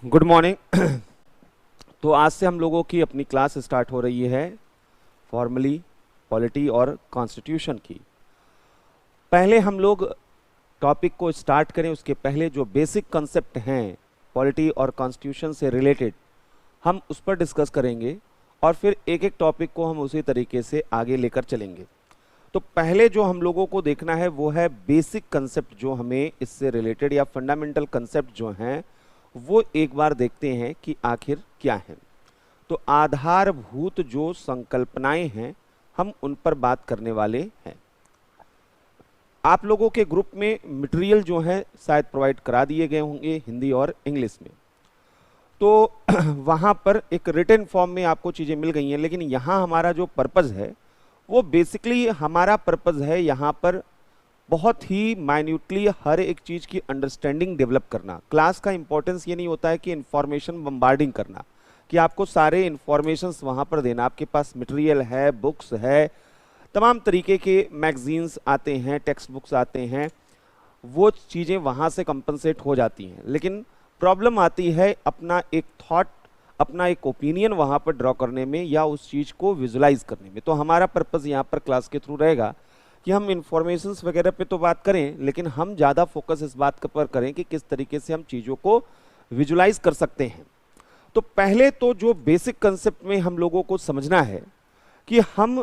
Good morning. तो आज से हम लोगों की अपनी क्लास स्टार्ट हो रही है फॉर्मली पॉलिटी और कॉन्स्टिट्यूशन की। पहले हम लोग टॉपिक को स्टार्ट करें उसके पहले जो बेसिक कंसेप्ट हैं पॉलिटी और कॉन्स्टिट्यूशन से रिलेटेड हम उस पर डिस्कस करेंगे और फिर एक एक टॉपिक को हम उसी तरीके से आगे लेकर चलेंगे। तो पहले जो हम लोगों को देखना है वो है बेसिक कंसेप्ट जो हमें इससे रिलेटेड या फंडामेंटल कंसेप्ट जो हैं वो एक बार देखते हैं कि आखिर क्या है। तो आधारभूत जो संकल्पनाएं हैं हम उन पर बात करने वाले हैं। आप लोगों के ग्रुप में मटेरियल जो है शायद प्रोवाइड करा दिए गए होंगे हिंदी और इंग्लिश में, तो वहाँ पर एक रिटन फॉर्म में आपको चीज़ें मिल गई हैं। लेकिन यहाँ हमारा जो पर्पज़ है वो बेसिकली हमारा पर्पज़ है यहाँ पर बहुत ही माइन्यूटली हर एक चीज़ की अंडरस्टैंडिंग डेवलप करना। क्लास का इंपॉर्टेंस ये नहीं होता है कि इंफॉर्मेशन बम्बार्डिंग करना, कि आपको सारे इंफॉर्मेशंस वहाँ पर देना। आपके पास मटेरियल है, बुक्स है, तमाम तरीके के मैगजीन्स आते हैं, टेक्स्ट बुक्स आते हैं, वो चीज़ें वहाँ से कंपनसेट हो जाती हैं। लेकिन प्रॉब्लम आती है अपना एक थॉट, अपना एक ओपिनियन वहाँ पर ड्रॉ करने में या उस चीज़ को विजुलाइज करने में। तो हमारा पर्पज़ यहाँ पर क्लास के थ्रू रहेगा कि हम इंफॉर्मेशंस वगैरह पे तो बात करें, लेकिन हम ज़्यादा फोकस इस बात पर करें कि किस तरीके से हम चीज़ों को विजुलाइज कर सकते हैं। तो पहले तो जो बेसिक कंसेप्ट में हम लोगों को समझना है कि हम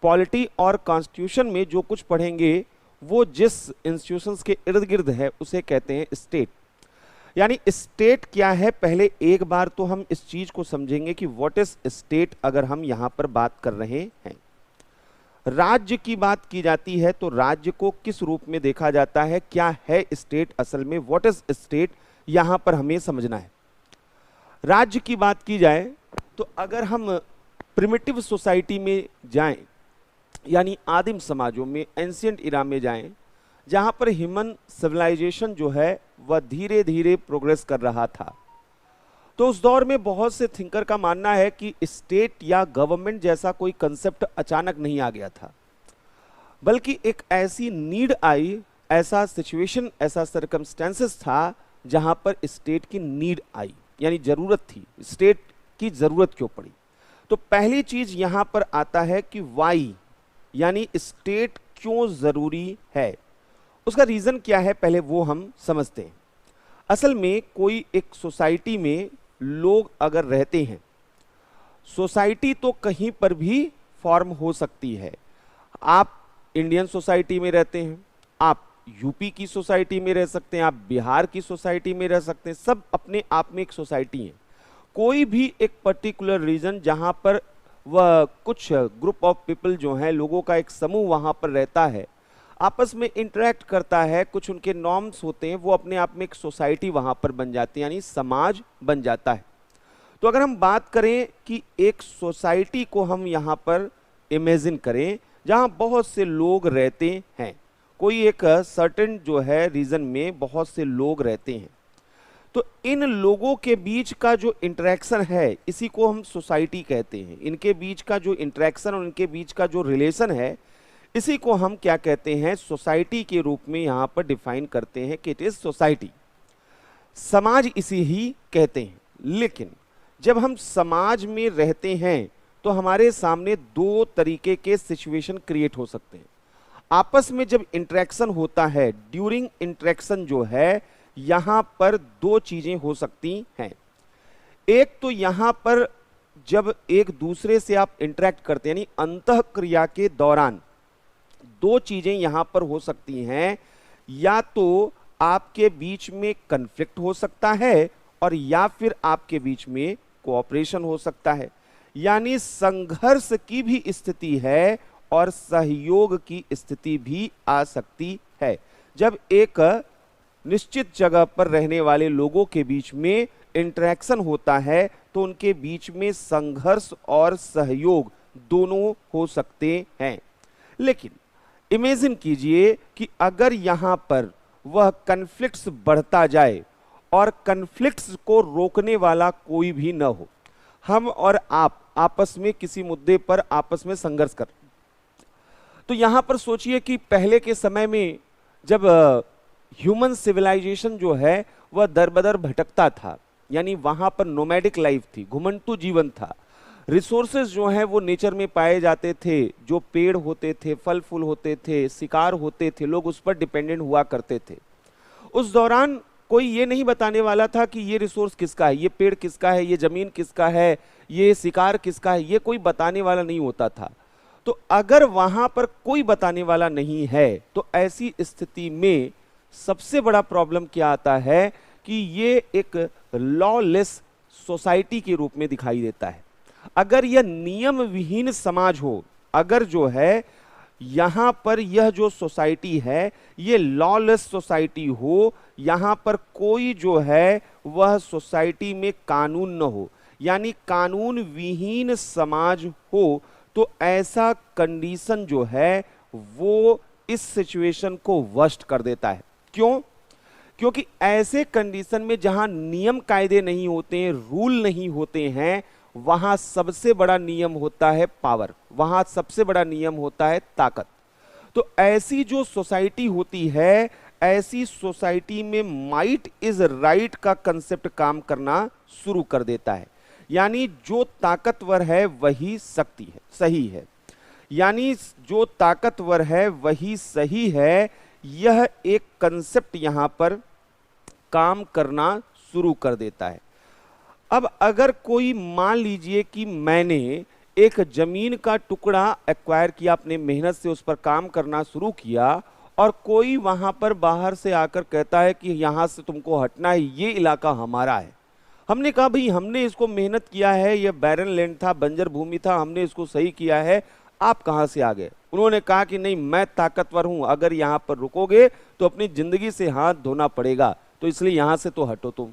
पॉलिटी और कॉन्स्टिट्यूशन में जो कुछ पढ़ेंगे वो जिस इंस्टीट्यूशंस के इर्द गिर्द है उसे कहते हैं स्टेट। यानी स्टेट क्या है, पहले एक बार तो हम इस चीज़ को समझेंगे कि व्हाट इज स्टेट अगर हम यहाँ पर बात कर रहे हैं। राज्य की बात की जाती है तो राज्य को किस रूप में देखा जाता है, क्या है स्टेट असल में, व्हाट इज स्टेट, यहाँ पर हमें समझना है। राज्य की बात की जाए तो अगर हम प्रिमिटिव सोसाइटी में जाएं, यानी आदिम समाजों में, एंशिएंट इरा में जाएं, जहाँ पर ह्यूमन सिविलाइजेशन जो है वह धीरे धीरे प्रोग्रेस कर रहा था, तो उस दौर में बहुत से थिंकर का मानना है कि स्टेट या गवर्नमेंट जैसा कोई कंसेप्ट अचानक नहीं आ गया था, बल्कि एक ऐसी नीड आई, ऐसा सिचुएशन, ऐसा सर्कमस्टेंसेस था जहां पर स्टेट की नीड आई, यानी जरूरत थी। स्टेट की जरूरत क्यों पड़ी? तो पहली चीज यहां पर आता है कि वाई, यानी स्टेट क्यों जरूरी है, उसका रीजन क्या है, पहले वो हम समझते हैं। असल में कोई एक सोसाइटी में लोग अगर रहते हैं, सोसाइटी तो कहीं पर भी फॉर्म हो सकती है। आप इंडियन सोसाइटी में रहते हैं, आप यूपी की सोसाइटी में रह सकते हैं, आप बिहार की सोसाइटी में रह सकते हैं, सब अपने आप में एक सोसाइटी है। कोई भी एक पर्टिकुलर रीजन जहां पर वह कुछ ग्रुप ऑफ पीपल जो हैं, लोगों का एक समूह वहां पर रहता है, आपस में इंटरेक्ट करता है, कुछ उनके नॉर्म्स होते हैं, वो अपने आप में एक सोसाइटी वहां पर बन जाती है, यानी समाज बन जाता है। तो अगर हम बात करें कि एक सोसाइटी को हम यहाँ पर इमेजिन करें जहाँ बहुत से लोग रहते हैं, कोई एक सर्टेन जो है रीजन में बहुत से लोग रहते हैं, तो इन लोगों के बीच का जो इंटरेक्शन है इसी को हम सोसाइटी कहते हैं। इनके बीच का जो इंटरेक्शन और इनके बीच का जो रिलेशन है इसी को हम क्या कहते हैं, सोसाइटी के रूप में यहाँ पर डिफाइन करते हैं कि इट इज सोसाइटी। समाज इसी ही कहते हैं। लेकिन जब हम समाज में रहते हैं तो हमारे सामने दो तरीके के सिचुएशन क्रिएट हो सकते हैं। आपस में जब इंटरेक्शन होता है, ड्यूरिंग इंटरेक्शन जो है, यहाँ पर दो चीजें हो सकती हैं। एक तो यहाँ पर जब एक दूसरे से आप इंटरेक्ट करते हैं, यानी अंतःक्रिया के दौरान दो चीजें यहां पर हो सकती हैं, या तो आपके बीच में कन्फ्लिक्ट हो सकता है और या फिर आपके बीच में कोऑपरेशन हो सकता है, यानी संघर्ष की भी स्थिति है और सहयोग की स्थिति भी आ सकती है। जब एक निश्चित जगह पर रहने वाले लोगों के बीच में इंटरेक्शन होता है तो उनके बीच में संघर्ष और सहयोग दोनों हो सकते हैं। लेकिन इमेजिन कीजिए कि अगर यहां पर वह कन्फ्लिक्ट्स बढ़ता जाए और कन्फ्लिक्ट्स को रोकने वाला कोई भी न हो, हम और आप आपस में किसी मुद्दे पर आपस में संघर्ष कर, तो यहां पर सोचिए कि पहले के समय में जब ह्यूमन सिविलाइजेशन जो है वह दर बदर भटकता था, यानी वहां पर नोमैडिक लाइफ थी, घुमंतु जीवन था। रिसोर्सेज जो हैं वो नेचर में पाए जाते थे, जो पेड़ होते थे, फल फूल होते थे, शिकार होते थे, लोग उस पर डिपेंडेंट हुआ करते थे। उस दौरान कोई ये नहीं बताने वाला था कि ये रिसोर्स किसका है, ये पेड़ किसका है, ये जमीन किसका है, ये शिकार किसका है, ये कोई बताने वाला नहीं होता था। तो अगर वहां पर कोई बताने वाला नहीं है तो ऐसी स्थिति में सबसे बड़ा प्रॉब्लम क्या आता है कि ये एक लॉलेस सोसाइटी के रूप में दिखाई देता है। अगर यह नियम विहीन समाज हो, अगर जो है यहां पर यह जो सोसाइटी है ये लॉलेस सोसाइटी हो, यहां पर कोई जो है वह सोसाइटी में कानून न हो, यानी कानून विहीन समाज हो, तो ऐसा कंडीशन जो है वो इस सिचुएशन को वर्स्ट कर देता है। क्यों? क्योंकि ऐसे कंडीशन में जहां नियम कायदे नहीं होते हैं, रूल नहीं होते हैं, वहां सबसे बड़ा नियम होता है पावर, वहां सबसे बड़ा नियम होता है ताकत। तो ऐसी जो सोसाइटी होती है, ऐसी सोसाइटी में माइट इज राइट का कंसेप्ट काम करना शुरू कर देता है, यानी जो ताकतवर है वही शक्ति है, सही है, यानी जो ताकतवर है वही सही है, यह एक कंसेप्ट यहां पर काम करना शुरू कर देता है। अब अगर कोई मान लीजिए कि मैंने एक जमीन का टुकड़ा एक्वायर किया, अपने मेहनत से उस पर काम करना शुरू किया, और कोई वहां पर बाहर से आकर कहता है कि यहां से तुमको हटना है, ये इलाका हमारा है। हमने कहा भाई हमने इसको मेहनत किया है, ये बैरन लैंड था, बंजर भूमि था, हमने इसको सही किया है, आप कहां से आ गए? उन्होंने कहा कि नहीं मैं ताकतवर हूं, अगर यहां पर रुकोगे तो अपनी जिंदगी से हाथ धोना पड़ेगा, तो इसलिए यहां से तो हटो तुम।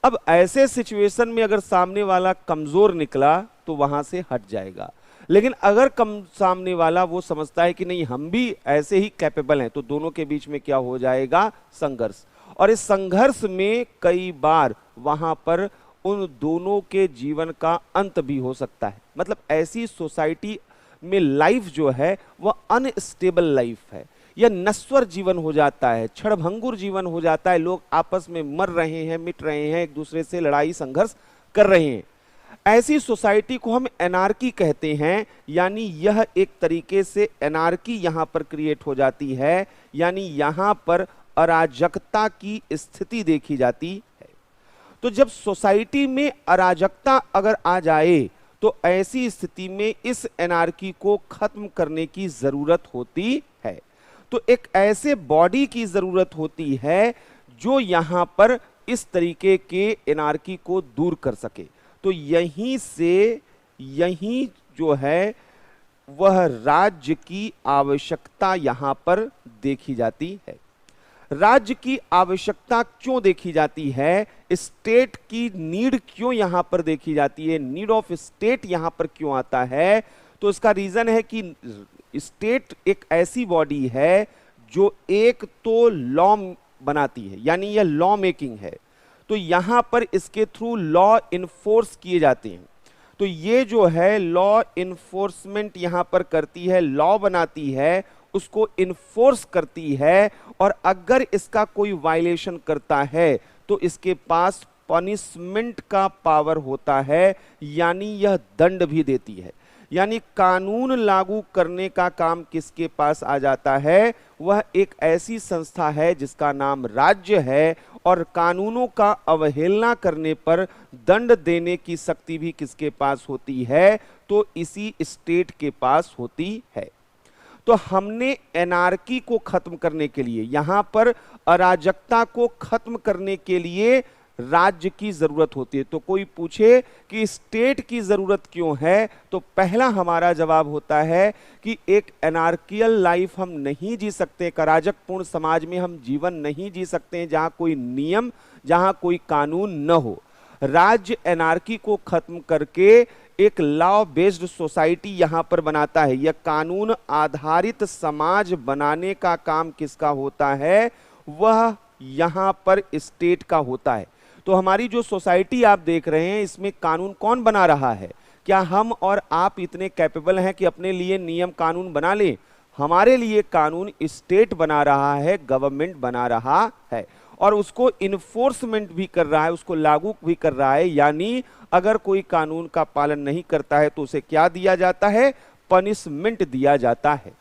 अब ऐसे सिचुएशन में अगर सामने वाला कमजोर निकला तो वहां से हट जाएगा, लेकिन अगर सामने वाला वो समझता है कि नहीं हम भी ऐसे ही कैपेबल हैं, तो दोनों के बीच में क्या हो जाएगा? संघर्ष। और इस संघर्ष में कई बार वहां पर उन दोनों के जीवन का अंत भी हो सकता है। मतलब ऐसी सोसाइटी में लाइफ जो है वह अनस्टेबल लाइफ है, यह नश्वर जीवन हो जाता है, क्षणभंगुर जीवन हो जाता है, लोग आपस में मर रहे हैं, मिट रहे हैं, एक दूसरे से लड़ाई संघर्ष कर रहे हैं। ऐसी सोसाइटी को हम एनार्की कहते हैं, यानी यह एक तरीके से एनार्की यहां पर क्रिएट हो जाती है, यानी यहां पर अराजकता की स्थिति देखी जाती है। तो जब सोसाइटी में अराजकता अगर आ जाए तो ऐसी स्थिति में इस एनार्की को खत्म करने की जरूरत होती है। तो एक ऐसे बॉडी की जरूरत होती है जो यहां पर इस तरीके के एनार्की को दूर कर सके। तो यहीं से यहीं जो है वह राज्य की आवश्यकता यहां पर देखी जाती है। राज्य की आवश्यकता क्यों देखी जाती है? स्टेट की नीड क्यों यहां पर देखी जाती है? नीड ऑफ स्टेट यहां पर क्यों आता है? तो इसका रीजन है कि स्टेट एक ऐसी बॉडी है जो एक तो लॉ बनाती है, यानी यह लॉ मेकिंग है, तो यहां पर इसके थ्रू लॉ इन्फोर्स किए जाते हैं। तो ये जो है लॉ इन्फोर्समेंट यहां पर करती है, लॉ बनाती है, उसको इन्फोर्स करती है, और अगर इसका कोई वायलेशन करता है तो इसके पास पनिशमेंट का पावर होता है, यानी यह दंड भी देती है। यानी कानून लागू करने का काम किसके पास आ जाता है? वह एक ऐसी संस्था है जिसका नाम राज्य है, और कानूनों का अवहेलना करने पर दंड देने की शक्ति भी किसके पास होती है? तो इसी स्टेट के पास होती है। तो हमने एनार्की को खत्म करने के लिए, यहां पर अराजकता को खत्म करने के लिए राज्य की जरूरत होती है। तो कोई पूछे कि स्टेट की जरूरत क्यों है, तो पहला हमारा जवाब होता है कि एक एनार्कियल लाइफ हम नहीं जी सकते, एक अराजकपूर्ण समाज में हम जीवन नहीं जी सकते हैं जहां कोई नियम, जहां कोई कानून न हो। राज्य एनार्की को खत्म करके एक लॉ बेस्ड सोसाइटी यहां पर बनाता है। यह कानून आधारित समाज बनाने का काम किसका होता है? वह यहां पर स्टेट का होता है। तो हमारी जो सोसाइटी आप देख रहे हैं, इसमें कानून कौन बना रहा है? क्या हम और आप इतने कैपेबल हैं कि अपने लिए नियम कानून बना लें? हमारे लिए कानून स्टेट बना रहा है, गवर्नमेंट बना रहा है। और उसको इन्फोर्समेंट भी कर रहा है, उसको लागू भी कर रहा है। यानी अगर कोई कानून का पालन नहीं करता है तो उसे क्या दिया जाता है? पनिशमेंट दिया जाता है।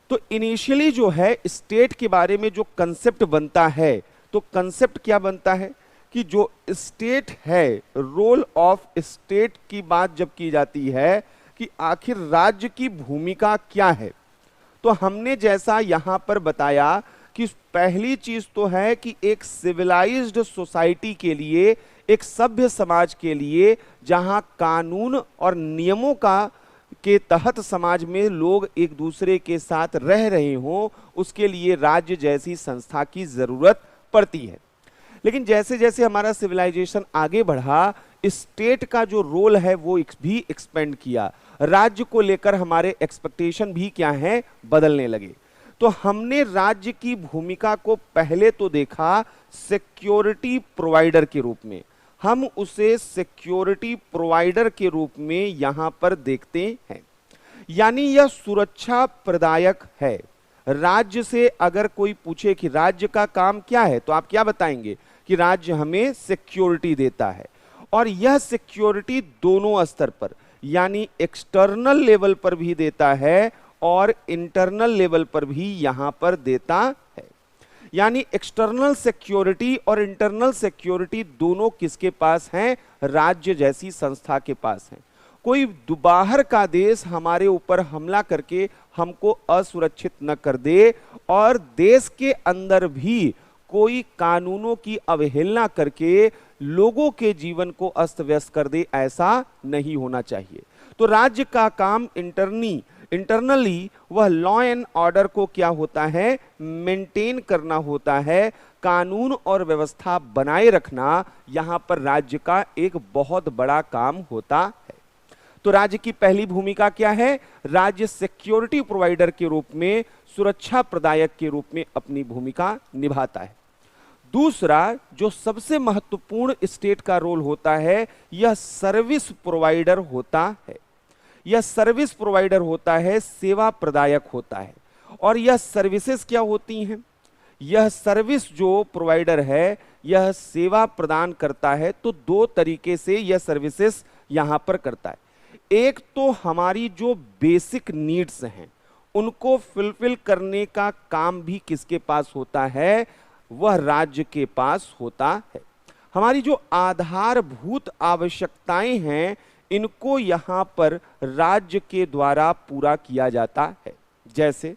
तो इनिशियली जो है स्टेट के बारे में जो कंसेप्ट बनता है, तो कंसेप्ट क्या बनता है कि जो स्टेट है, रोल ऑफ स्टेट की बात जब की जाती है कि आखिर राज्य की भूमिका क्या है, तो हमने जैसा यहां पर बताया कि पहली चीज तो है कि एक सिविलाइज्ड सोसाइटी के लिए, एक सभ्य समाज के लिए, जहां कानून और नियमों का के तहत समाज में लोग एक दूसरे के साथ रह रहे हों, उसके लिए राज्य जैसी संस्था की जरूरत पड़ती है। लेकिन जैसे जैसे हमारा सिविलाइजेशन आगे बढ़ा, स्टेट का जो रोल है वो भी एक्सपेंड किया, राज्य को लेकर हमारे एक्सपेक्टेशन भी क्या है? बदलने लगे। तो हमने राज्य की भूमिका को पहले तो देखा सिक्योरिटी प्रोवाइडर के रूप में, हम उसे सिक्योरिटी प्रोवाइडर के रूप में यहां पर देखते हैं। यानी यह सुरक्षा प्रदायक है। राज्य से अगर कोई पूछे कि राज्य का काम क्या है, तो आप क्या बताएंगे? कि राज्य हमें सिक्योरिटी देता है। और यह सिक्योरिटी दोनों स्तर पर, यानी एक्सटर्नल लेवल पर भी देता है और इंटरनल लेवल पर भी यहां पर देता है। यानी एक्सटर्नल सिक्योरिटी और इंटरनल सिक्योरिटी दोनों किसके पास हैं? राज्य जैसी संस्था के पास हैं। कोई बाहर का देश हमारे ऊपर हमला करके हमको असुरक्षित न कर दे, और देश के अंदर भी कोई कानूनों की अवहेलना करके लोगों के जीवन को अस्त व्यस्त कर दे, ऐसा नहीं होना चाहिए। तो राज्य का काम इंटरनली वह लॉ एंड ऑर्डर को क्या होता है? मेंटेन करना होता है, कानून और व्यवस्था बनाए रखना यहां पर राज्य का एक बहुत बड़ा काम होता है। तो राज्य की पहली भूमिका क्या है? राज्य सिक्योरिटी प्रोवाइडर के रूप में, सुरक्षा प्रदायक के रूप में अपनी भूमिका निभाता है। दूसरा जो सबसे महत्वपूर्ण स्टेट का रोल होता है, यह सर्विस प्रोवाइडर होता है। यह सर्विस प्रोवाइडर होता है, सेवा प्रदायक होता है। और यह सर्विसेज क्या होती हैं? यह सर्विस जो प्रोवाइडर है, यह सेवा प्रदान करता है। तो दो तरीके से यह सर्विसेज यहां पर करता है। एक तो हमारी जो बेसिक नीड्स हैं उनको फुलफिल करने का काम भी किसके पास होता है? वह राज्य के पास होता है। हमारी जो आधारभूत आवश्यकताएं हैं इनको यहां पर राज्य के द्वारा पूरा किया जाता है। जैसे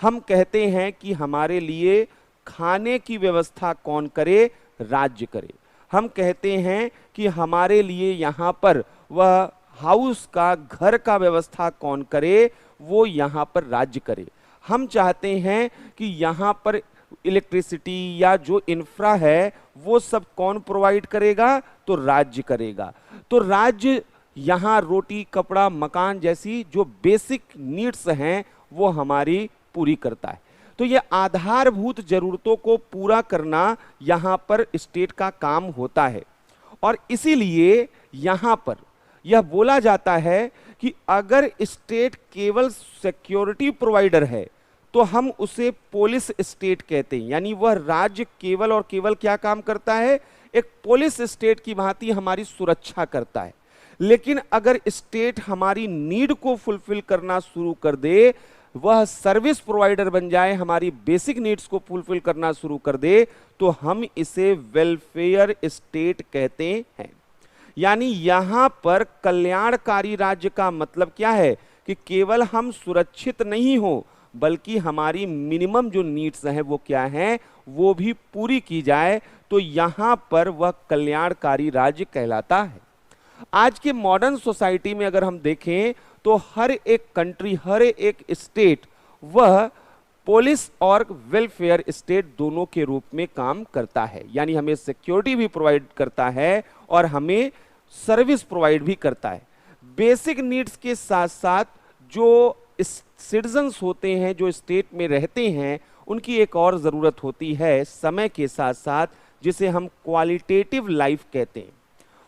हम कहते हैं कि हमारे लिए खाने की व्यवस्था कौन करे? राज्य करे। हम कहते हैं कि हमारे लिए यहां पर वह हाउस का, घर का व्यवस्था कौन करे? वो यहां पर राज्य करे। हम चाहते हैं कि यहां पर इलेक्ट्रिसिटी या जो इंफ्रा है वो सब कौन प्रोवाइड करेगा? तो राज्य करेगा। तो राज्य यहां रोटी, कपड़ा, मकान जैसी जो बेसिक नीड्स हैं वो हमारी पूरी करता है। तो ये आधारभूत जरूरतों को पूरा करना यहां पर स्टेट का काम होता है। और इसीलिए यहां पर यह बोला जाता है कि अगर स्टेट केवल सिक्योरिटी प्रोवाइडर है तो हम उसे पुलिस स्टेट कहते हैं। यानी वह राज्य केवल और केवल क्या काम करता है? एक पुलिस स्टेट की भांति हमारी सुरक्षा करता है। लेकिन अगर स्टेट हमारी नीड को फुलफिल करना शुरू कर दे, वह सर्विस प्रोवाइडर बन जाए, हमारी बेसिक नीड्स को फुलफिल करना शुरू कर दे, तो हम इसे वेलफेयर स्टेट कहते हैं। यानी यहां पर कल्याणकारी राज्य का मतलब क्या है? कि केवल हम सुरक्षित नहीं हो बल्कि हमारी मिनिमम जो नीड्स हैं वो क्या हैं? वो भी पूरी की जाए। तो यहां पर वह कल्याणकारी राज्य कहलाता है। आज के मॉडर्न सोसाइटी में अगर हम देखें तो हर एक कंट्री, हर एक स्टेट वह पुलिस और वेलफेयर स्टेट दोनों के रूप में काम करता है। यानी हमें सिक्योरिटी भी प्रोवाइड करता है और हमें सर्विस प्रोवाइड भी करता है। बेसिक नीड्स के साथ साथ जो सिटीजन्स होते हैं, जो स्टेट में रहते हैं, उनकी एक और ज़रूरत होती है समय के साथ साथ, जिसे हम क्वालिटेटिव लाइफ कहते हैं।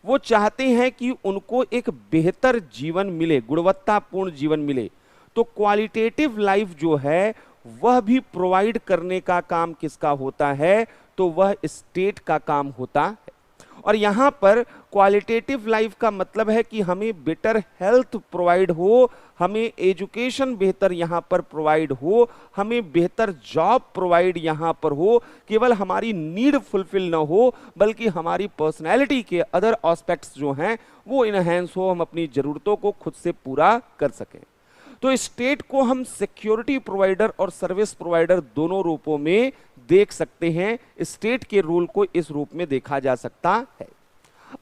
वो चाहते हैं कि उनको एक बेहतर जीवन मिले, गुणवत्तापूर्ण जीवन मिले। तो क्वालिटेटिव लाइफ जो है वह भी प्रोवाइड करने का काम किसका होता है? तो वह स्टेट का काम होता है। और यहाँ पर क्वालिटेटिव लाइफ का मतलब है कि हमें बेटर हेल्थ प्रोवाइड हो, हमें एजुकेशन बेहतर यहाँ पर प्रोवाइड हो, हमें बेहतर जॉब प्रोवाइड यहाँ पर हो, केवल हमारी नीड फुलफिल ना हो बल्कि हमारी पर्सनैलिटी के अदर एस्पेक्ट्स जो हैं वो इनहेंस हो, हम अपनी ज़रूरतों को खुद से पूरा कर सकें। तो स्टेट को हम सिक्योरिटी प्रोवाइडर और सर्विस प्रोवाइडर दोनों रूपों में देख सकते हैं। स्टेट के रोल को इस रूप में देखा जा सकता है।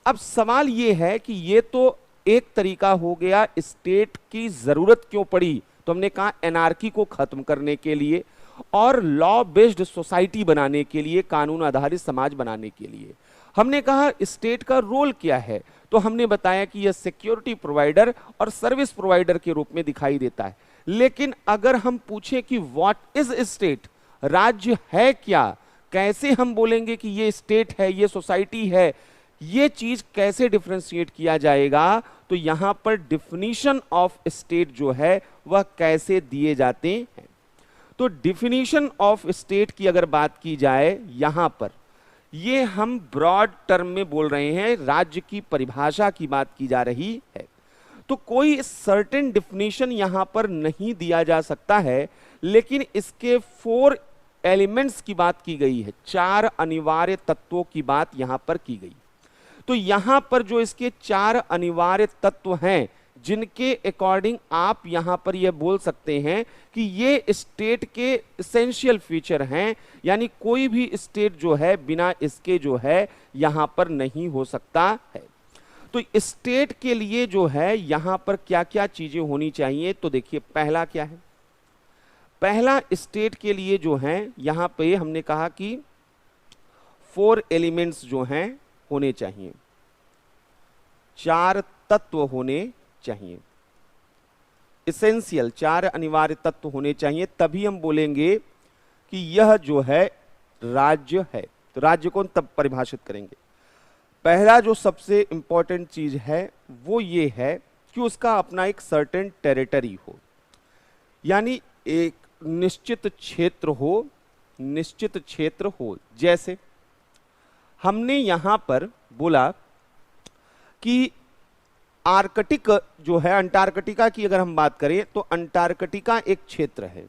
अब सवाल यह है कि ये तो एक तरीका हो गया, स्टेट की जरूरत क्यों पड़ी? तो हमने कहा एनार्की को खत्म करने के लिए और लॉ बेस्ड सोसाइटी बनाने के लिए, कानून आधारित समाज बनाने के लिए। हमने कहा स्टेट का रोल क्या है, तो हमने बताया कि यह सिक्योरिटी प्रोवाइडर और सर्विस प्रोवाइडर के रूप में दिखाई देता है। लेकिन अगर हम पूछें कि व्हाट इज स्टेट, राज्य है क्या, कैसे हम बोलेंगे कि ये स्टेट है, ये सोसाइटी है, ये चीज कैसे डिफरेंशिएट किया जाएगा? तो यहां पर डिफिनीशन ऑफ स्टेट जो है वह कैसे दिए जाते हैं। तो डिफिनीशन ऑफ स्टेट की अगर बात की जाए, यहां पर ये हम ब्रॉड टर्म में बोल रहे हैं, राज्य की परिभाषा की बात की जा रही है। तो कोई सर्टेन डिफिनीशन यहां पर नहीं दिया जा सकता है, लेकिन इसके 4 एलिमेंट्स की बात की गई है, 4 अनिवार्य तत्वों की बात यहां पर की गई। तो यहां पर जो इसके 4 अनिवार्य तत्व हैं, जिनके अकॉर्डिंग आप यहां पर यह बोल सकते हैं कि ये स्टेट के एसेंशियल फीचर हैं, यानी कोई भी स्टेट जो है बिना इसके जो है यहां पर नहीं हो सकता है। तो स्टेट के लिए जो है यहां पर क्या क्या चीजें होनी चाहिए, तो देखिए पहला क्या है। पहला स्टेट के लिए जो है यहां पे हमने कहा कि 4 एलिमेंट्स जो हैं होने चाहिए, 4 तत्व होने चाहिए, एसेंशियल 4 अनिवार्य तत्व होने चाहिए, तभी हम बोलेंगे कि यह जो है राज्य है। तो राज्य को तब परिभाषित करेंगे। पहला जो सबसे इंपॉर्टेंट चीज है वो ये है कि उसका अपना एक सर्टेन टेरिटरी हो, यानी एक निश्चित क्षेत्र हो, निश्चित क्षेत्र हो। जैसे हमने यहां पर बोला कि आर्कटिक जो है, अंटार्कटिका की अगर हम बात करें तो अंटार्कटिका एक क्षेत्र है,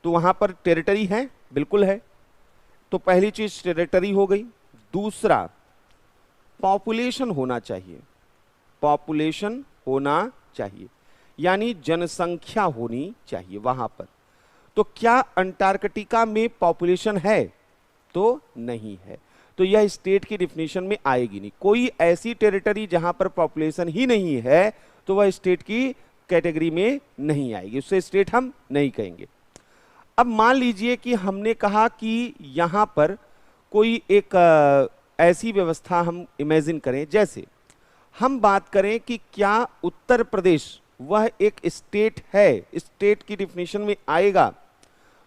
तो वहां पर टेरिटरी है, बिल्कुल है। तो पहली चीज टेरिटरी हो गई। दूसरा पॉपुलेशन होना चाहिए, पॉपुलेशन होना चाहिए, यानी जनसंख्या होनी चाहिए वहां पर। तो क्या अंटार्कटिका में पॉपुलेशन है? तो नहीं है, तो यह स्टेट की डिफिनेशन में आएगी नहीं। कोई ऐसी टेरिटरी जहां पर पॉपुलेशन ही नहीं है तो वह स्टेट की कैटेगरी में नहीं आएगी, उससे स्टेट हम नहीं कहेंगे। अब मान लीजिए कि हमने कहा कि यहां पर कोई एक ऐसी व्यवस्था हम इमेजिन करें, जैसे हम बात करें कि क्या उत्तर प्रदेश वह एक स्टेट है, स्टेट की डिफिनेशन में आएगा?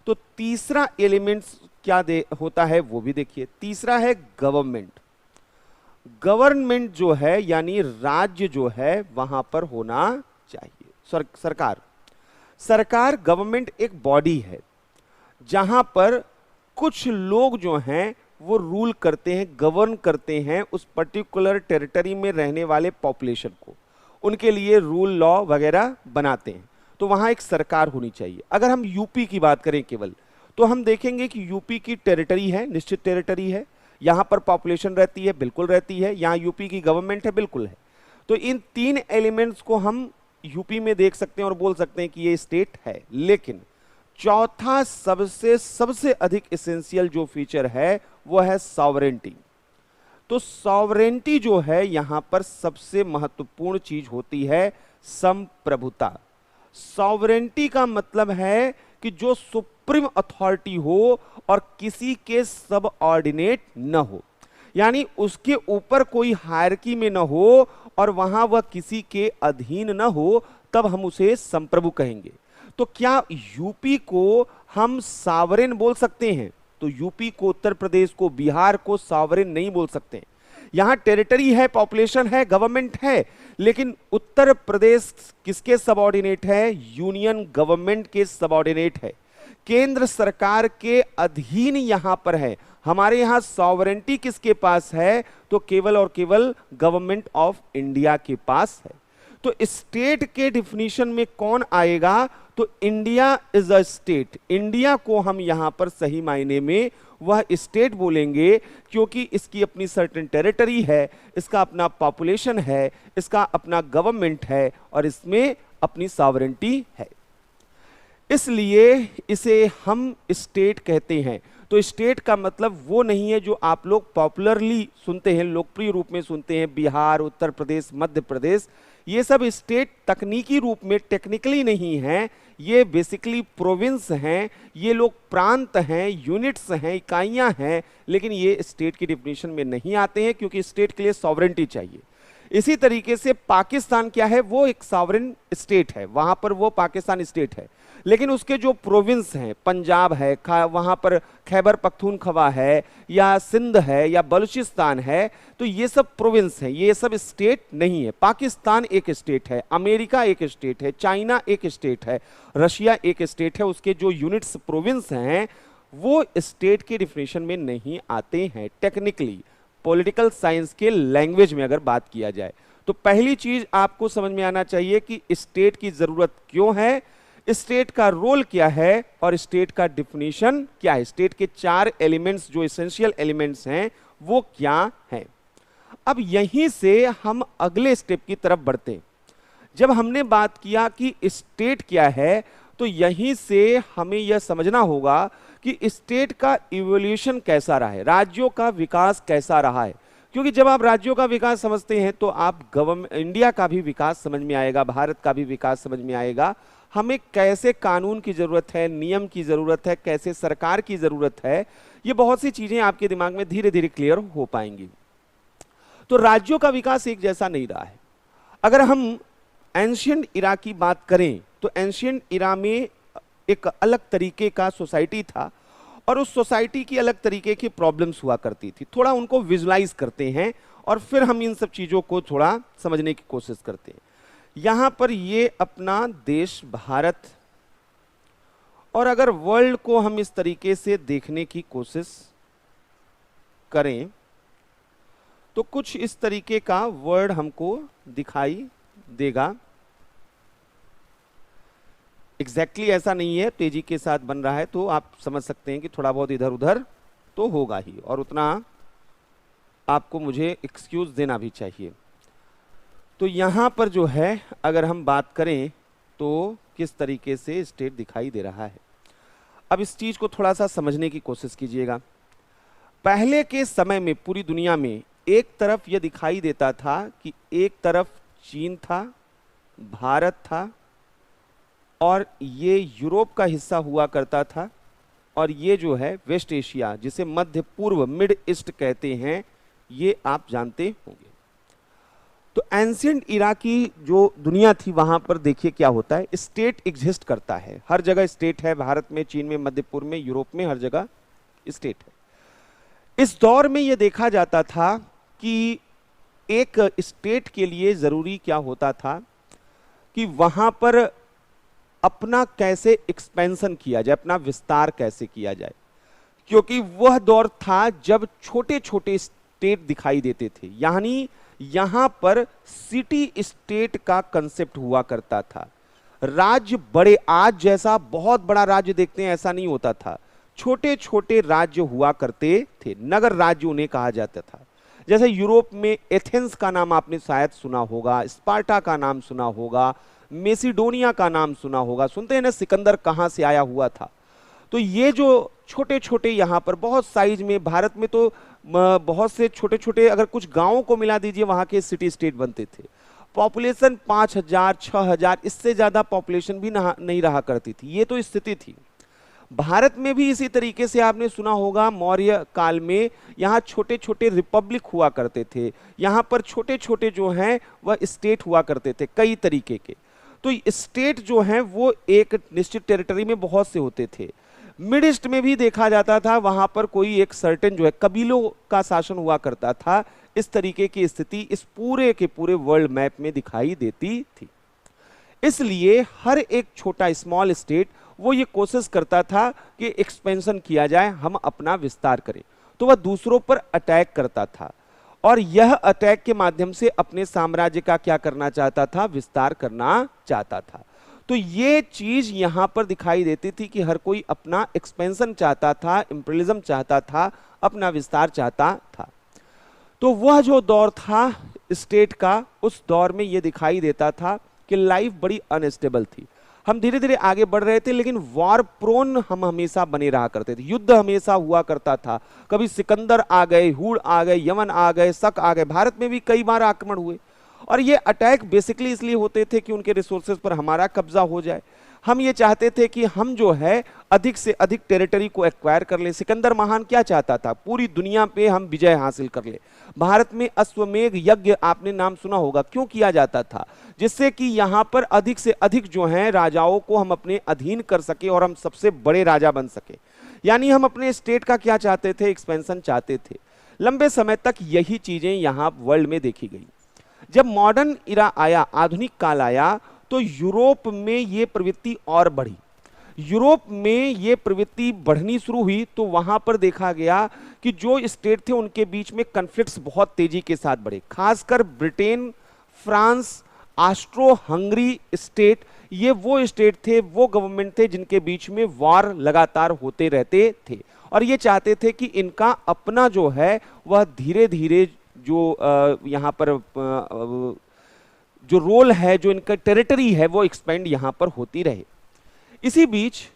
तो तीसरा एलिमेंट्स क्या होता है वो भी देखिए। तीसरा है गवर्नमेंट। गवर्नमेंट जो है यानी राज्य जो है वहां पर होना चाहिए। सरकार, सरकार गवर्नमेंट एक बॉडी है जहां पर कुछ लोग जो हैं वो रूल करते हैं, गवर्न करते हैं उस पर्टिकुलर टेरिटरी में रहने वाले पॉपुलेशन को, उनके लिए रूल लॉ वगैरह बनाते हैं। तो वहां एक सरकार होनी चाहिए। अगर हम यूपी की बात करें केवल, तो हम देखेंगे कि यूपी की टेरिटरी है, निश्चित टेरिटरी है, यहां पर पॉपुलेशन रहती है, बिल्कुल रहती है, यहां यूपी की गवर्नमेंट है, बिल्कुल है। तो इन 3 एलिमेंट्स को हम यूपी में देख सकते हैं और बोल सकते हैं कि ये स्टेट है। लेकिन चौथा सबसे अधिक एसेंशियल जो फीचर है वो है सॉवरेंटी। तो सॉवरेंटी जो है यहां पर सबसे महत्वपूर्ण चीज होती है संप्रभुता। सॉवरेंटी का मतलब है कि जो सुप्रीम अथॉरिटी हो और किसी के सबऑर्डिनेट न हो, यानी उसके ऊपर कोई हायरार्की में न हो और वहां वह किसी के अधीन न हो, तब हम उसे संप्रभु कहेंगे। तो क्या यूपी को हम सॉवरेन बोल सकते हैं? तो यूपी को, उत्तर प्रदेश को, बिहार को सॉवरेन नहीं बोल सकते। यहां टेरिटरी है, पॉपुलेशन है, गवर्नमेंट है, लेकिन उत्तर प्रदेश किसके सबऑर्डिनेट है? यूनियन गवर्नमेंट के सबऑर्डिनेट है, केंद्र सरकार के अधीन यहां पर है। हमारे यहां सॉवरेंटी किसके पास है? तो केवल और केवल गवर्नमेंट ऑफ इंडिया के पास है। तो स्टेट के डिफिनीशन में कौन आएगा? तो India is a state. India को हम यहां पर सही मायने में वह स्टेट बोलेंगे, क्योंकि इसकी अपनी सर्टेन टेरिटरी है, इसका अपना पॉपुलेशन है, इसका अपना गवर्नमेंट है और इसमें अपनी सॉवरेंटी है। इसलिए इसे हम स्टेट कहते हैं। तो स्टेट का मतलब वो नहीं है जो आप लोग पॉपुलरली सुनते हैं, लोकप्रिय रूप में सुनते हैं, बिहार, उत्तर प्रदेश, मध्य प्रदेश। ये सब स्टेट तकनीकी रूप में टेक्निकली नहीं है, ये बेसिकली प्रोविंस हैं, ये लोग प्रांत हैं, यूनिट्स हैं, इकाइयां हैं, लेकिन ये स्टेट की डिफिनीशन में नहीं आते हैं, क्योंकि स्टेट के लिए सॉवरेंटी चाहिए। इसी तरीके से पाकिस्तान क्या है? वो एक सॉवरेन स्टेट है, वहां पर वो पाकिस्तान स्टेट है, लेकिन उसके जो प्रोविंस हैं, पंजाब है, वहां पर खैबर पख्तूनख्वा है, या सिंध है, या बलूचिस्तान है, तो ये सब प्रोविंस हैं, ये सब स्टेट नहीं है। पाकिस्तान एक स्टेट है, अमेरिका एक स्टेट है, चाइना एक स्टेट है, रशिया एक स्टेट है। उसके जो यूनिट्स प्रोविंस हैं वो स्टेट के डिफिनेशन में नहीं आते हैं टेक्निकली, पॉलिटिकल साइंस के लैंग्वेज में अगर बात किया जाए। तो पहली चीज आपको समझ में आना चाहिए कि स्टेट की जरूरत क्यों है, स्टेट का रोल क्या है और स्टेट का डिफिनीशन क्या है। स्टेट के 4 एलिमेंट्स जो एसेंशियल एलिमेंट्स हैं वो क्या हैं। अब यहीं से हम अगले स्टेप की तरफ बढ़ते हैं। जब हमने बात किया कि स्टेट क्या है, तो यहीं से हमें यह समझना होगा कि स्टेट का इवोल्यूशन कैसा रहा है, राज्यों का विकास कैसा रहा है। क्योंकि जब आप राज्यों का विकास समझते हैं तो आप इंडिया का भी विकास समझ में आएगा, भारत का भी विकास समझ में आएगा। हमें कैसे कानून की जरूरत है, नियम की जरूरत है, कैसे सरकार की जरूरत है, ये बहुत सी चीजें आपके दिमाग में धीरे धीरे क्लियर हो पाएंगी। तो राज्यों का विकास एक जैसा नहीं रहा है। अगर हम एंशिएंट इरा की बात करें तो एंशिएंट इरा में एक अलग तरीके का सोसाइटी था और उस सोसाइटी की अलग तरीके की प्रॉब्लम्स हुआ करती थी। थोड़ा उनको विजुलाइज करते हैं और फिर हम इन सब चीजों को थोड़ा समझने की कोशिश करते हैं। यहां पर ये अपना देश भारत, और अगर वर्ल्ड को हम इस तरीके से देखने की कोशिश करें तो कुछ इस तरीके का वर्ल्ड हमको दिखाई देगा। एग्जैक्टली ऐसा नहीं है, तेजी के साथ बन रहा है, तो आप समझ सकते हैं कि थोड़ा बहुत इधर उधर तो होगा ही, और उतना आपको मुझे एक्सक्यूज देना भी चाहिए। तो यहां पर जो है अगर हम बात करें तो किस तरीके से स्टेट दिखाई दे रहा है। अब इस चीज को थोड़ा सा समझने की कोशिश कीजिएगा। पहले के समय में पूरी दुनिया में एक तरफ यह दिखाई देता था कि एक तरफ चीन था, भारत था, और ये यूरोप का हिस्सा हुआ करता था, और ये जो है वेस्ट एशिया, जिसे मध्य पूर्व, मिड ईस्ट कहते हैं, ये आप जानते होंगे। तो एंशिएंट इरा की जो दुनिया थी वहां पर देखिए क्या होता है, स्टेट एग्जिस्ट करता है, हर जगह स्टेट है, भारत में, चीन में, मध्य पूर्व में, यूरोप में, हर जगह स्टेट है। इस दौर में यह देखा जाता था कि एक स्टेट के लिए जरूरी क्या होता था कि वहां पर अपना कैसे एक्सपेंशन किया जाए, अपना विस्तार कैसे किया जाए, क्योंकि वह दौर था जब छोटे छोटे स्टेट दिखाई देते थे। यानी यहां पर सिटी स्टेट का कंसेप्ट हुआ करता था। राज्य बड़े, आज जैसा बहुत बड़ा राज्य देखते हैं ऐसा नहीं होता था, छोटे छोटे राज्य हुआ करते थे, नगर राज्य उन्हें कहा जाता था। जैसे यूरोप में एथेंस का नाम आपने शायद सुना होगा, स्पार्टा का नाम सुना होगा, मेसिडोनिया का नाम सुना होगा, सुनते हैं ना सिकंदर कहां से आया हुआ था। तो ये जो छोटे छोटे यहां पर बहुत साइज में, भारत में तो बहुत से छोटे छोटे, अगर कुछ गांवों को मिला दीजिए वहां के सिटी स्टेट बनते थे। पॉपुलेशन 5,000 6,000, इससे ज्यादा पॉपुलेशन भी नहीं रहा करती थी। ये तो स्थिति थी। भारत में भी इसी तरीके से आपने सुना होगा, मौर्य काल में यहाँ छोटे छोटे रिपब्लिक हुआ करते थे, यहाँ पर छोटे छोटे जो हैं वह स्टेट हुआ करते थे कई तरीके के। तो स्टेट जो हैं वो एक निश्चित टेरिटरी में बहुत से होते थे। मिड ईस्ट में भी देखा जाता था, वहां पर कोई एक सर्टेन जो है कबीलों का शासन हुआ करता था। इस तरीके की स्थिति इस पूरे के पूरे वर्ल्ड मैप में दिखाई देती थी। इसलिए हर एक छोटा स्मॉल स्टेट वो ये कोशिश करता था कि एक्सपेंशन किया जाए, हम अपना विस्तार करें। तो वह दूसरों पर अटैक करता था और यह अटैक के माध्यम से अपने साम्राज्य का क्या करना चाहता था, विस्तार करना चाहता था। तो ये चीज यहां पर दिखाई देती थी कि हर कोई अपना एक्सपेंशन चाहता था, इंपीरियलिज्म चाहता था, अपना विस्तार चाहता था। तो वह जो दौर था स्टेट का, उस दौर में यह दिखाई देता था कि लाइफ बड़ी अनस्टेबल थी। हम धीरे धीरे आगे बढ़ रहे थे, लेकिन वॉर प्रोन हम हमेशा बने रहा करते थे, युद्ध हमेशा हुआ करता था। कभी सिकंदर आ गए, हुड़ आ गए, यमन आ गए, शक आ गए, भारत में भी कई बार आक्रमण हुए। और ये अटैक बेसिकली इसलिए होते थे कि उनके रिसोर्सेज पर हमारा कब्जा हो जाए। हम ये चाहते थे कि हम जो है अधिक से अधिक टेरिटरी को एक्वायर कर ले। सिकंदर महान क्या चाहता था, पूरी दुनिया पे हम विजय हासिल कर ले। भारत में अश्वमेध यज्ञ आपने नाम सुना होगा, क्यों किया जाता था, जिससे कि यहां पर अधिक से अधिक जो है राजाओं को हम अपने अधीन कर सके और हम सबसे बड़े राजा बन सके। यानी हम अपने स्टेट का क्या चाहते थे, एक्सपेंशन चाहते थे। लंबे समय तक यही चीजें यहां वर्ल्ड में देखी गई। जब मॉडर्न इरा आया, आधुनिक काल आया, तो यूरोप में ये प्रवृत्ति और बढ़ी। यूरोप में ये प्रवृत्ति बढ़नी शुरू हुई तो वहां पर देखा गया कि जो स्टेट थे उनके बीच में कॉन्फ्लिक्ट्स बहुत तेजी के साथ बढ़े। खासकर Britain, France, Austro Hungary state, ये वो स्टेट थे, वो गवर्नमेंट थे जिनके बीच में वॉर लगातार होते रहते थे और ये चाहते थे कि इनका अपना जो है वह धीरे धीरे जो यहाँ पर जो रोल है, जो इनका टेरिटरी है, वो एक्सपेंड यहां पर होती रहे। इसी बीच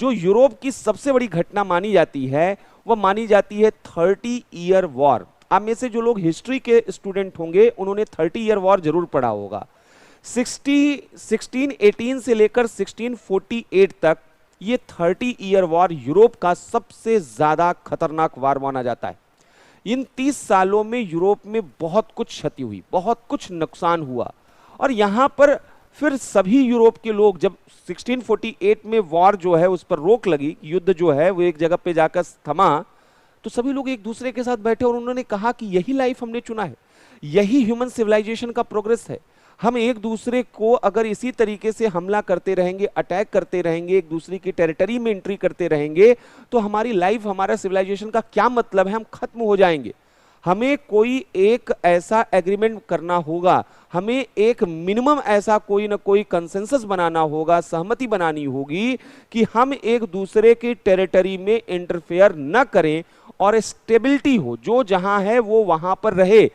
जो यूरोप की सबसे बड़ी घटना मानी जाती है, वह मानी जाती है 30 ईयर वॉर। आप में से जो लोग हिस्ट्री के स्टूडेंट होंगे उन्होंने 30 ईयर वॉर जरूर पढ़ा होगा। 1618 से लेकर 1648 तक ये 30 ईयर वॉर यूरोप का सबसे ज्यादा खतरनाक वार माना जाता है। इन 30 सालों में यूरोप में बहुत कुछ क्षति हुई, बहुत कुछ नुकसान हुआ और यहां पर फिर सभी यूरोप के लोग, जब 1648 में वॉर जो है उस पर रोक लगी, युद्ध जो है वो एक जगह पे जाकर थमा, तो सभी लोग एक दूसरे के साथ बैठे और उन्होंने कहा कि यही लाइफ हमने चुना है, यही ह्यूमन सिविलाइजेशन का प्रोग्रेस है। हम एक दूसरे को अगर इसी तरीके से हमला करते रहेंगे, अटैक करते रहेंगे, एक दूसरे की टेरिटरी में एंट्री करते रहेंगे, तो हमारी लाइफ, हमारा सिविलाइजेशन का क्या मतलब है, हम खत्म हो जाएंगे। हमें कोई एक ऐसा एग्रीमेंट करना होगा, हमें एक मिनिमम ऐसा कोई ना कोई कंसेंसस बनाना होगा, सहमति बनानी होगी कि हम एक दूसरे की टेरिटरी में इंटरफेयर न करें और स्टेबिलिटी हो, जो जहां है वो वहां पर रहे,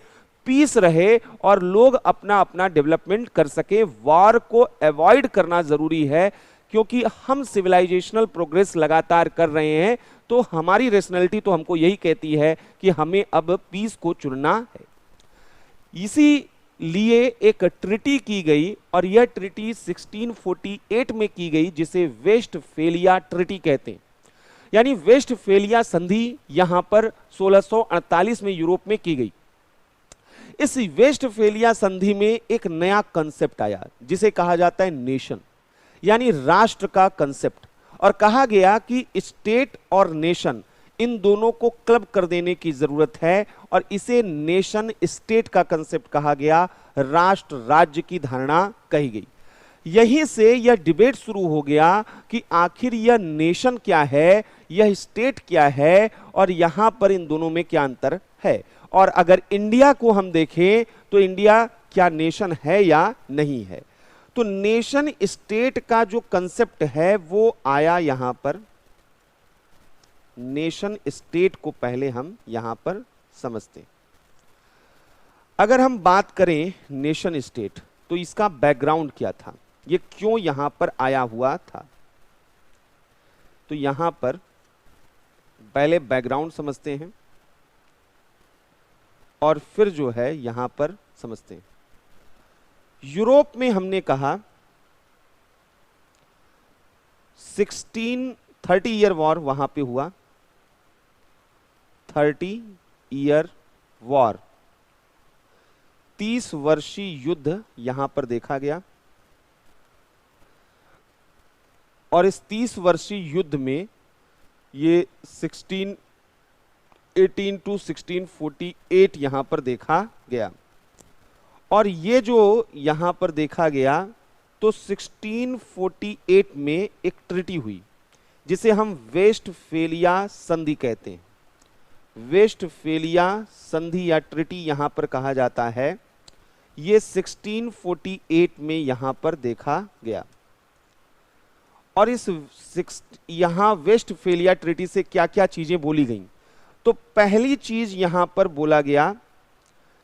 पीस रहे और लोग अपना अपना डेवलपमेंट कर सके। वॉर को अवॉइड करना जरूरी है क्योंकि हम सिविलाइजेशनल प्रोग्रेस लगातार कर रहे हैं, तो हमारी रेशनैलिटी तो हमको यही कहती है कि हमें अब पीस को चुनना है। इसीलिए एक ट्रिटी की गई और यह ट्रिटी 1648 में की गई, जिसे वेस्टफेलिया ट्रिटी कहते हैं। यानी वेस्टफेलिया संधि यहां पर 1648 में यूरोप में की गई। इस वेस्टफेलिया संधि में एक नया कंसेप्ट आया जिसे कहा जाता है नेशन, यानी राष्ट्र का कंसेप्ट, और कहा गया कि स्टेट और नेशन इन दोनों को क्लब कर देने की जरूरत है और इसे नेशन स्टेट का कंसेप्ट कहा गया, राष्ट्र राज्य की धारणा कही गई। यहीं से यह डिबेट शुरू हो गया कि आखिर यह नेशन क्या है, यह स्टेट क्या है और यहां पर इन दोनों में क्या अंतर है। और अगर इंडिया को हम देखें तो इंडिया क्या नेशन है या नहीं है। तो नेशन स्टेट का जो कंसेप्ट है वो आया यहां पर। नेशन स्टेट को पहले हम यहां पर समझते हैं। अगर हम बात करें नेशन स्टेट, तो इसका बैकग्राउंड क्या था, ये क्यों यहां पर आया हुआ था। तो यहां पर पहले बैकग्राउंड समझते हैं और फिर जो है यहां पर समझते हैं। यूरोप में हमने कहा 30 ईयर वॉर वहां पे हुआ, 30 ईयर वॉर, 30 वर्षीय युद्ध यहां पर देखा गया। और इस 30 वर्षीय युद्ध में ये 1618 टू 1648 यहां पर देखा गया। और ये जो यहां पर देखा गया तो 1648 में एक ट्रिटी हुई जिसे हम वेस्टफेलिया संधि कहते हैं। वेस्टफेलिया संधि या ट्रिटी यहां पर कहा जाता है, ये 1648 में यहां पर देखा गया। और इस यहां वेस्टफेलिया ट्रिटी से क्या क्या चीजें बोली गई? तो पहली चीज यहां पर बोला गया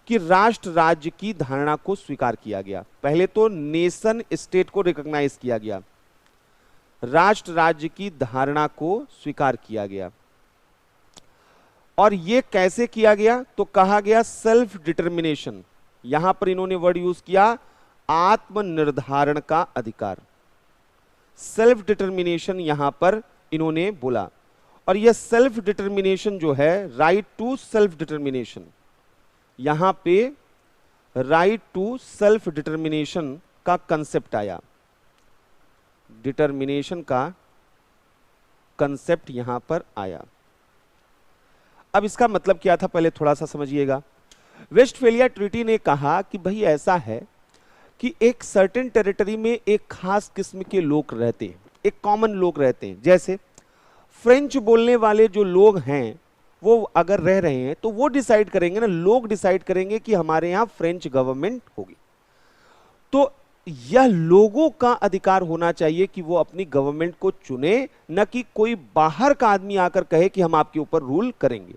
कि राष्ट्र राज्य की धारणा को स्वीकार किया गया। पहले तो नेशन स्टेट को रिकॉग्नाइज किया गया, राष्ट्र राज्य की धारणा को स्वीकार किया गया। और यह कैसे किया गया? तो कहा गया सेल्फ डिटर्मिनेशन, यहां पर इन्होंने वर्ड यूज किया आत्मनिर्धारण का अधिकार, सेल्फ डिटर्मिनेशन यहां पर इन्होंने बोला। और यह सेल्फ डिटर्मिनेशन जो है, राइट टू सेल्फ डिटर्मिनेशन, यहां पे राइट टू सेल्फ डिटर्मिनेशन का कंसेप्ट आया, डिटर्मिनेशन का कंसेप्ट यहां पर आया। अब इसका मतलब क्या था पहले थोड़ा सा समझिएगा। वेस्टफेलिया ट्रीटी ने कहा कि भाई ऐसा है कि एक सर्टेन टेरिटरी में एक खास किस्म के लोग रहते हैं, एक कॉमन लोग रहते हैं। जैसे फ्रेंच बोलने वाले जो लोग हैं वो अगर रह रहे हैं तो वो डिसाइड करेंगे ना, लोग डिसाइड करेंगे कि हमारे यहां फ्रेंच गवर्नमेंट होगी। तो यह लोगों का अधिकार होना चाहिए कि वो अपनी गवर्नमेंट को चुने, न कि कोई बाहर का आदमी आकर कहे कि हम आपके ऊपर रूल करेंगे।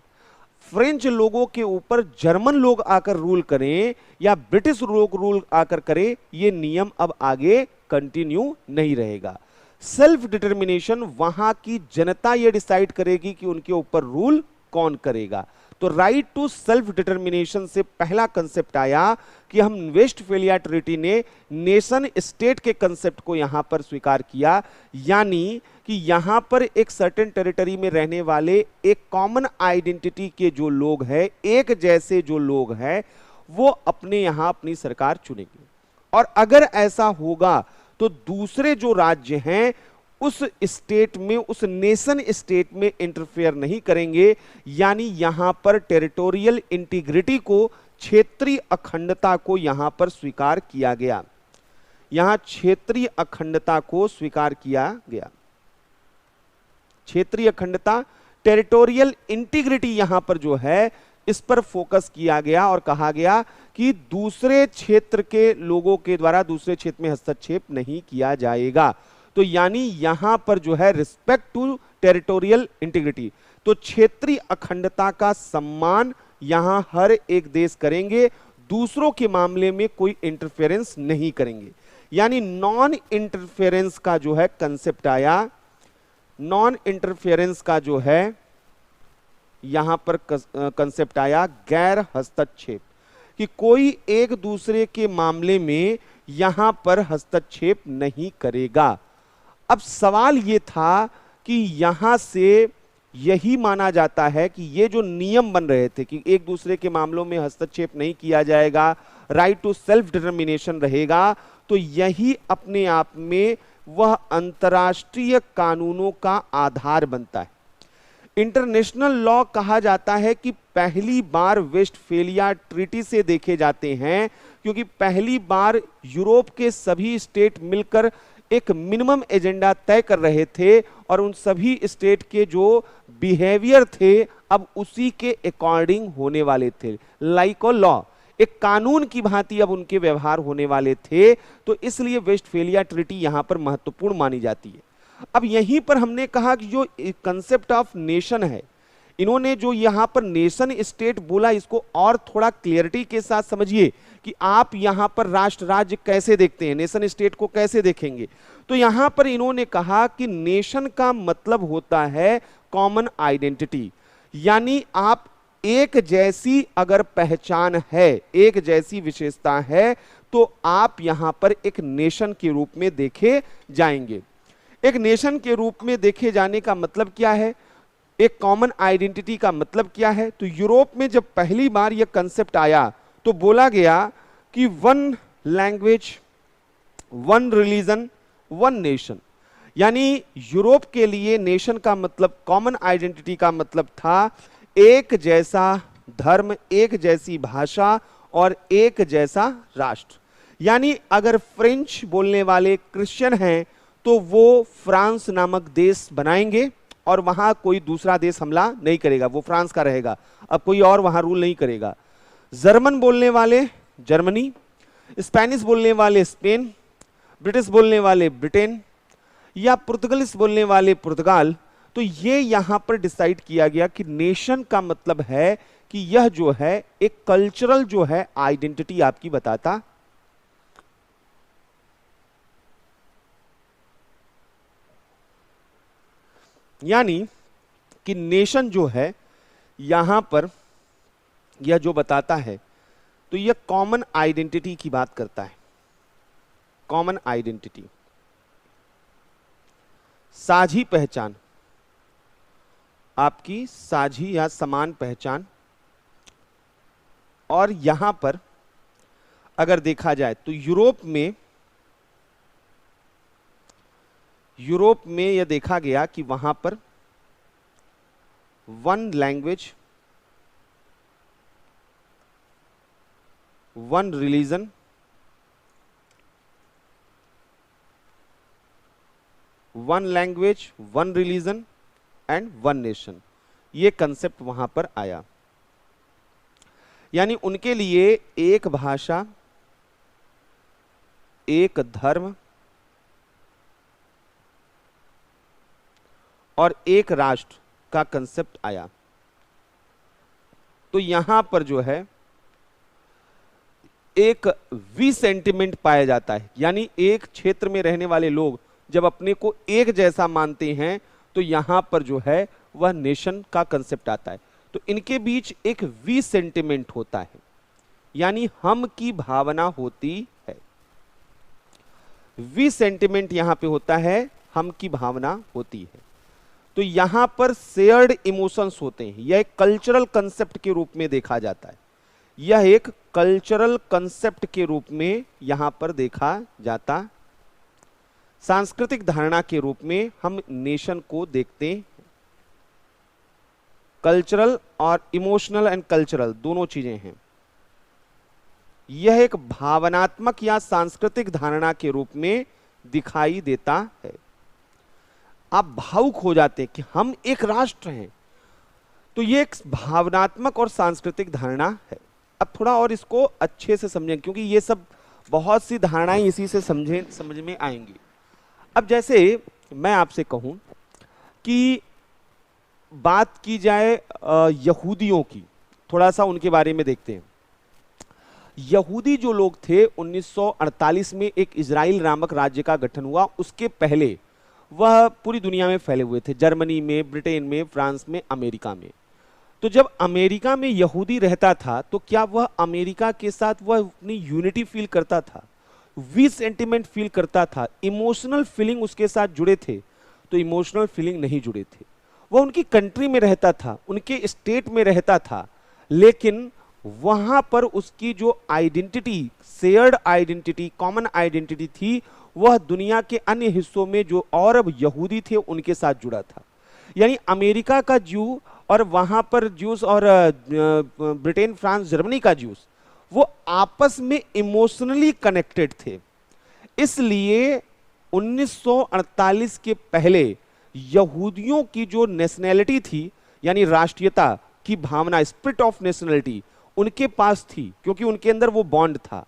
फ्रेंच लोगों के ऊपर जर्मन लोग आकर रूल करें या ब्रिटिश लोग रूल आकर करें, यह नियम अब आगे कंटिन्यू नहीं रहेगा। सेल्फ डिटर्मिनेशन, वहां की जनता यह डिसाइड करेगी कि उनके ऊपर रूल कौन करेगा। तो राइट टू सेल्फ डिटर्मिनेशन से पहला कंसेप्ट आया कि हम वेस्टफेलिया ट्रीटी ने नेशन स्टेट के कंसेप्ट को यहां पर स्वीकार किया, यानी कि यहां पर एक सर्टेन टेरिटरी में रहने वाले एक कॉमन आइडेंटिटी के जो लोग हैं, एक जैसे जो लोग हैं, वो अपने यहां अपनी सरकार चुनेंगे। और अगर ऐसा होगा तो दूसरे जो राज्य हैं उस स्टेट में, उस नेशन स्टेट में इंटरफेयर नहीं करेंगे, यानी यहां पर टेरिटोरियल इंटीग्रिटी को, क्षेत्रीय अखंडता को यहां पर स्वीकार किया गया। यहां क्षेत्रीय अखंडता को स्वीकार किया गया, क्षेत्रीय अखंडता, टेरिटोरियल इंटीग्रिटी यहां पर जो है इस पर फोकस किया गया और कहा गया कि दूसरे क्षेत्र के लोगों के द्वारा दूसरे क्षेत्र में हस्तक्षेप नहीं किया जाएगा। तो यानी यहां पर जो है रिस्पेक्ट टू टेरिटोरियल इंटीग्रिटी, तो क्षेत्रीय अखंडता का सम्मान यहां हर एक देश करेंगे, दूसरों के मामले में कोई इंटरफेरेंस नहीं करेंगे। यानी नॉन इंटरफेरेंस का जो है कंसेप्ट आया, नॉन इंटरफेरेंस का जो है यहां पर कंसेप्ट आया, गैर हस्तक्षेप, कि कोई एक दूसरे के मामले में यहां पर हस्तक्षेप नहीं करेगा। अब सवाल यह था कि यहां से यही माना जाता है कि ये जो नियम बन रहे थे कि एक दूसरे के मामलों में हस्तक्षेप नहीं किया जाएगा, राइट टू सेल्फ डिटर्मिनेशन रहेगा, तो यही अपने आप में वह अंतर्राष्ट्रीय कानूनों का आधार बनता है। इंटरनेशनल लॉ कहा जाता है कि पहली बार वेस्टफेलिया ट्रीटी से देखे जाते हैं, क्योंकि पहली बार यूरोप के सभी स्टेट मिलकर एक मिनिमम एजेंडा तय कर रहे थे और उन सभी स्टेट के जो बिहेवियर थे अब उसी के अकॉर्डिंग होने वाले थे, लाइक अ लॉ, एक कानून की भांति अब उनके व्यवहार होने वाले थे। तो इसलिए वेस्टफेलिया ट्रीटी यहां पर महत्वपूर्ण मानी जाती है। अब यहीं पर हमने कहा कि जो कंसेप्ट ऑफ नेशन है, इन्होंने जो यहां पर नेशन स्टेट बोला, इसको और थोड़ा क्लियरिटी के साथ समझिए कि आप यहां पर राष्ट्र राज्य कैसे देखते हैं, नेशन स्टेट को कैसे देखेंगे। तो यहां पर इन्होंने कहा कि नेशन का मतलब होता है कॉमन आइडेंटिटी, यानी आप एक जैसी अगर पहचान है, एक जैसी विशेषता है, तो आप यहां पर एक नेशन के रूप में देखे जाएंगे। एक नेशन के रूप में देखे जाने का मतलब क्या है, एक कॉमन आइडेंटिटी का मतलब क्या है? तो यूरोप में जब पहली बार यह कंसेप्ट आया तो बोला गया कि one language, one religion, one nation, यानी यूरोप के लिए नेशन का मतलब, कॉमन आइडेंटिटी का मतलब था एक जैसा धर्म, एक जैसी भाषा और एक जैसा राष्ट्र। यानी अगर फ्रेंच बोलने वाले क्रिश्चियन हैं तो वो फ्रांस नामक देश बनाएंगे और वहां कोई दूसरा देश हमला नहीं करेगा, वो फ्रांस का रहेगा, अब कोई और वहां रूल नहीं करेगा। जर्मन बोलने वाले जर्मनी, स्पेनिश बोलने वाले स्पेन, ब्रिटिश बोलने वाले ब्रिटेन या पुर्तगालीस बोलने वाले पुर्तगाल। तो ये यहां पर डिसाइड किया गया कि नेशन का मतलब है कि यह जो है एक कल्चरल जो है आइडेंटिटी आपकी बताता। यानी कि नेशन जो है यहां पर यह जो बताता है तो यह कॉमन आइडेंटिटी की बात करता है। कॉमन आइडेंटिटी, साझी पहचान, आपकी साझी या समान पहचान। और यहां पर अगर देखा जाए तो यूरोप में यह देखा गया कि वहां पर one language, one religion, one language, one religion and one nation, ये कंसेप्ट वहां पर आया। यानी उनके लिए एक भाषा, एक धर्म और एक राष्ट्र का कंसेप्ट आया। तो यहां पर जो है एक वी सेंटिमेंट पाया जाता है, यानी एक क्षेत्र में रहने वाले लोग जब अपने को एक जैसा मानते हैं तो यहां पर जो है वह नेशन का कंसेप्ट आता है। तो इनके बीच एक वी सेंटिमेंट होता है, यानी हम की भावना होती है। वी सेंटिमेंट यहां पे होता है, हम की भावना होती है। तो यहां पर शेयर्ड इमोशंस होते हैं, यह एक कल्चरल कंसेप्ट के रूप में देखा जाता है। यह एक कल्चरल कंसेप्ट के रूप में यहां पर देखा जाता। सांस्कृतिक धारणा के रूप में हम नेशन को देखते हैं। कल्चरल और इमोशनल एंड कल्चरल दोनों चीजें हैं। यह एक भावनात्मक या सांस्कृतिक धारणा के रूप में दिखाई देता है। आप भावुक हो जाते हैं कि हम एक राष्ट्र हैं, तो यह एक भावनात्मक और सांस्कृतिक धारणा है। अब थोड़ा और इसको अच्छे से समझें, क्योंकि ये सब बहुत सी धारणाएं इसी से समझ में आएंगी। अब जैसे मैं आपसे कहूं कि बात की जाए यहूदियों की, थोड़ा सा उनके बारे में देखते हैं। यहूदी जो लोग थे 1948 में एक इजराइल नामक राज्य का गठन हुआ, उसके पहले वह पूरी दुनिया में फैले हुए थे, जर्मनी में, ब्रिटेन में, फ्रांस में, अमेरिका में। तो जब अमेरिका में यहूदी रहता था तो क्या वह अमेरिका के साथ वह अपनी यूनिटी फील करता था, वी सेंटिमेंट फील करता था, इमोशनल फीलिंग उसके साथ जुड़े थे? तो इमोशनल फीलिंग नहीं जुड़े थे। वह उनकी कंट्री में रहता था, उनके स्टेट में रहता था, लेकिन वहां पर उसकी जो identity, shared identity, common identity थी, वह दुनिया के अन्य हिस्सों में जो और अब यहूदी थे उनके साथ जुड़ा था। यानी अमेरिका का ज्यू और वहां पर ज्यूस और ब्रिटेन, फ्रांस, जर्मनी का ज्यूस, वो आपस में इमोशनली कनेक्टेड थे। इसलिए 1948 के पहले यहूदियों की जो नेशनैलिटी थी, यानी राष्ट्रीयता की भावना, स्पिरिट ऑफ नेशनैलिटी उनके पास थी, क्योंकि उनके अंदर वो बॉन्ड था,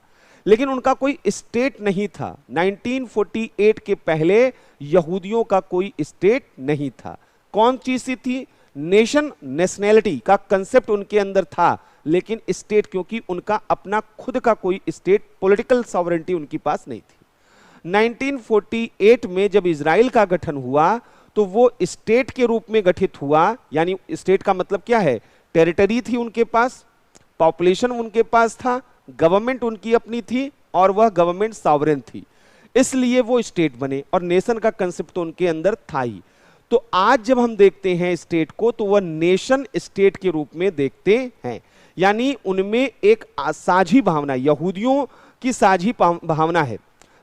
लेकिन उनका कोई स्टेट नहीं था। 1948 के पहले यहूदियों का कोई स्टेट नहीं था। कौन चीज सी थी? नेशन, नेशनैलिटी का कंसेप्ट उनके अंदर था, लेकिन स्टेट, क्योंकि उनका अपना खुद का कोई स्टेट, पॉलिटिकल सॉवरेंटी उनके पास नहीं थी। 1948 में जब इजराइल का गठन हुआ तो वो स्टेट के रूप में गठित हुआ। यानी स्टेट का मतलब क्या है? टेरिटरी थी उनके पास, पॉपुलेशन उनके पास था, गवर्नमेंट उनकी अपनी थी और वह गवर्नमेंट सॉवरेन थी, इसलिए वो स्टेट बने। और नेशन का कंसेप्ट तो उनके अंदर था ही। तो आज जब हम देखते हैं स्टेट को तो वह नेशन स्टेट के रूप में देखते हैं, यानी उनमें एक साझी भावना, यहूदियों की साझी भावना है।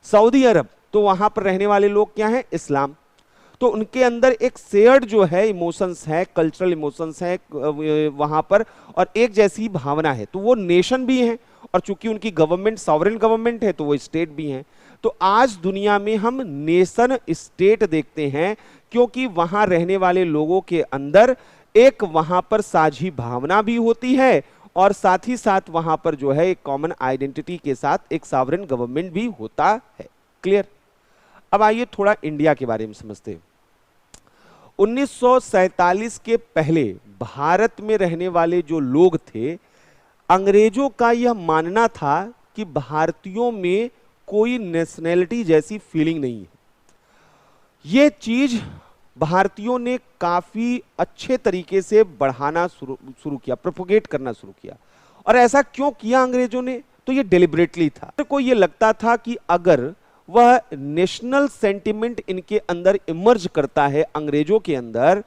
सऊदी अरब, तो वहां पर रहने वाले लोग क्या हैं? इस्लाम। तो उनके अंदर एक शेयर्ड जो है इमोशंस है, कल्चरल इमोशंस है वहां पर, और एक जैसी भावना है। तो वो नेशन भी है, और चूंकि उनकी गवर्नमेंट सॉवरेन गवर्नमेंट है तो वो स्टेट भी है। तो आज दुनिया में हम नेशन स्टेट देखते हैं, क्योंकि वहां रहने वाले लोगों के अंदर एक वहां पर साझी भावना भी होती है और साथ ही साथ वहां पर जो है एक कॉमन आइडेंटिटी के साथ एक सॉवरेन गवर्नमेंट भी होता है। क्लियर? अब आइए थोड़ा इंडिया के बारे में समझते हैं। 1947 के पहले भारत में रहने वाले जो लोग थे, अंग्रेजों का यह मानना था कि भारतीयों में कोई नेशनैलिटी जैसी फीलिंग नहीं है। यह चीज भारतीयों ने काफी अच्छे तरीके से बढ़ाना शुरू किया, प्रोपोगेट करना शुरू किया। और ऐसा क्यों किया अंग्रेजों ने? तो यह डेलिबरेटली था। को यह लगता था कि अगर वह नेशनल सेंटिमेंट इनके अंदर इमर्ज करता है, अंग्रेजों के अंदर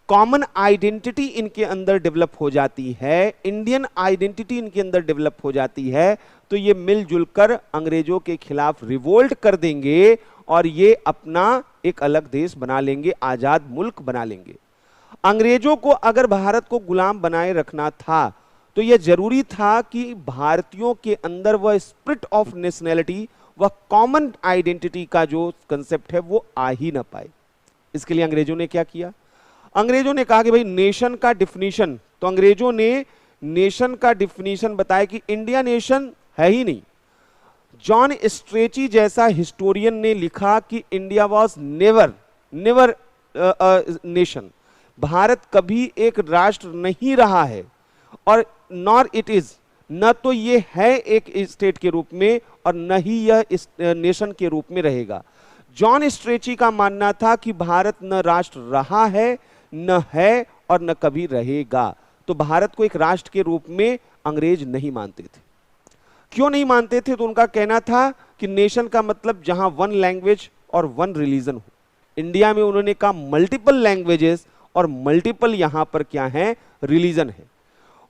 कॉमन आइडेंटिटी इनके अंदर डेवलप हो जाती है, इंडियन आइडेंटिटी इनके अंदर डेवलप हो जाती है, तो ये मिलजुल कर अंग्रेजों के खिलाफ रिवोल्ट कर देंगे और ये अपना एक अलग देश बना लेंगे, आजाद मुल्क बना लेंगे। अंग्रेजों को अगर भारत को गुलाम बनाए रखना था तो यह जरूरी था कि भारतीयों के अंदर वह स्पिरिट ऑफ नेशनैलिटी, वह कॉमन आइडेंटिटी का जो कंसेप्ट है वो आ ही ना पाए। इसके लिए अंग्रेजों ने क्या किया? अंग्रेजों ने कहा कि भाई नेशन का डिफिनीशन, तो अंग्रेजों ने नेशन का डिफिनीशन बताया कि इंडिया नेशन है ही नहीं। जॉन स्ट्रेची जैसा हिस्टोरियन ने लिखा कि India was never nation, Bharat कभी एक राष्ट्र नहीं रहा है, और नॉर इट इज, न तो ये है एक स्टेट के रूप में और न ही यह नेशन के रूप में रहेगा। जॉन स्ट्रेची का मानना था कि भारत न राष्ट्र रहा है, न है और न कभी रहेगा। तो भारत को एक राष्ट्र के रूप में अंग्रेज नहीं मानते थे। क्यों नहीं मानते थे? तो उनका कहना था कि नेशन का मतलब जहां वन लैंग्वेज और वन रिलीजन हो। इंडिया में उन्होंने कहा मल्टीपल लैंग्वेजेस और मल्टीपल यहां पर क्या है? रिलीजन है।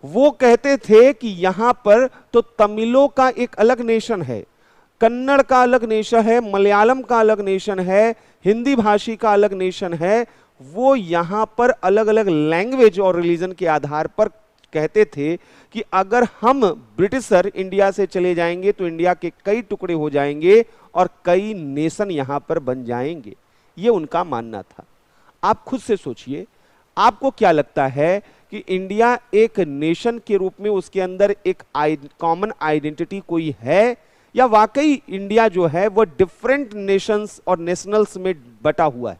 वो कहते थे कि यहां पर तो तमिलों का एक अलग नेशन है, कन्नड़ का अलग नेशन है, मलयालम का अलग नेशन है, हिंदी भाषी का अलग नेशन है। वो यहां पर अलग अलग लैंग्वेज और रिलीजन के आधार पर कहते थे कि अगर हम ब्रिटिशर इंडिया से चले जाएंगे तो इंडिया के कई टुकड़े हो जाएंगे और कई नेशन यहां पर बन जाएंगे। ये उनका मानना था। आप खुद से सोचिए, आपको क्या लगता है कि इंडिया एक नेशन के रूप में उसके अंदर एक कॉमन आइडेंटिटी कोई है, या वाकई इंडिया जो है वो डिफरेंट नेशंस और नेशनल्स में बटा हुआ है?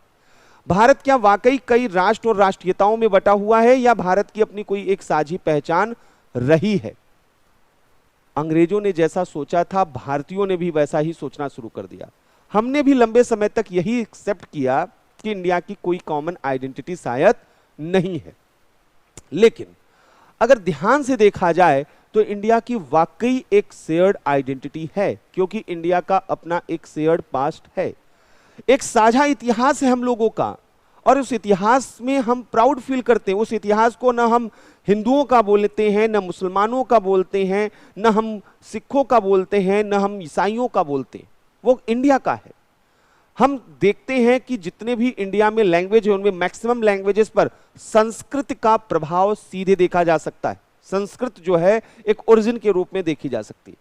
भारत क्या वाकई कई राष्ट्र और राष्ट्रीयताओं में बटा हुआ है, या भारत की अपनी कोई एक साझी पहचान रही है? अंग्रेजों ने जैसा सोचा था, भारतीयों ने भी वैसा ही सोचना शुरू कर दिया। हमने भी लंबे समय तक यही एक्सेप्ट किया कि इंडिया की कोई कॉमन आइडेंटिटी शायद नहीं है। लेकिन अगर ध्यान से देखा जाए तो इंडिया की वाकई एक शेयर्ड आइडेंटिटी है, क्योंकि इंडिया का अपना एक शेयर्ड पास्ट है, एक साझा इतिहास है हम लोगों का, और उस इतिहास में हम प्राउड फील करते हैं। उस इतिहास को न हम हिंदुओं का बोलते हैं, न मुसलमानों का बोलते हैं, न हम सिखों का बोलते हैं, न हम ईसाइयों का बोलते हैं, वो इंडिया का है। हम देखते हैं कि जितने भी इंडिया में लैंग्वेज है उनमें मैक्सिमम लैंग्वेजेस पर संस्कृत का प्रभाव सीधे देखा जा सकता है। संस्कृत जो है एक ओरिजिन के रूप में देखी जा सकती है।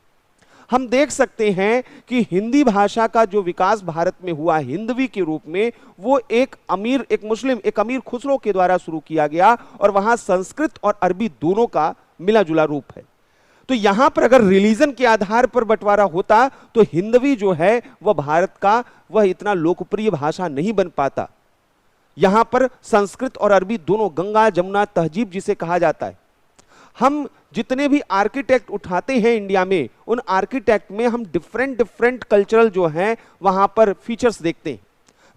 हम देख सकते हैं कि हिंदी भाषा का जो विकास भारत में हुआ हिंदवी के रूप में, वो एक अमीर खुसरो के द्वारा शुरू किया गया, और वहां संस्कृत और अरबी दोनों का मिला जुला रूप है। तो यहां पर अगर रिलीजन के आधार पर बंटवारा होता तो हिंदवी जो है वह भारत का वह इतना लोकप्रिय भाषा नहीं बन पाता। यहां पर संस्कृत और अरबी दोनों, गंगा जमुना तहजीब जिसे कहा जाता है, हम जितने भी आर्किटेक्ट उठाते हैं इंडिया में, उन आर्किटेक्ट में हम डिफरेंट कल्चरल जो हैं वहां पर फीचर्स देखते हैं।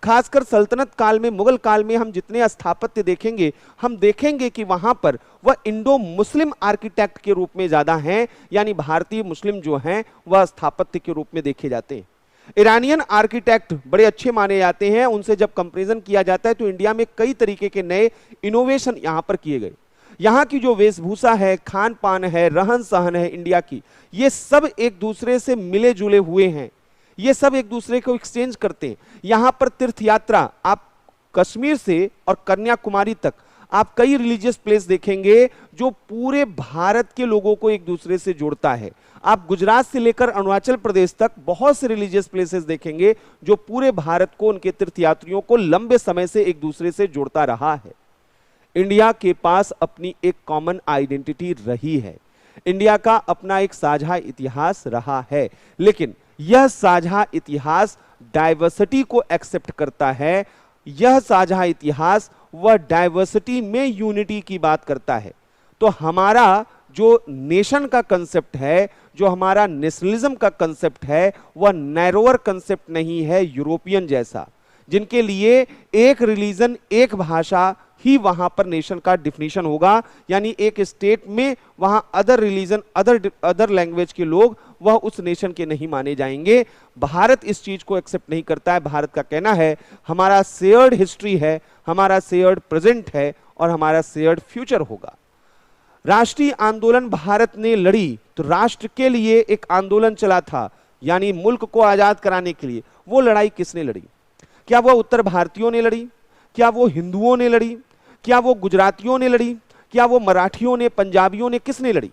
खासकर सल्तनत काल में, मुगल काल में हम जितने स्थापत्य देखेंगे, हम देखेंगे कि वहां पर वह इंडो मुस्लिम आर्किटेक्ट के रूप में ज्यादा हैं, यानी भारतीय मुस्लिम जो हैं वह स्थापत्य के रूप में देखे जाते हैं। ईरानियन आर्किटेक्ट बड़े अच्छे माने जाते हैं, उनसे जब कंपैरिजन किया जाता है तो इंडिया में कई तरीके के नए इनोवेशन यहां पर किए गए। यहाँ की जो वेशभूषा है, खान पान है, रहन सहन है इंडिया की, ये सब एक दूसरे से मिले जुले हुए हैं, ये सब एक दूसरे को एक्सचेंज करते हैं। यहाँ पर तीर्थ यात्रा, आप कश्मीर से और कन्याकुमारी तक आप कई रिलीजियस प्लेस देखेंगे जो पूरे भारत के लोगों को एक दूसरे से जोड़ता है। आप गुजरात से लेकर अरुणाचल प्रदेश तक बहुत से रिलीजियस प्लेसेस देखेंगे जो पूरे भारत को, उनके तीर्थयात्रियों को लंबे समय से एक दूसरे से जोड़ता रहा है। इंडिया के पास अपनी एक कॉमन आइडेंटिटी रही है, इंडिया का अपना एक साझा इतिहास रहा है, लेकिन यह साझा इतिहास डाइवर्सिटी को एक्सेप्ट करता है। यह साझा इतिहास वह डाइवर्सिटी में यूनिटी की बात करता है। तो हमारा जो नेशन का कंसेप्ट है, जो हमारा नेशनलिज्म का कंसेप्ट है, वह नैरोअर कंसेप्ट नहीं है यूरोपियन जैसा, जिनके लिए एक रिलीजन, एक भाषा ही वहां पर नेशन का डिफिनीशन होगा। यानी एक स्टेट में वहां अदर रिलीजन, अदर लैंग्वेज के लोग वह उस नेशन के नहीं माने जाएंगे। भारत इस चीज को एक्सेप्ट नहीं करता है। भारत का कहना है हमारा शेयर्ड हिस्ट्री है, हमारा शेयर्ड प्रेजेंट है और हमारा शेयर्ड फ्यूचर होगा। राष्ट्रीय आंदोलन भारत ने लड़ी तो राष्ट्र के लिए एक आंदोलन चला था, यानी मुल्क को आजाद कराने के लिए। वो लड़ाई किसने लड़ी? क्या वो उत्तर भारतीयों ने लड़ी? क्या वो हिंदुओं ने लड़ी? क्या वो गुजरातियों ने लड़ी? क्या वो मराठियों ने, पंजाबियों ने, किसने लड़ी?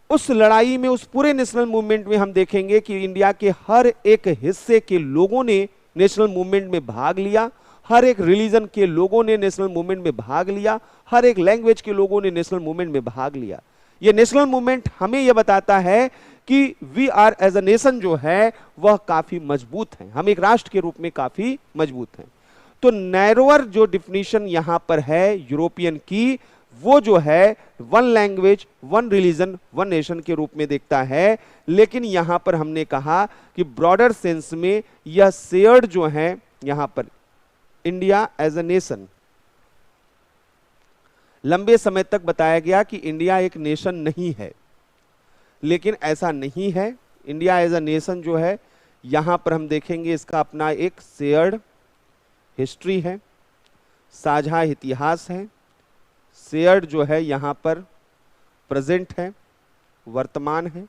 उस लड़ाई में, उस पूरे नेशनल मूवमेंट में हम देखेंगे कि इंडिया के हर एक हिस्से के लोगों ने नेशनल मूवमेंट में भाग लिया, हर एक रिलीजन के लोगों ने नेशनल मूवमेंट में भाग लिया, हर एक लैंग्वेज के लोगों ने नेशनल मूवमेंट में भाग लिया। ये नेशनल मूवमेंट हमें यह बताता है कि we are as a nation जो है वह काफी मजबूत है, हम एक राष्ट्र के रूप में काफी मजबूत हैं। तो नैरोअर जो डिफिनीशन यहां पर है यूरोपियन की, वो जो है one language, one religion, one nation के रूप में देखता है। लेकिन यहां पर हमने कहा कि ब्रॉडर सेंस में यह शेयर्ड जो है, यहां पर इंडिया एज अ नेशन, लंबे समय तक बताया गया कि इंडिया एक नेशन नहीं है, लेकिन ऐसा नहीं है। इंडिया एज अ नेशन जो है, यहां पर हम देखेंगे इसका अपना एक शेयर्ड हिस्ट्री है, साझा इतिहास है, शेयर्ड जो है यहां पर प्रेजेंट है, वर्तमान है,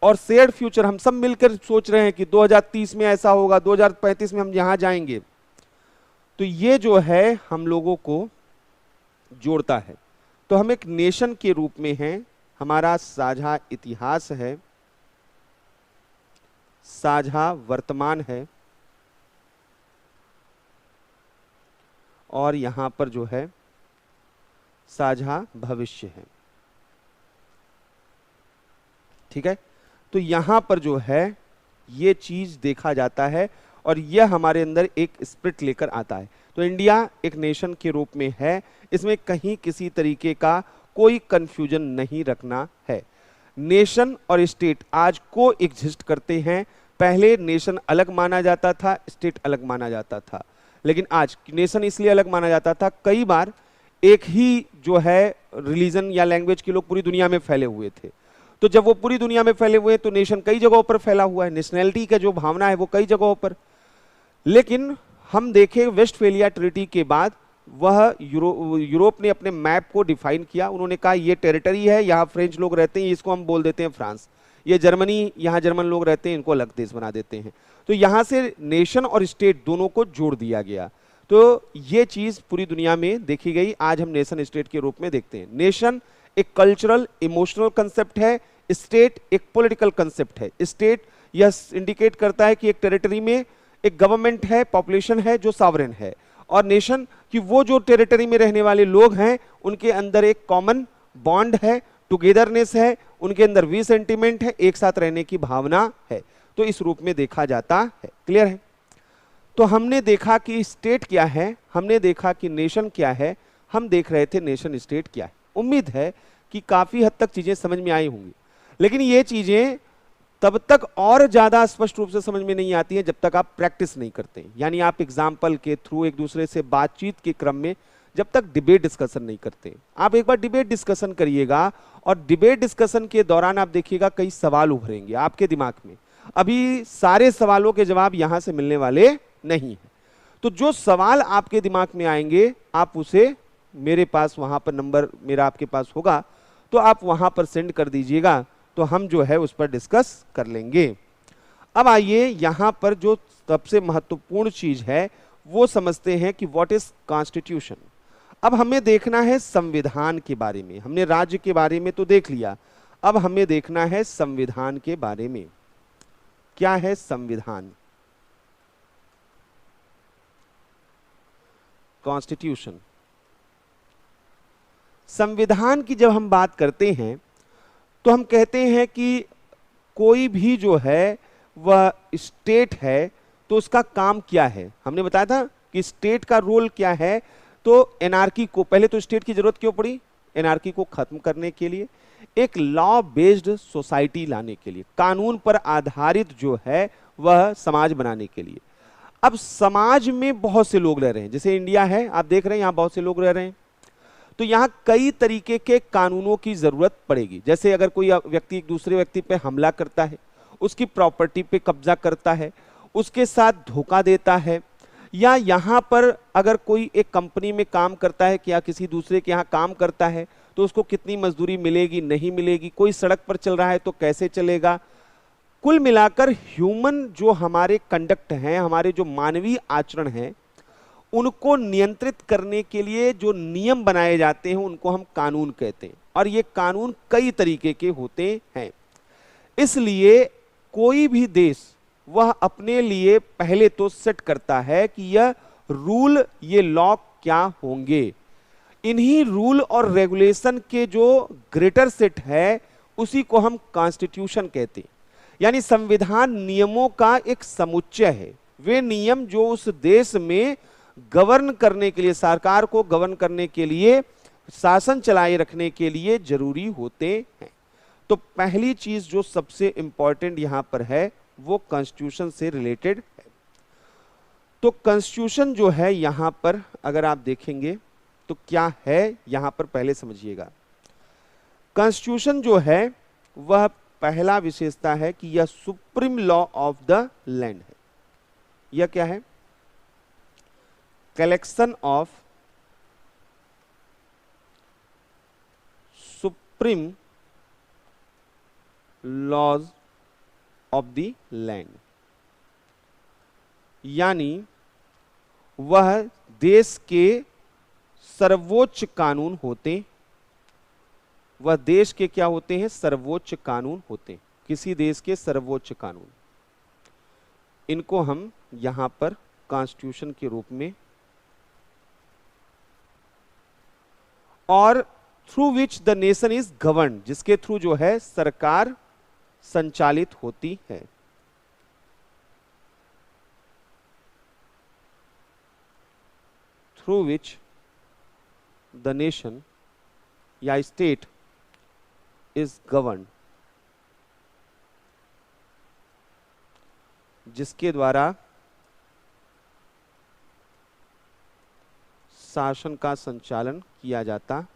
और शेयर्ड फ्यूचर। हम सब मिलकर सोच रहे हैं कि 2030 में ऐसा होगा, 2035 में हम यहां जाएंगे। तो ये जो है हम लोगों को जोड़ता है। तो हम एक नेशन के रूप में हैं, हमारा साझा इतिहास है, साझा वर्तमान है, और यहां पर जो है साझा भविष्य है। ठीक है, तो यहां पर जो है ये चीज देखा जाता है और यह हमारे अंदर एक स्पिरिट लेकर आता है। तो इंडिया एक नेशन के रूप में है, इसमें कहीं किसी तरीके का कोई कंफ्यूजन नहीं रखना है। नेशन और स्टेट आज को एग्जिस्ट करते हैं। पहले नेशन अलग माना जाता था, स्टेट अलग माना जाता था, लेकिन आज नेशन इसलिए अलग माना जाता था, कई बार एक ही जो है रिलीजन या लैंग्वेज के लोग पूरी दुनिया में फैले हुए थे। तो जब वो पूरी दुनिया में फैले हुए तो नेशन कई जगहों पर फैला हुआ है, नेशनैलिटी का जो भावना है वो कई जगहों पर। लेकिन हम देखें वेस्टफेलिया ट्रीटी के बाद वह यूरोप ने अपने मैप को डिफाइन किया। उन्होंने कहा ये टेरिटरी है, यहाँ फ्रेंच लोग रहते हैं, इसको हम बोल देते हैं फ्रांस। ये जर्मनी, यहाँ जर्मन लोग रहते हैं, इनको अलग देश बना देते हैं। तो यहाँ से नेशन और स्टेट दोनों को जोड़ दिया गया। तो ये चीज पूरी दुनिया में देखी गई। आज हम नेशन स्टेट के रूप में देखते हैं। नेशन एक कल्चरल इमोशनल कंसेप्ट है, स्टेट एक पॉलिटिकल कंसेप्ट है। स्टेट यह इंडिकेट करता है कि एक टेरिटरी में एक गवर्नमेंट है, पॉपुलेशन है जो सॉवरेन है, और नेशन कि वो जो टेरिटरी में रहने वाले लोग हैं उनके अंदर एक कॉमन बॉन्ड है, टुगेदरनेस है, उनके अंदर वी सेंटिमेंट है, एक साथ रहने की भावना है। तो इस रूप में देखा जाता है। क्लियर है? तो हमने देखा कि स्टेट क्या है, हमने देखा कि नेशन क्या है, हम देख रहे थे नेशन स्टेट क्या है। उम्मीद है कि काफी हद तक चीजें समझ में आई होंगी, लेकिन ये चीजें तब तक और ज्यादा स्पष्ट रूप से समझ में नहीं आती है जब तक आप प्रैक्टिस नहीं करते। यानी आप एग्जाम्पल के थ्रू, एक दूसरे से बातचीत के क्रम में जब तक डिबेट डिस्कशन नहीं करते। आप एक बार डिबेट डिस्कशन करिएगा और डिबेट डिस्कशन के दौरान आप देखिएगा कई सवाल उभरेंगे आपके दिमाग में। अभी सारे सवालों के जवाब यहां से मिलने वाले नहीं है। तो जो सवाल आपके दिमाग में आएंगे आप उसे मेरे पास, वहां पर नंबर मेरा आपके पास होगा, तो आप वहां पर सेंड कर दीजिएगा, तो हम जो है उस पर डिस्कस कर लेंगे। अब आइए यहां पर जो सबसे महत्वपूर्ण चीज है वो समझते हैं कि व्हाट इज कॉन्स्टिट्यूशन। अब हमें देखना है संविधान के बारे में। हमने राज्य के बारे में तो देख लिया, अब हमें देखना है संविधान के बारे में। क्या है संविधान? कॉन्स्टिट्यूशन। संविधान की जब हम बात करते हैं तो हम कहते हैं कि कोई भी जो है वह स्टेट है तो उसका काम क्या है। हमने बताया था कि स्टेट का रोल क्या है। तो एनार्की को, पहले तो स्टेट की जरूरत क्यों पड़ी? एनार्की को खत्म करने के लिए, एक लॉ बेस्ड सोसाइटी लाने के लिए, कानून पर आधारित जो है वह समाज बनाने के लिए। अब समाज में बहुत से लोग रह रहे हैं, जैसे इंडिया है, आप देख रहे हैं यहां बहुत से लोग रह रहे हैं, तो यहां कई तरीके के कानूनों की जरूरत पड़ेगी। जैसे अगर कोई व्यक्ति एक दूसरे व्यक्ति पे हमला करता है, उसकी प्रॉपर्टी पे कब्जा करता है, उसके साथ धोखा देता है, या यहां पर अगर कोई एक कंपनी में काम करता है या किसी दूसरे के यहां काम करता है तो उसको कितनी मजदूरी मिलेगी, नहीं मिलेगी, कोई सड़क पर चल रहा है तो कैसे चलेगा। कुल मिलाकर ह्यूमन जो हमारे कंडक्ट हैं, हमारे जो मानवीय आचरण हैं, उनको नियंत्रित करने के लिए जो नियम बनाए जाते हैं उनको हम कानून कहते हैं। और ये कानून कई तरीके के होते हैं। इसलिए कोई भी देश वह अपने लिए पहले तो सेट करता है कि यह रूल, ये लॉ क्या होंगे। इन्हीं रूल और रेगुलेशन के जो ग्रेटर सेट है उसी को हम कॉन्स्टिट्यूशन कहते हैं। यानी संविधान नियमों का एक समुच्चय है। वे नियम जो उस देश में गवर्न करने के लिए, सरकार को गवर्न करने के लिए, शासन चलाए रखने के लिए जरूरी होते हैं। तो पहली चीज जो सबसे इंपॉर्टेंट यहां पर है वो कॉन्स्टिट्यूशन से रिलेटेड है। तो कॉन्स्टिट्यूशन जो है यहां पर अगर आप देखेंगे तो क्या है यहां पर पहले समझिएगा। कॉन्स्टिट्यूशन जो है वह पहला विशेषता है कि यह supreme law of the land है। यह क्या है? Collection of supreme laws of the land, यानी वह देश के सर्वोच्च कानून होते, वह देश के क्या होते हैं? सर्वोच्च कानून होते हैं, किसी देश के सर्वोच्च कानून। इनको हम यहां पर कॉन्स्टिट्यूशन के रूप में, और through which the nation is govern, जिसके थ्रू जो है सरकार संचालित होती है। थ्रू विच द नेशन या स्टेट इज गवर्न, जिसके द्वारा शासन का संचालन किया जाता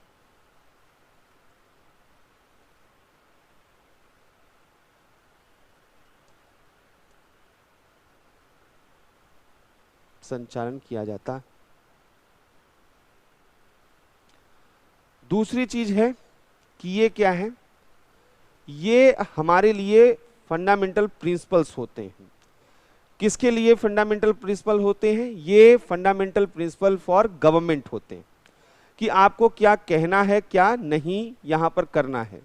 दूसरी चीज है कि ये क्या है? ये हमारे लिए फंडामेंटल प्रिंसिपल्स होते हैं। किसके लिए फंडामेंटल प्रिंसिपल होते हैं? ये फंडामेंटल प्रिंसिपल फॉर गवर्नमेंट होते हैं कि आपको क्या कहना है, क्या नहीं यहां पर करना है।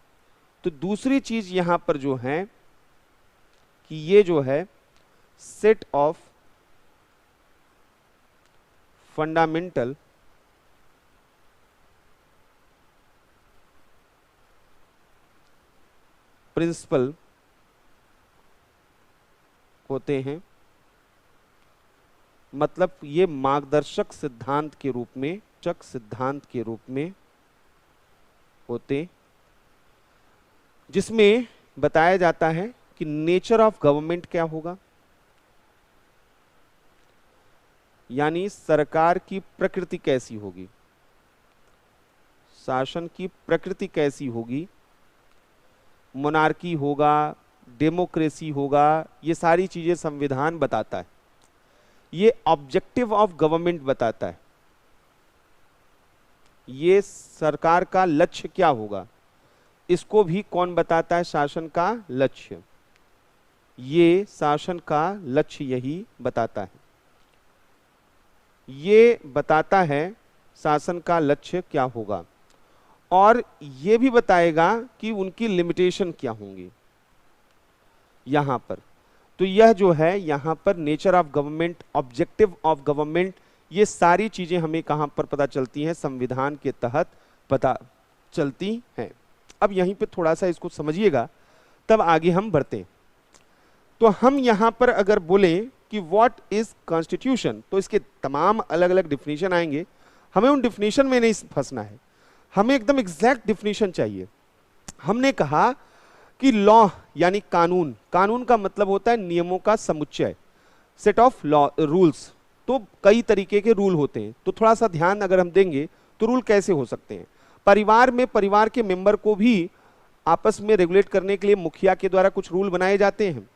तो दूसरी चीज यहां पर जो है कि ये जो है सेट ऑफ फंडामेंटल प्रिंसिपल होते हैं, मतलब ये मार्गदर्शक सिद्धांत के रूप में होते, जिसमें बताया जाता है कि नेचर ऑफ गवर्नमेंट क्या होगा, यानी सरकार की प्रकृति कैसी होगी, शासन की प्रकृति कैसी होगी, मोनार्की होगा, डेमोक्रेसी होगा, ये सारी चीजें संविधान बताता है। ये ऑब्जेक्टिव ऑफ गवर्नमेंट बताता है, ये सरकार का लक्ष्य क्या होगा, इसको भी कौन बताता है? शासन का लक्ष्य। ये शासन का लक्ष्य यही बताता है। ये बताता है शासन का लक्ष्य क्या होगा, और ये भी बताएगा कि उनकी लिमिटेशन क्या होंगी यहां पर। तो यह जो है यहां पर nature of government, objective of government, ये सारी चीजें हमें कहां पर पता चलती हैं, संविधान के तहत पता चलती हैं। अब यहीं पे थोड़ा सा इसको समझिएगा, तब आगे हम बढ़ते हैं। तो हम यहां पर अगर बोले कि व्हाट इज कॉन्स्टिट्यूशन, तो इसके तमाम अलग अलग डिफिनेशन आएंगे। हमें उन डिफिनेशन में नहीं फंसना है, हमें एकदम एग्जैक्ट डिफिनेशन चाहिए। हमने कहा कि लॉ यानी कानून, कानून का मतलब होता है नियमों का समुच्चय, सेट ऑफ लॉ रूल्स। तो कई तरीके के रूल होते हैं, तो थोड़ा सा ध्यान अगर हम देंगे तो रूल कैसे हो सकते हैं। परिवार में परिवार के मेंबर को भी आपस में रेगुलेट करने के लिए मुखिया के द्वारा कुछ रूल बनाए जाते हैं।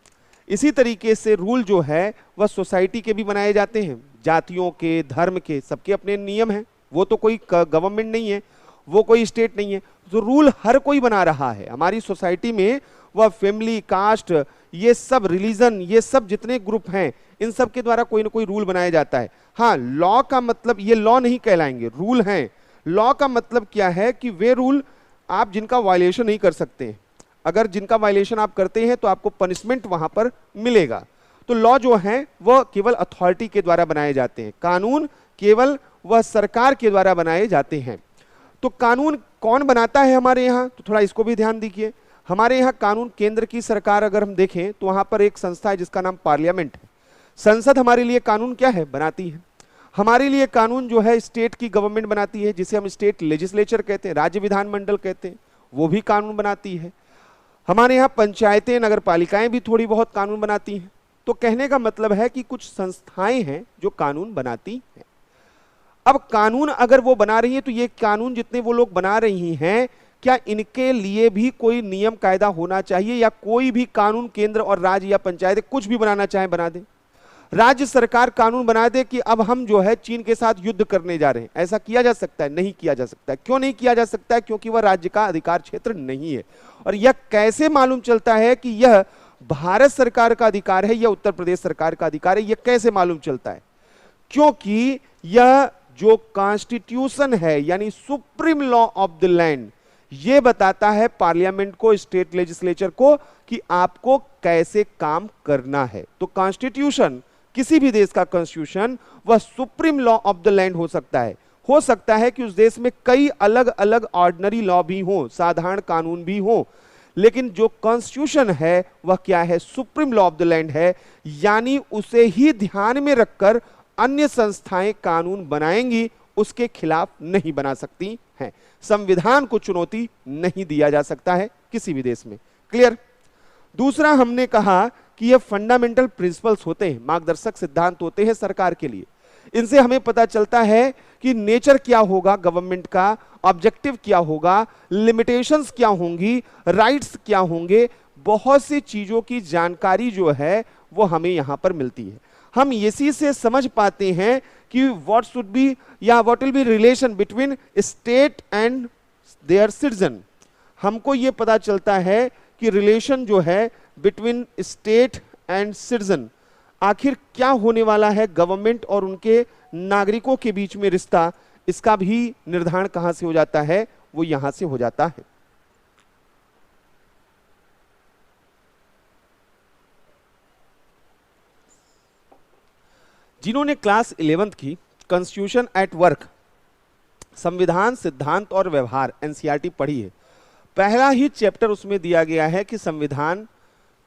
इसी तरीके से रूल जो है वह सोसाइटी के भी बनाए जाते हैं, जातियों के, धर्म के, सबके अपने नियम हैं। वो तो कोई गवर्नमेंट नहीं है, वो कोई स्टेट नहीं है, जो रूल हर कोई बना रहा है हमारी सोसाइटी में। वह फैमिली, कास्ट, ये सब रिलीजन, ये सब जितने ग्रुप हैं, इन सब के द्वारा कोई ना कोई रूल बनाया जाता है। हाँ, लॉ का मतलब ये लॉ नहीं कहलाएंगे, रूल हैं। लॉ का मतलब क्या है कि वे रूल आप जिनका वायलेशन नहीं कर सकते हैं, अगर जिनका वायलेशन आप करते हैं तो आपको पनिशमेंट वहां पर मिलेगा। तो लॉ जो है वह केवल अथॉरिटी के द्वारा बनाए जाते हैं, कानून केवल वह सरकार के द्वारा बनाए जाते हैं। तो कानून कौन बनाता है हमारे यहाँ, तो थोड़ा इसको भी ध्यान दीजिए। हमारे यहाँ कानून, केंद्र की सरकार अगर हम देखें तो वहां पर एक संस्था है जिसका नाम पार्लियामेंट है। संसद हमारे लिए कानून क्या है, बनाती है। हमारे लिए कानून जो है स्टेट की गवर्नमेंट बनाती है, जिसे हम स्टेट लेजिस्लेचर कहते हैं, राज्य विधानमंडल कहते हैं, वो भी कानून बनाती है। हमारे यहाँ पंचायतें, नगर पालिकाएं भी थोड़ी बहुत कानून बनाती हैं। तो कहने का मतलब है कि कुछ संस्थाएं हैं जो कानून बनाती हैं। अब कानून अगर वो बना रही है तो ये कानून जितने वो लोग बना रही हैं, क्या इनके लिए भी कोई नियम कायदा होना चाहिए, या कोई भी कानून केंद्र और राज्य या पंचायत कुछ भी बनाना चाहे बना दे। राज्य सरकार कानून बना दे कि अब हम जो है चीन के साथ युद्ध करने जा रहे हैं, ऐसा किया जा सकता है? नहीं किया जा सकता है। क्यों नहीं किया जा सकता है? क्योंकि वह राज्य का अधिकार क्षेत्र नहीं है। और यह कैसे मालूम चलता है कि यह भारत सरकार का अधिकार है या उत्तर प्रदेश सरकार का अधिकार है? यह कैसे मालूम चलता है? क्योंकि यह जो कॉन्स्टिट्यूशन है यानी supreme law of the land, यह बताता है पार्लियामेंट को, स्टेट लेजिस्लेचर को कि आपको कैसे काम करना है। तो कॉन्स्टिट्यूशन, किसी भी देश का कॉन्स्टिट्यूशन, वह supreme law of the land हो सकता है। हो सकता है कि उस देश में कई अलग अलग ऑर्डिनरी लॉ भी हो, साधारण कानून भी हो, लेकिन जो कॉन्स्टिट्यूशन है वह क्या है? Supreme law of the land है। यानी उसे ही ध्यान में रखकर अन्य संस्थाएं कानून बनाएंगी, उसके खिलाफ नहीं बना सकती हैं। संविधान को चुनौती नहीं दिया जा सकता है किसी भी देश में। क्लियर? दूसरा, हमने कहा कि ये फंडामेंटल प्रिंसिपल्स होते हैं, मार्गदर्शक सिद्धांत होते हैं सरकार के लिए। इनसे हमें पता चलता है कि नेचर क्या होगा गवर्नमेंट का, ऑब्जेक्टिव क्या होगा, लिमिटेशंस क्या होंगी, राइट्स क्या होंगे, बहुत सी चीजों की जानकारी जो है वो हमें यहां पर मिलती है। हम इसी से समझ पाते हैं कि व्हाट शुड बी या what will be relation between state and their citizen. हमको यह पता चलता है कि रिलेशन जो है बिटवीन स्टेट एंड सिटीजन, आखिर क्या होने वाला है गवर्नमेंट और उनके नागरिकों के बीच में रिश्ता, इसका भी निर्धारण कहां से हो जाता है? वो यहां से हो जाता है। जिन्होंने क्लास 11th की कॉन्स्टिट्यूशन एट वर्क, संविधान, सिद्धांत और व्यवहार, एनसीईआरटी पढ़ी है, पहला ही चैप्टर उसमें दिया गया है कि संविधान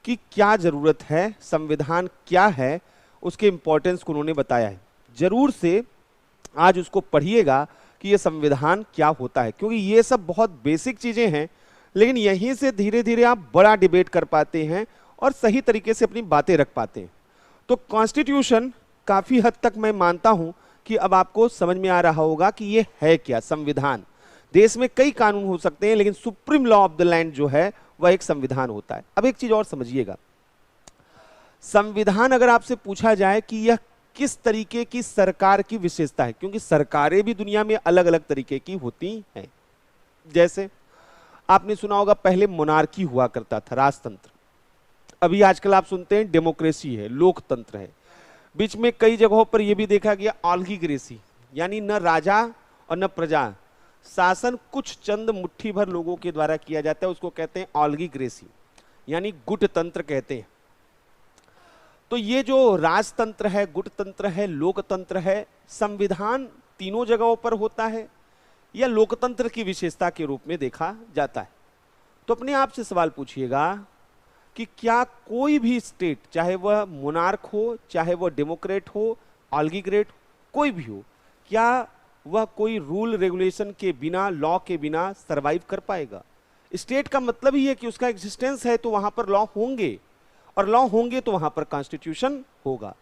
की क्या जरूरत है, संविधान क्या है, उसके इंपॉर्टेंस को उन्होंने बताया है। जरूर से आज उसको पढ़िएगा कि ये संविधान क्या होता है, क्योंकि ये सब बहुत बेसिक चीजें हैं, लेकिन यहीं से धीरे धीरे आप बड़ा डिबेट कर पाते हैं और सही तरीके से अपनी बातें रख पाते हैं। तो कॉन्स्टिट्यूशन काफी हद तक मैं मानता हूं कि अब आपको समझ में आ रहा होगा कि ये है क्या संविधान। देश में कई कानून हो सकते हैं, लेकिन supreme law of the land जो है वह एक संविधान होता है। अब एक चीज और समझिएगा, संविधान अगर आपसे पूछा जाए कि यह किस तरीके की सरकार की विशेषता है, क्योंकि सरकारें भी दुनिया में अलग अलग तरीके की होती हैं। जैसे आपने सुना होगा पहले मोनार्की हुआ करता था, राजतंत्र। अभी आजकल आप सुनते हैं डेमोक्रेसी है, लोकतंत्र है। बीच में कई जगहों पर यह भी देखा गया ऑलिगार्की, यानी न राजा और न प्रजा। शासन कुछ चंद मुट्ठी भर लोगों के द्वारा किया जाता है, उसको कहते हैं ऑलिगोक्रेसी, यानी गुटतंत्र कहते हैं। तो ये जो राजतंत्र है, गुटतंत्र है, लोकतंत्र है, संविधान तीनों जगहों पर होता है या लोकतंत्र की विशेषता के रूप में देखा जाता है। तो अपने आप से सवाल पूछिएगा कि क्या कोई भी स्टेट, चाहे वह मोनार्क हो, चाहे वह डेमोक्रेट हो, ऑलिगोक्रेट, कोई भी हो, क्या वह कोई रूल रेगुलेशन के बिना, लॉ के बिना सरवाइव कर पाएगा? स्टेट का मतलब ही है कि उसका एग्जिस्टेंस है तो वहां पर लॉ होंगे, और लॉ होंगे तो वहां पर कॉन्स्टिट्यूशन होगा।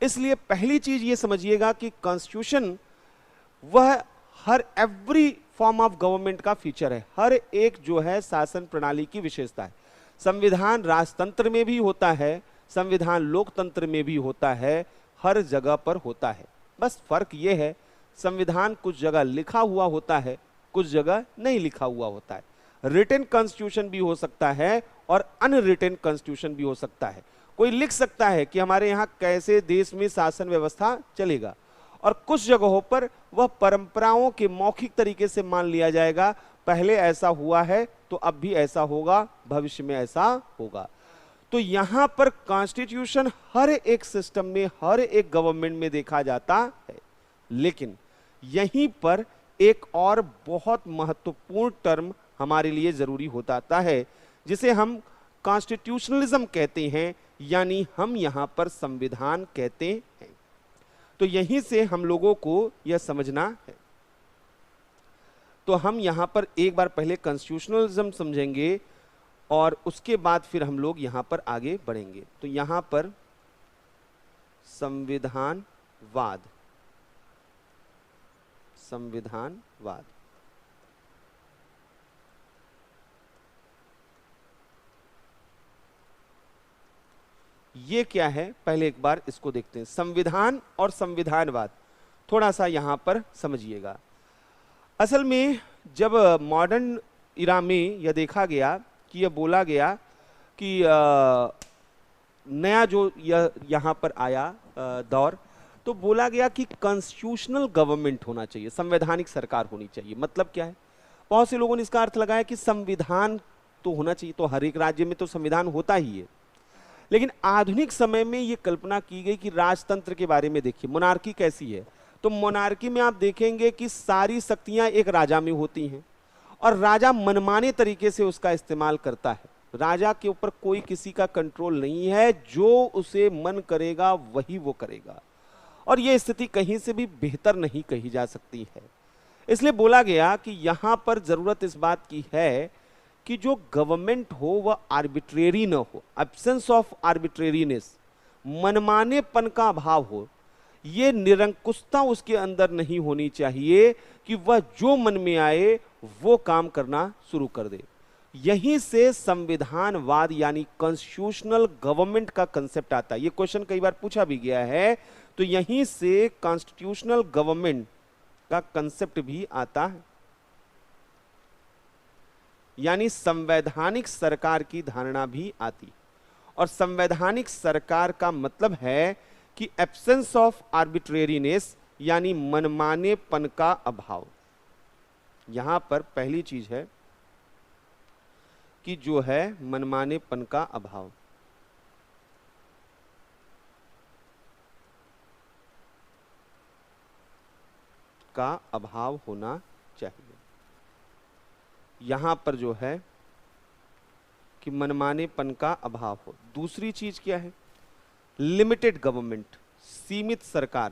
इसलिए पहली चीज ये समझिएगा कि कॉन्स्टिट्यूशन वह हर एवरी फॉर्म ऑफ गवर्नमेंट का फीचर है, हर एक जो है शासन प्रणाली की विशेषता है। संविधान राजतंत्र में भी होता है, संविधान लोकतंत्र में भी होता है, हर जगह पर होता है। बस फर्क यह है, संविधान कुछ जगह लिखा हुआ होता है, कुछ जगह नहीं लिखा हुआ होता है। रिटन कॉन्स्टिट्यूशन भी हो सकता है और अनरिटन कॉन्स्टिट्यूशन भी हो सकता है। कोई लिख सकता है कि हमारे यहाँ कैसे देश में शासन व्यवस्था चलेगा, और कुछ जगहों पर वह परंपराओं के मौखिक तरीके से मान लिया जाएगा, पहले ऐसा हुआ है तो अब भी ऐसा होगा, भविष्य में ऐसा होगा। तो यहां पर कॉन्स्टिट्यूशन हर एक सिस्टम में, हर एक गवर्नमेंट में देखा जाता है। लेकिन यहीं पर एक और बहुत महत्वपूर्ण टर्म हमारे लिए जरूरी होता आता है, जिसे हम कॉन्स्टिट्यूशनलिज्म कहते हैं, यानी हम यहां पर संविधान कहते हैं। तो यहीं से हम लोगों को यह समझना है। तो हम यहां पर एक बार पहले कॉन्स्टिट्यूशनलिज्म समझेंगे और उसके बाद फिर हम लोग यहां पर आगे बढ़ेंगे। तो यहां पर संविधानवाद, संविधानवाद ये क्या है, पहले एक बार इसको देखते हैं। संविधान और संविधानवाद थोड़ा सा यहां पर समझिएगा। असल में जब मॉडर्न इरा में यह देखा गया कि यह बोला गया कि नया जो यहां पर आया दौर, तो बोला गया कि कॉन्स्टिट्यूशनल गवर्नमेंट होना चाहिए, संवैधानिक सरकार होनी चाहिए। मतलब क्या है? बहुत से लोगों ने इसका अर्थ लगाया कि संविधान तो होना चाहिए, तो हर एक राज्य में तो संविधान होता ही है। लेकिन आधुनिक समय में यह कल्पना की गई कि राजतंत्र के बारे में देखिए, मोनार्की कैसी है। तो मोनार्की में आप देखेंगे कि सारी शक्तियां एक राजा में होती हैं और राजा मनमाने तरीके से उसका इस्तेमाल करता है। राजा के ऊपर कोई किसी का कंट्रोल नहीं है, जो उसे मन करेगा वही वो करेगा, और यह स्थिति कहीं से भी बेहतर नहीं कही जा सकती है। इसलिए बोला गया कि यहां पर जरूरत इस बात की है कि जो गवर्नमेंट हो वह आर्बिट्रेरी न हो, एब्सेंस ऑफ आर्बिट्रेरीनेस, मनमानेपन का अभाव हो, ये निरंकुशता उसके अंदर नहीं होनी चाहिए कि वह जो मन में आए वो काम करना शुरू कर दे। यहीं से संविधानवाद यानी कॉन्स्टिट्यूशनल गवर्नमेंट का कंसेप्ट आता है। ये क्वेश्चन कई बार पूछा भी गया है, तो यहीं से कॉन्स्टिट्यूशनल गवर्नमेंट का कंसेप्ट भी आता है, यानी संवैधानिक सरकार की धारणा भी आती। और संवैधानिक सरकार का मतलब है कि एब्सेंस ऑफ आर्बिट्रेरीनेस, यानी मनमानेपन का अभाव। यहां पर पहली चीज है कि जो है मनमानेपन का अभाव। का अभाव होना चाहिए। यहां पर जो है कि मनमानेपन का अभाव हो। दूसरी चीज क्या है? लिमिटेड गवर्नमेंट, सीमित सरकार,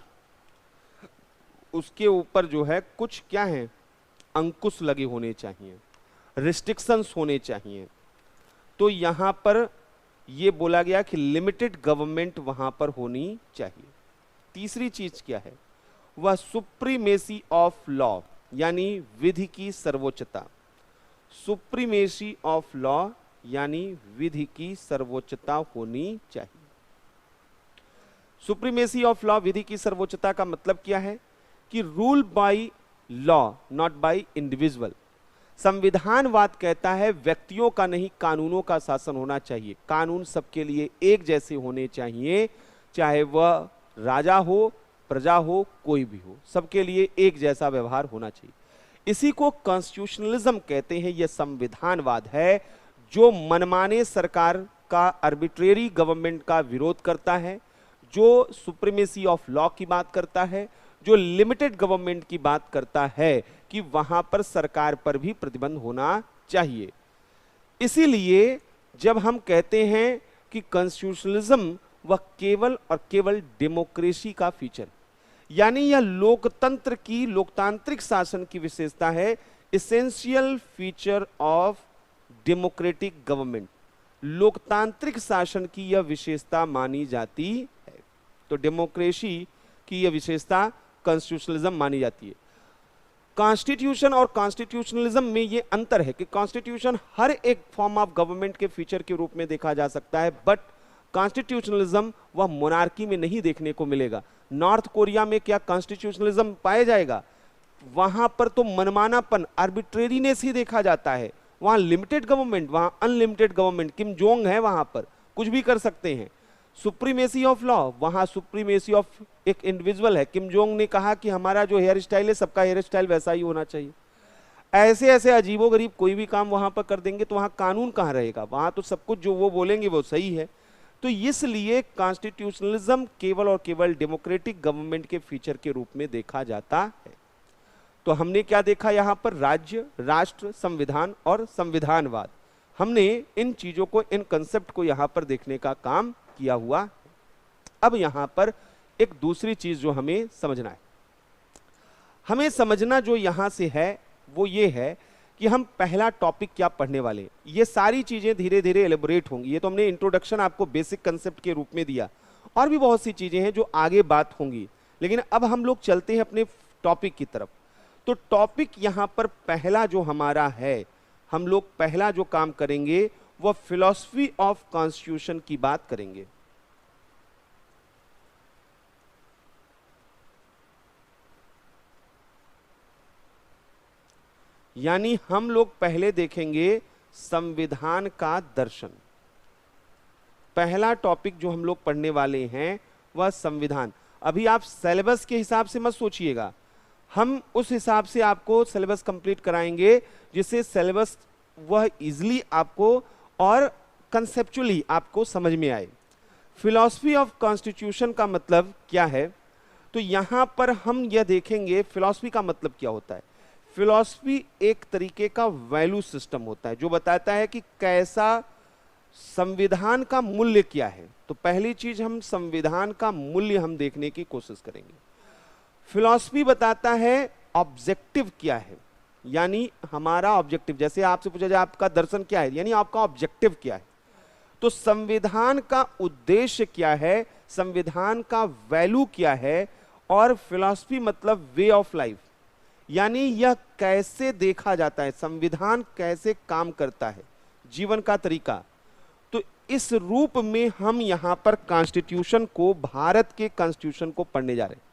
उसके ऊपर जो है कुछ क्या है, अंकुश लगे होने चाहिए, रिस्ट्रिक्शंस होने चाहिए। तो यहां पर यह बोला गया कि लिमिटेड गवर्नमेंट वहां पर होनी चाहिए। तीसरी चीज क्या है? वह सुप्रीमेसी ऑफ लॉ, यानी विधि की सर्वोच्चता। सुप्रीमेसी ऑफ लॉ यानी विधि की सर्वोच्चता होनी चाहिए। सुप्रीमेसी ऑफ लॉ, विधि की सर्वोच्चता का मतलब क्या है कि rule by law not by individual. संविधानवाद कहता है व्यक्तियों का नहीं, कानूनों का शासन होना चाहिए। कानून सबके लिए एक जैसे होने चाहिए, चाहे वह राजा हो, प्रजा हो कोई भी हो, सबके लिए एक जैसा व्यवहार होना चाहिए। इसी को कॉन्स्टिट्यूशनलिज्म कहते हैं। यह संविधानवाद है जो मनमाने सरकार का, आर्बिट्रेरी गवर्नमेंट का विरोध करता है, जो सुप्रीमेसी ऑफ लॉ की बात करता है, जो लिमिटेड गवर्नमेंट की बात करता है कि वहां पर सरकार पर भी प्रतिबंध होना चाहिए। इसीलिए जब हम कहते हैं कि कॉन्स्टिट्यूशनलिज्म वह केवल और केवल डेमोक्रेसी का फीचर, यानी यह लोकतंत्र की, लोकतांत्रिक शासन की विशेषता है, essential feature of democratic government, लोकतांत्रिक शासन की यह विशेषता मानी जाती है। तो डेमोक्रेसी की यह विशेषता कॉन्स्टिट्यूशनलिज्म मानी जाती है। कॉन्स्टिट्यूशन और कॉन्स्टिट्यूशनलिज्म में यह अंतर है कि कॉन्स्टिट्यूशन हर एक फॉर्म ऑफ गवर्नमेंट के फीचर के रूप में देखा जा सकता है, बट कॉन्स्टिट्यूशनलिज्म वह मोनार्की में नहीं देखने को मिलेगा। नॉर्थ कोरिया में क्या कॉन्स्टिट्यूशनलिज्म पाया जाएगा? वहां पर तो मनमानापन, आर्बिट्रेरीनेस ही देखा जाता है। वहां लिमिटेड गवर्नमेंट, वहां अनलिमिटेड गवर्नमेंट, किम जोंग है, वहां पर कुछ भी कर सकते हैं। सुप्रीमेसी ऑफ लॉ, वहां सुप्रीमेसी ऑफ एक इंडिविजुअल है। किम जोंग ने कहा कि हमारा जो हेयर स्टाइल है, सबका हेयर स्टाइल वैसा ही होना चाहिए। ऐसे ऐसे अजीबोगरीब कोई भी काम वहां पर कर देंगे तो वहां कानून कहां रहेगा? वहां तो सब कुछ जो वो बोलेंगे वो सही है। तो इसलिए कॉन्स्टिट्यूशनलिज्म केवल और केवल डेमोक्रेटिक गवर्नमेंट के फीचर के रूप में देखा जाता है। तो हमने क्या देखा यहां पर? राज्य, राष्ट्र, संविधान और संविधानवाद। हमने इन चीजों को, इन कंसेप्ट को यहां पर देखने का काम किया हुआ। अब यहां पर एक दूसरी चीज जो हमें समझना है, हमें समझना जो यहां से है वो ये है कि हम पहला टॉपिक क्या पढ़ने वाले हैं। ये सारी चीजें धीरे धीरे एलेबोरेट होंगी। ये तो हमने इंट्रोडक्शन आपको बेसिक कंसेप्ट के रूप में दिया, और भी बहुत सी चीजें हैं जो आगे बात होंगी। लेकिन अब हम लोग चलते हैं अपने टॉपिक की तरफ। तो टॉपिक यहां पर पहला जो हमारा है, हम लोग पहला जो काम करेंगे वह फिलॉसफी ऑफ कॉन्स्टिट्यूशन की बात करेंगे। यानी हम लोग पहले देखेंगे संविधान का दर्शन। पहला टॉपिक जो हम लोग पढ़ने वाले हैं वह संविधान। अभी आप सिलेबस के हिसाब से मत सोचिएगा, हम उस हिसाब से आपको सिलेबस कंप्लीट कराएंगे जिससे सिलेबस वह इजीली आपको और कंसेप्चुअली आपको समझ में आए। फिलॉसफी ऑफ कॉन्स्टिट्यूशन का मतलब क्या है? तो यहां पर हम यह देखेंगे फिलॉसफी का मतलब क्या होता है। फिलॉसफी एक तरीके का वैल्यू सिस्टम होता है जो बताता है कि कैसा संविधान का मूल्य क्या है। तो पहली चीज, हम संविधान का मूल्य हम देखने की कोशिश करेंगे। फिलॉसफी बताता है ऑब्जेक्टिव क्या है, यानी हमारा ऑब्जेक्टिव। जैसे आपसे पूछा जाए आपका दर्शन क्या है, यानी आपका ऑब्जेक्टिव क्या है। तो संविधान का उद्देश्य क्या है, संविधान का वैल्यू क्या है। और फिलॉसफी मतलब वे ऑफ लाइफ, यानी यह कैसे देखा जाता है, संविधान कैसे काम करता है, जीवन का तरीका। तो इस रूप में हम यहां पर कॉन्स्टिट्यूशन को, भारत के कॉन्स्टिट्यूशन को पढ़ने जा रहे हैं।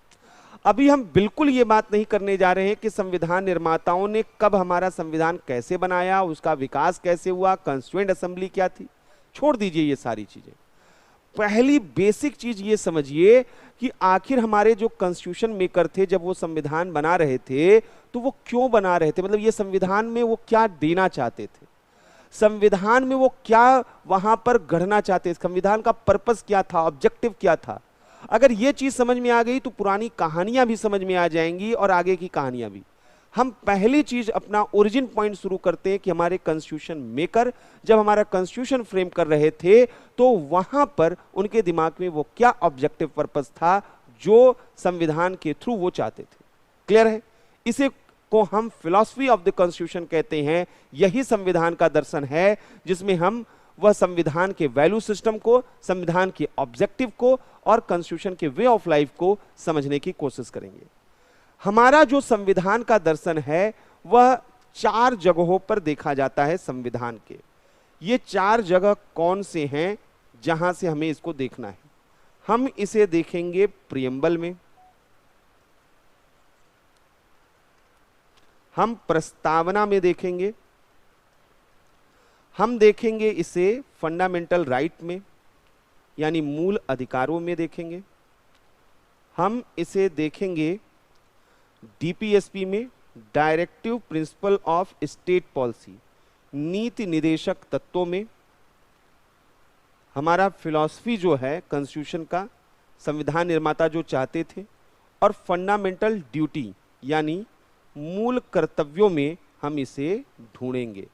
अभी हम बिल्कुल ये बात नहीं करने जा रहे हैं कि संविधान निर्माताओं ने कब हमारा संविधान कैसे बनाया, उसका विकास कैसे हुआ, कॉन्स्टिट्यूएंट असेंबली क्या थी। छोड़ दीजिए ये सारी चीजें। पहली बेसिक चीज ये समझिए कि आखिर हमारे जो कॉन्स्टिट्यूशन मेकर थे जब वो संविधान बना रहे थे तो वो क्यों बना रहे थे, मतलब ये संविधान में वो क्या देना चाहते थे, संविधान में वो क्या वहां पर गढ़ना चाहते थे, संविधान का पर्पस क्या था, ऑब्जेक्टिव क्या था। अगर ये चीज समझ में आ गई तो पुरानी कहानियां भी समझ में आ जाएंगी और आगे की कहानियां भी। हम पहली चीज अपना ओरिजिन पॉइंट शुरू करते हैं कि हमारे कॉन्स्टिट्यूशन मेकर जब हमारा कॉन्स्टिट्यूशन फ्रेम कर रहे थे तो वहां पर उनके दिमाग में वो क्या ऑब्जेक्टिव पर्पस था जो संविधान के थ्रू वो चाहते थे। क्लियर है? इसे को हम फिलॉसफी ऑफ द कॉन्स्टिट्यूशन कहते हैं। यही संविधान का दर्शन है जिसमें हम वह संविधान के वैल्यू सिस्टम को, संविधान के ऑब्जेक्टिव को और कॉन्स्टिट्यूशन के वे ऑफ लाइफ को समझने की कोशिश करेंगे। हमारा जो संविधान का दर्शन है वह 4 जगहों पर देखा जाता है संविधान के। ये 4 जगह कौन से हैं जहां से हमें इसको देखना है? हम इसे देखेंगे प्रियम्बल में, हम प्रस्तावना में देखेंगे, हम देखेंगे इसे फंडामेंटल राइट में यानी मूल अधिकारों में देखेंगे, हम इसे देखेंगे डीपीएसपी में, directive principle of state policy, नीति निदेशक तत्वों में। हमारा फिलॉसफी जो है कॉन्स्टिट्यूशन का, संविधान निर्माता जो चाहते थे, और फंडामेंटल ड्यूटी यानी मूल कर्तव्यों में हम इसे ढूंढेंगे।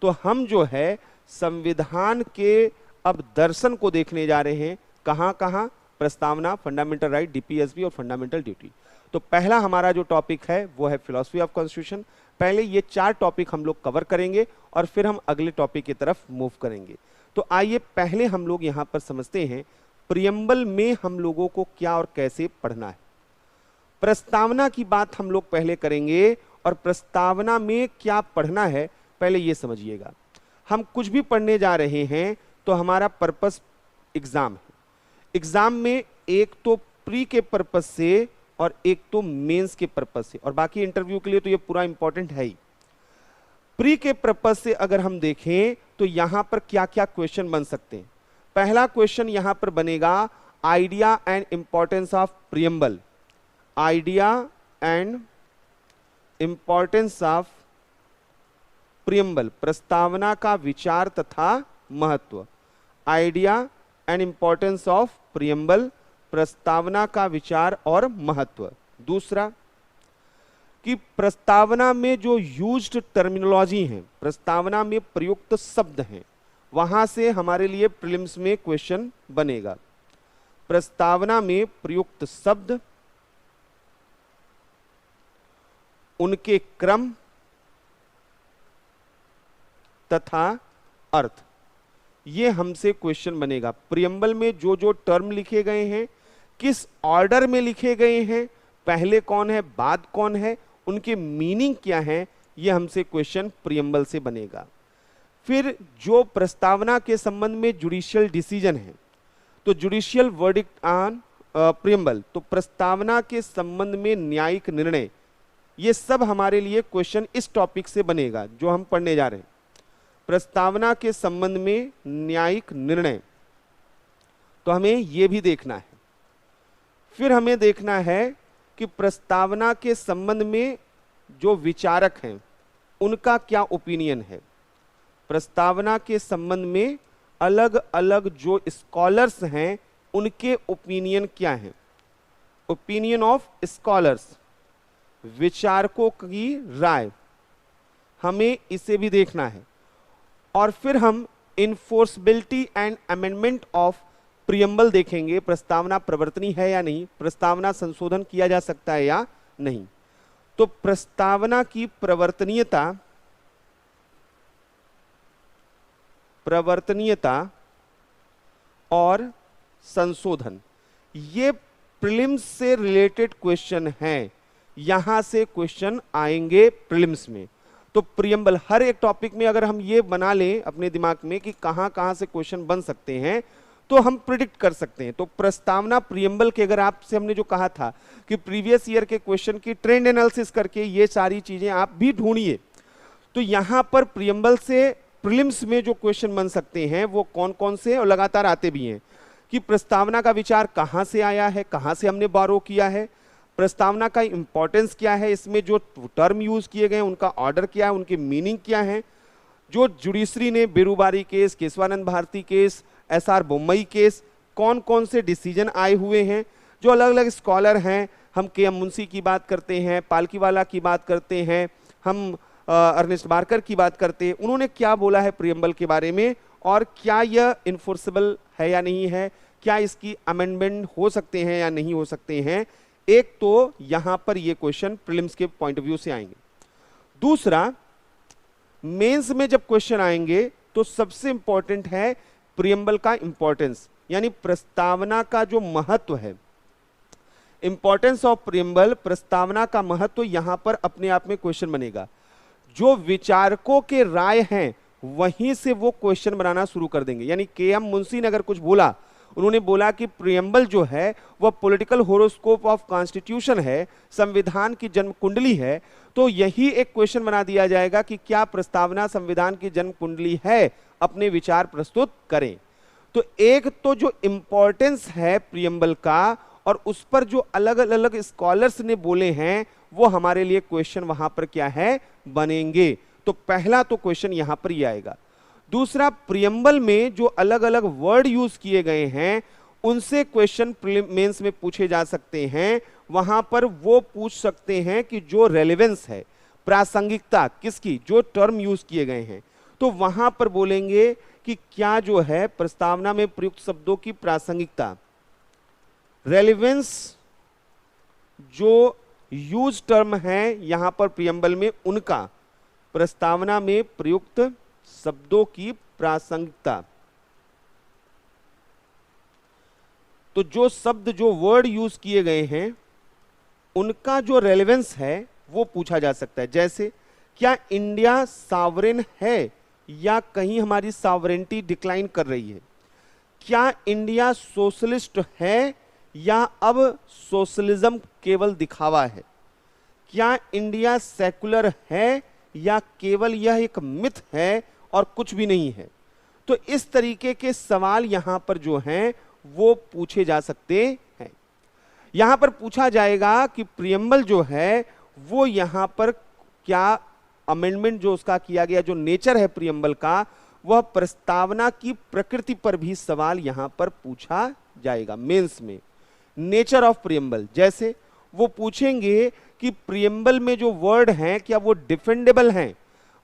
तो हम जो है संविधान के अब दर्शन को देखने जा रहे हैं। कहां कहां? प्रस्तावना, फंडामेंटल राइट, डीपीएसबी और फंडामेंटल ड्यूटी। तो पहला हमारा जो टॉपिक है वो है फिलॉसफी ऑफ कॉन्स्टिट्यूशन। पहले ये 4 टॉपिक हम लोग कवर करेंगे और फिर हम अगले टॉपिक की तरफ मूव करेंगे। तो आइए पहले हम लोग यहां पर समझते हैं प्रियम्बल में हम लोगों को क्या और कैसे पढ़ना है। प्रस्तावना की बात हम लोग पहले करेंगे और प्रस्तावना में क्या पढ़ना है पहले ये समझिएगा। हम कुछ भी पढ़ने जा रहे हैं तो हमारा पर्पस एग्जाम है। एग्जाम में एक तो प्री के पर्पस से और एक तो मेंस के पर्पस से, और बाकी इंटरव्यू के लिए तो ये पूरा इंपॉर्टेंट है ही। प्री के पर्पस से अगर हम देखें तो यहां पर क्या क्या क्वेश्चन बन सकते हैं। पहला क्वेश्चन यहां पर बनेगा idea and importance of preamble. Idea and importance of preamble, प्रस्तावना का विचार तथा महत्व। Idea and importance of preamble, प्रस्तावना का विचार और महत्व। दूसरा कि प्रस्तावना में जो यूज्ड टर्मिनोलॉजी है, प्रस्तावना में प्रयुक्त शब्द हैं, वहां से हमारे लिए प्रीलिम्स में क्वेश्चन बनेगा। प्रस्तावना में प्रयुक्त शब्द, उनके क्रम तथा अर्थ, ये हमसे क्वेश्चन बनेगा। प्रियम्बल में जो जो टर्म लिखे गए हैं, किस ऑर्डर में लिखे गए हैं, पहले कौन है बाद कौन है, उनके मीनिंग क्या है, ये हमसे क्वेश्चन प्रियम्बल से बनेगा। फिर जो प्रस्तावना के संबंध में जुडिशियल डिसीजन है, तो जुडिशियल वर्डिक्ट ऑन प्रियम्बल, तो प्रस्तावना के संबंध में न्यायिक निर्णय, ये सब हमारे लिए क्वेश्चन इस टॉपिक से बनेगा जो हम पढ़ने जा रहे हैं। प्रस्तावना के संबंध में न्यायिक निर्णय, तो हमें यह भी देखना है। फिर हमें देखना है कि प्रस्तावना के संबंध में जो विचारक हैं उनका क्या ओपिनियन है। प्रस्तावना के संबंध में अलग अलग जो स्कॉलर्स हैं उनके ओपिनियन क्या हैं। ओपिनियन ऑफ स्कॉलर्स, विचारकों की राय, हमें इसे भी देखना है। और फिर हम इन्फोर्सबिलिटी एंड अमेंडमेंट ऑफ प्रियम्बल देखेंगे, प्रस्तावना प्रवर्तनीय है या नहीं, प्रस्तावना संशोधन किया जा सकता है या नहीं। तो प्रस्तावना की प्रवर्तनीयता और संशोधन, ये प्रीलिम्स से रिलेटेड क्वेश्चन हैं, यहां से क्वेश्चन आएंगे प्रीलिम्स में। तो प्रियम्बल हर एक टॉपिक में अगर हम ये बना लें अपने दिमाग में कि कहां कहां से क्वेश्चन बन सकते हैं, तो हम प्रिडिक्ट कर सकते हैं। तो प्रस्तावना प्रियम्बल के, अगर आपसे हमने जो कहा था कि प्रीवियस ईयर के क्वेश्चन की ट्रेंड एनालिसिस करके ये सारी चीजें आप भी ढूंढिए, तो यहां पर प्रियम्बल से प्रीलिम्स में जो क्वेश्चन बन सकते हैं वो कौन कौन से, और लगातार आते भी हैं, कि प्रस्तावना का विचार कहां से आया है, कहां से हमने बोरो किया है, प्रस्तावना का इंपॉर्टेंस क्या है, इसमें जो टर्म यूज किए गए उनका ऑर्डर क्या है, उनके मीनिंग क्या है, जो जुडिशरी ने Berubari case, Kesavananda Bharati case, SR Bommai case, कौन कौन से डिसीजन आए हुए हैं, जो अलग अलग स्कॉलर हैं, हम के.एम. मुंशी की बात करते हैं, पालकीवाला की बात करते हैं, हम अर्नेस्ट बार्कर की बात करते हैं, उन्होंने क्या बोला है प्रियम्बल के बारे में, और क्या यह इन्फोर्सेबल है या नहीं है, क्या इसकी अमेंडमेंट हो सकते हैं या नहीं हो सकते हैं। एक तो यहां पर ये क्वेश्चन प्रीलिम्स के पॉइंट ऑफ व्यू से आएंगे। दूसरा, मेंस में जब क्वेश्चन आएंगे तो सबसे इंपॉर्टेंट है प्रियम्बल का इंपॉर्टेंस, यानी प्रस्तावना का जो महत्व है। इंपॉर्टेंस ऑफ प्रियम्बल, प्रस्तावना का महत्व, यहां पर अपने आप में क्वेश्चन बनेगा। जो विचारकों के राय हैं वहीं से वो क्वेश्चन बनाना शुरू कर देंगे। यानी के.एम. मुंशी ने अगर कुछ बोला, उन्होंने बोला कि प्रियम्बल जो है वह पॉलिटिकल होरोस्कोप ऑफ कॉन्स्टिट्यूशन है, संविधान की जन्म कुंडली है, तो यही एक क्वेश्चन बना दिया जाएगा कि क्या प्रस्तावना संविधान की जन्म कुंडली है, अपने विचार प्रस्तुत करें। तो एक तो जो इंपॉर्टेंस है प्रियम्बल का और उस पर जो अलग अलग स्कॉलर्स ने बोले हैं वो हमारे लिए क्वेश्चन वहां पर क्या है, बनेंगे। तो पहला तो क्वेश्चन यहां पर ये आएगा। दूसरा, प्रियम्बल में जो अलग अलग वर्ड यूज किए गए हैं उनसे क्वेश्चन मेंस में पूछे जा सकते हैं। वहां पर वो पूछ सकते हैं कि जो रेलेवेंस है, प्रासंगिकता किसकी, जो टर्म यूज किए गए हैं, तो वहां पर बोलेंगे कि क्या जो है प्रस्तावना में प्रयुक्त शब्दों की प्रासंगिकता, रेलेवेंस, जो यूज टर्म है यहां पर प्रियम्बल में उनका प्रस्तावना में प्रयुक्त शब्दों की प्रासंगिकता। तो जो शब्द, जो वर्ड यूज किए गए हैं उनका जो रेलेवेंस है वो पूछा जा सकता है। जैसे, क्या इंडिया सॉवरेन है या कहीं हमारी सॉवरेनिटी डिक्लाइन कर रही है? क्या इंडिया सोशलिस्ट है या अब सोशलिज्म केवल दिखावा है? क्या इंडिया सेकुलर है या केवल यह एक मिथ है और कुछ भी नहीं है? तो इस तरीके के सवाल यहां पर जो हैं वो पूछे जा सकते हैं। यहां पर पूछा जाएगा कि प्रियम्बल जो है वो यहां पर क्या अमेंडमेंट जो उसका किया गया, जो नेचर है प्रियम्बल का, वह प्रस्तावना की प्रकृति पर भी सवाल यहां पर पूछा जाएगा मेंस में। नेचर ऑफ प्रियम्बल, जैसे वो पूछेंगे कि प्रियम्बल में जो वर्ड हैं क्या वो डिफेंडेबल हैं,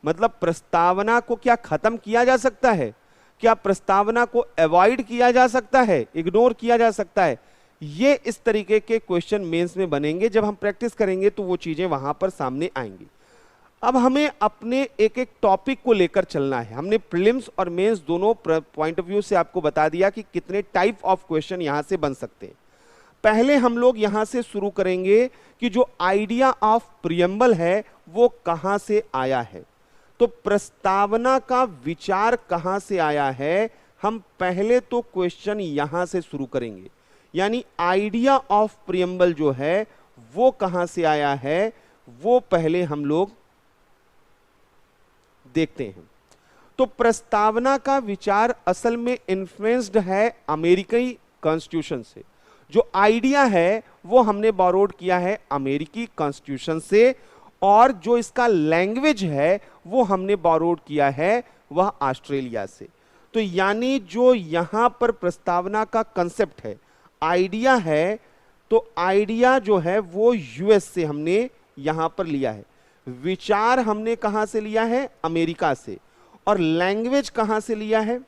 मतलब प्रस्तावना को क्या खत्म किया जा सकता है, क्या प्रस्तावना को अवॉइड किया जा सकता है, इग्नोर किया जा सकता है। ये इस तरीके के क्वेश्चन मेंस में बनेंगे। जब हम प्रैक्टिस करेंगे तो वो चीजें वहां पर सामने आएंगी। अब हमें अपने एक एक टॉपिक को लेकर चलना है। हमने प्रीलिम्स और मेंस दोनों पॉइंट ऑफ व्यू से आपको बता दिया कि कितने टाइप ऑफ क्वेश्चन यहां से बन सकते हैं। पहले हम लोग यहां से शुरू करेंगे कि जो आइडिया ऑफ प्रियम्बल है वो कहां से आया है। तो प्रस्तावना का विचार कहां से आया है, हम पहले तो क्वेश्चन यहां से शुरू करेंगे। यानी आइडिया ऑफ प्रियम्बल जो है वो कहां से आया है वो पहले हम लोग देखते हैं। तो प्रस्तावना का विचार असल में इन्फ्लुएंस्ड है अमेरिकी कॉन्स्टिट्यूशन से। जो आइडिया है वो हमने बोरोड किया है अमेरिकी कॉन्स्टिट्यूशन से, और जो इसका लैंग्वेज है वो हमने बोरोड किया है वह ऑस्ट्रेलिया से। तो यानी जो यहां पर प्रस्तावना का कंसेप्ट है, आइडिया है, तो आइडिया जो है वो यूएस से हमने यहां पर लिया है। विचार हमने कहां से लिया है, अमेरिका से। और लैंग्वेज कहां से लिया है,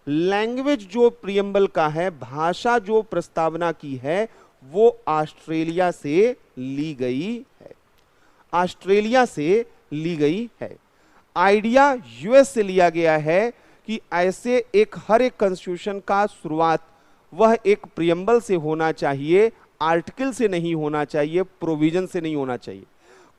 लैंग्वेज जो प्रियम्बल का है, भाषा जो प्रस्तावना की है वो ऑस्ट्रेलिया से ली गई है, ऑस्ट्रेलिया से ली गई है। आइडिया यूएस से लिया गया है कि ऐसे एक हर एक कॉन्स्टिट्यूशन का शुरुआत वह एक प्रियम्बल से होना चाहिए, आर्टिकल से नहीं होना चाहिए, प्रोविजन से नहीं होना चाहिए,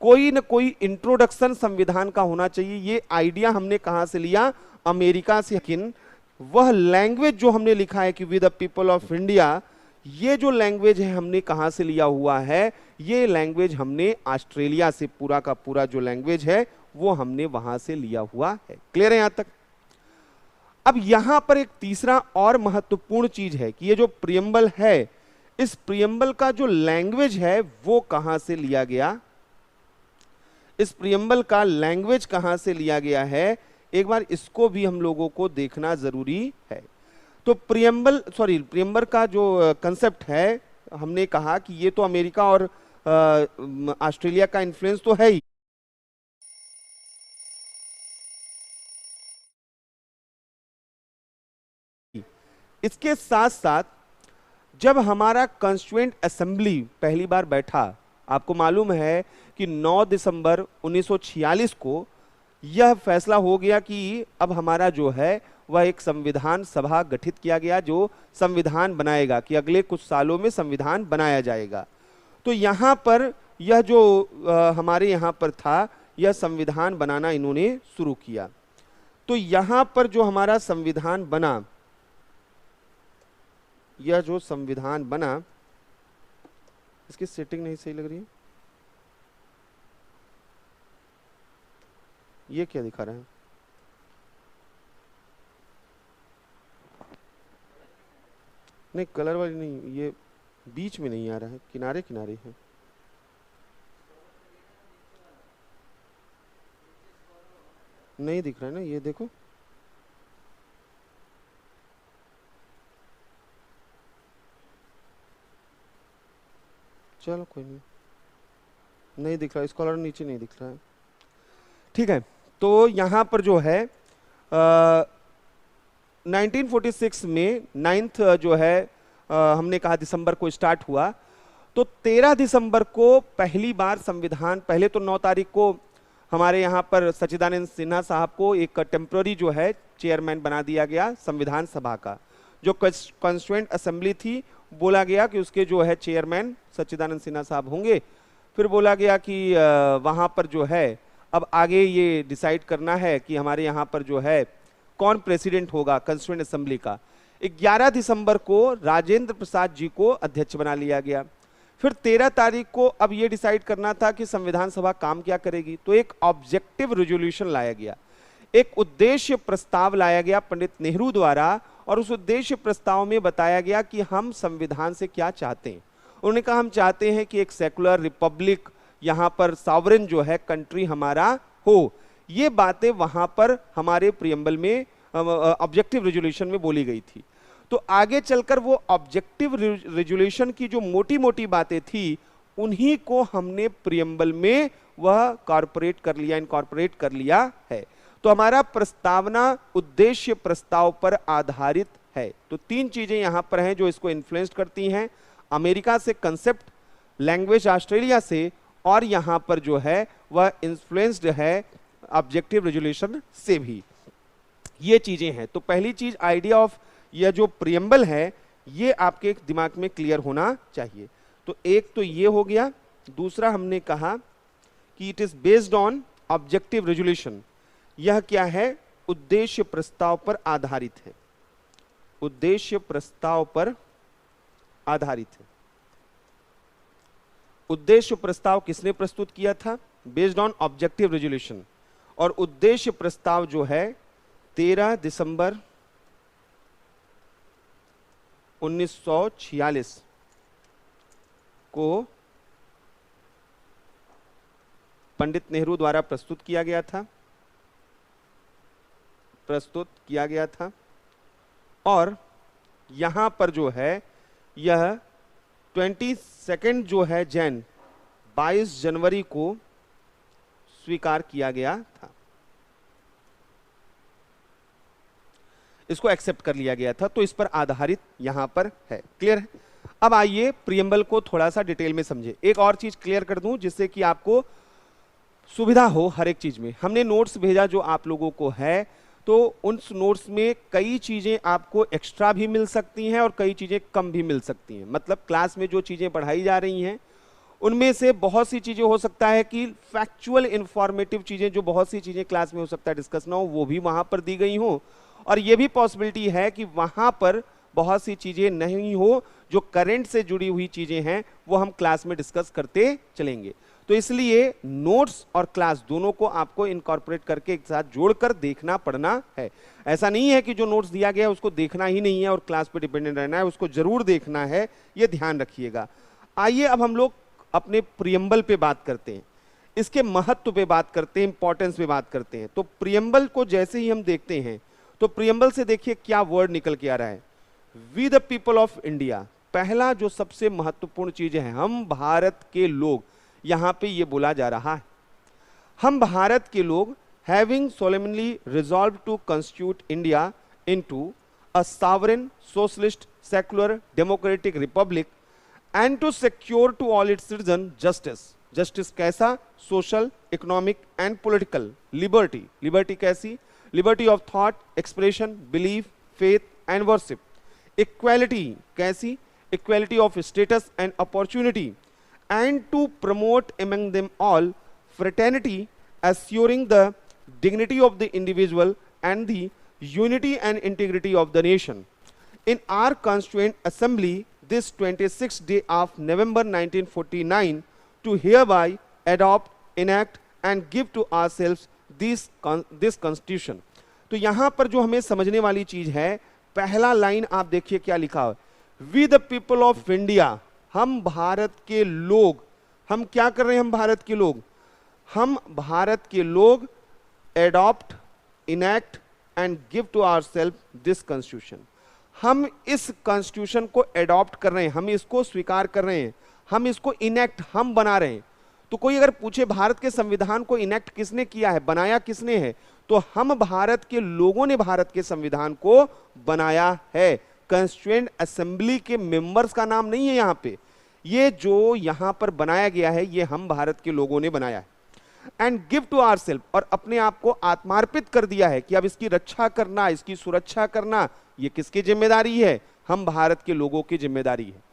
कोई न कोई इंट्रोडक्शन संविधान का होना चाहिए। ये आइडिया हमने कहां से लिया, अमेरिका से। लेकिन वह लैंग्वेज जो हमने लिखा है कि with the people of India, ये जो लैंग्वेज है हमने कहां से लिया हुआ है, ये लैंग्वेज हमने ऑस्ट्रेलिया से, पूरा का पूरा जो लैंग्वेज है वो हमने वहां से लिया हुआ है। क्लियर है यहां तक? अब यहां पर एक तीसरा और महत्वपूर्ण चीज है कि ये जो प्रियम्बल है, इस प्रियम्बल का जो लैंग्वेज है वो कहां से लिया गया, इस प्रियम्बल का लैंग्वेज कहां से लिया गया है, एक बार इसको भी हम लोगों को देखना जरूरी है। तो प्रियम्बल का जो कंसेप्ट है, हमने कहा कि ये तो अमेरिका और ऑस्ट्रेलिया का इन्फ्लुएंस तो है ही। इसके साथ साथ जब हमारा कॉन्स्टिट्यूएंट असेंबली पहली बार बैठा, आपको मालूम है कि 9 दिसंबर 1946 को यह फैसला हो गया कि अब हमारा जो है वह एक संविधान सभा गठित किया गया जो संविधान बनाएगा, कि अगले कुछ सालों में संविधान बनाया जाएगा। तो यहाँ पर यह जो हमारे यहाँ पर था, यह संविधान बनाना इन्होंने शुरू किया। तो यहाँ पर जो हमारा संविधान बना, यह जो संविधान बना, इसकी सेटिंग नहीं सही लग रही है, ये क्या दिखा रहा है? नहीं, कलर वाली नहीं, ये बीच में नहीं आ रहा है, किनारे किनारे है। नहीं दिख रहा है ना, ये देखो। चलो कोई नहीं, नहीं दिख रहा, स्कॉलर नीचे नहीं दिख रहा है। ठीक है, तो यहाँ पर जो है 1946 में 9th जो है हमने कहा दिसंबर को स्टार्ट हुआ, तो 13 दिसंबर को पहली बार संविधान, पहले तो 9 तारीख को हमारे यहाँ पर सच्चिदानंद सिन्हा साहब को एक टेम्पररी जो है चेयरमैन बना दिया गया संविधान सभा का। जो कॉन्स्टिट्यूएंट असेंबली थी, बोला गया कि उसके जो है चेयरमैन सच्चिदानंद सिन्हा साहब होंगे। फिर बोला गया कि वहाँ पर जो है अब आगे ये डिसाइड करना है कि हमारे यहाँ पर जो है कौन प्रेसिडेंट होगा कॉन्स्टिट्यूएंट असेंबली का। 11 दिसंबर को राजेंद्र प्रसाद जी को अध्यक्ष बना लिया गया। फिर 13 तारीख को अब ये डिसाइड करना था कि संविधान सभा काम क्या करेगी, तो एक ऑब्जेक्टिव रेजोल्यूशन लाया गया, एक उद्देश्य प्रस्ताव लाया गया पंडित नेहरू द्वारा, और उस उद्देश्य प्रस्ताव में बताया गया कि हम संविधान से क्या चाहते हैं। उन्होंने कहा हम चाहते हैं कि एक सेकुलर रिपब्लिक, यहाँ पर सॉवरेन जो है कंट्री हमारा हो। ये बातें वहां पर हमारे प्रियम्बल में ऑब्जेक्टिव रेजोल्यूशन में बोली गई थी। तो आगे चलकर वो ऑब्जेक्टिव रेजोल्यूशन की जो मोटी मोटी बातें थी, उन्हीं को हमने प्रियम्बल में वह कॉर्पोरेट कर लिया, इनकॉर्पोरेट कर लिया है। तो हमारा प्रस्तावना उद्देश्य प्रस्ताव पर आधारित है। तो 3 चीजें यहां पर हैं जो इसको इन्फ्लुएंस करती हैं, अमेरिका से कंसेप्ट, लैंग्वेज ऑस्ट्रेलिया से, और यहां पर जो है वह इन्फ्लुएंस्ड है ऑब्जेक्टिव रेजोल्यूशन से भी। ये चीजें हैं। तो पहली चीज आइडिया ऑफ यह जो प्रियम्बल है, ये आपके दिमाग में क्लियर होना चाहिए। तो एक तो ये हो गया। दूसरा हमने कहा कि it is based on objective resolution. यह क्या है? उद्देश्य प्रस्ताव पर आधारित है, उद्देश्य प्रस्ताव पर आधारित है। उद्देश्य प्रस्ताव किसने प्रस्तुत किया था? Based on objective resolution. और उद्देश्य प्रस्ताव जो है 13 दिसंबर 1946 को पंडित नेहरू द्वारा प्रस्तुत किया गया था, और यहां पर जो है यह 22 जो है जैन 22 जनवरी को स्वीकार किया गया था, इसको एक्सेप्ट कर लिया गया था। तो इस पर आधारित यहां पर है। क्लियर है? अब आइए प्रियम्बल को थोड़ा सा डिटेल में समझे। एक और चीज क्लियर कर दूं जिससे कि आपको सुविधा हो हर एक चीज में। हमने नोट्स भेजा जो आप लोगों को है, तो उन नोट्स में कई चीजें आपको एक्स्ट्रा भी मिल सकती हैं और कई चीजें कम भी मिल सकती हैं। मतलब क्लास में जो चीजें पढ़ाई जा रही हैं उनमें से बहुत सी चीजें हो सकता है कि फैक्चुअल इंफॉर्मेटिव चीजें, जो बहुत सी चीजें क्लास में हो सकता है डिस्कस ना हो, वो भी वहां पर दी गई हो। और ये भी पॉसिबिलिटी है कि वहां पर बहुत सी चीजें नहीं हो, जो करंट से जुड़ी हुई चीजें हैं वो हम क्लास में डिस्कस करते चलेंगे। तो इसलिए नोट्स और क्लास दोनों को आपको इनकॉर्पोरेट करके एक साथ जोड़कर देखना पड़ना है। ऐसा नहीं है कि जो नोट्स दिया गया है उसको देखना ही नहीं है और क्लास पे डिपेंडेंट रहना है, उसको जरूर देखना है, ये ध्यान रखिएगा। आइए अब हम लोग अपने प्रियम्बल पे बात करते हैं, इसके महत्व पे बात करते हैं, इंपॉर्टेंस पे बात करते हैं। तो प्रियम्बल को जैसे ही हम देखते हैं तो प्रियम्बल से देखिए क्या वर्ड निकल के आ रहा है, we the people of India. पहला जो सबसे महत्वपूर्ण चीज है, हम भारत के लोग, यहां पे ये बोला जा रहा है हम भारत के लोग, having solemnly resolve to constitute India into a sovereign socialist secular democratic republic and to secure to all its citizen justice. Justice कैसा? Social, economic and political liberty. Liberty कैसी? Liberty of thought, expression, belief, faith and worship. Equality कैसी? Equality of status and opportunity, and to promote among them all fraternity, assuring the dignity of the individual and the unity and integrity of the nation. In our Constituent Assembly this 26th day of November 1949 to hereby adopt, enact and give to ourselves this Constitution. तो यहाँ पर जो हमें समझने वाली चीज है, पहला लाइन आप देखिए क्या लिखा है, We the people of India, हम भारत के लोग, हम क्या कर रहे हैं? हम भारत के लोग adopt, enact and give to ourselves this constitution. हम इस कॉन्स्टिट्यूशन को एडॉप्ट कर रहे हैं, हम इसको स्वीकार कर रहे हैं, हम इसको इनैक्ट हम बना रहे हैं। तो कोई अगर पूछे भारत के संविधान को इनैक्ट किसने किया है, बनाया किसने है, तो हम भारत के लोगों ने भारत के संविधान को बनाया है। कॉन्स्टिट्यूएंट असेंबली के मेंबर्स का नाम नहीं है यहां पे, ये जो यहां पर बनाया गया है ये हम भारत के लोगों ने बनाया है। एंड गिव टू आवरसेल्फ, और अपने आप को आत्मार्पित कर दिया है कि अब इसकी रक्षा करना, इसकी सुरक्षा करना, ये किसकी जिम्मेदारी है? हम भारत के लोगों की जिम्मेदारी है।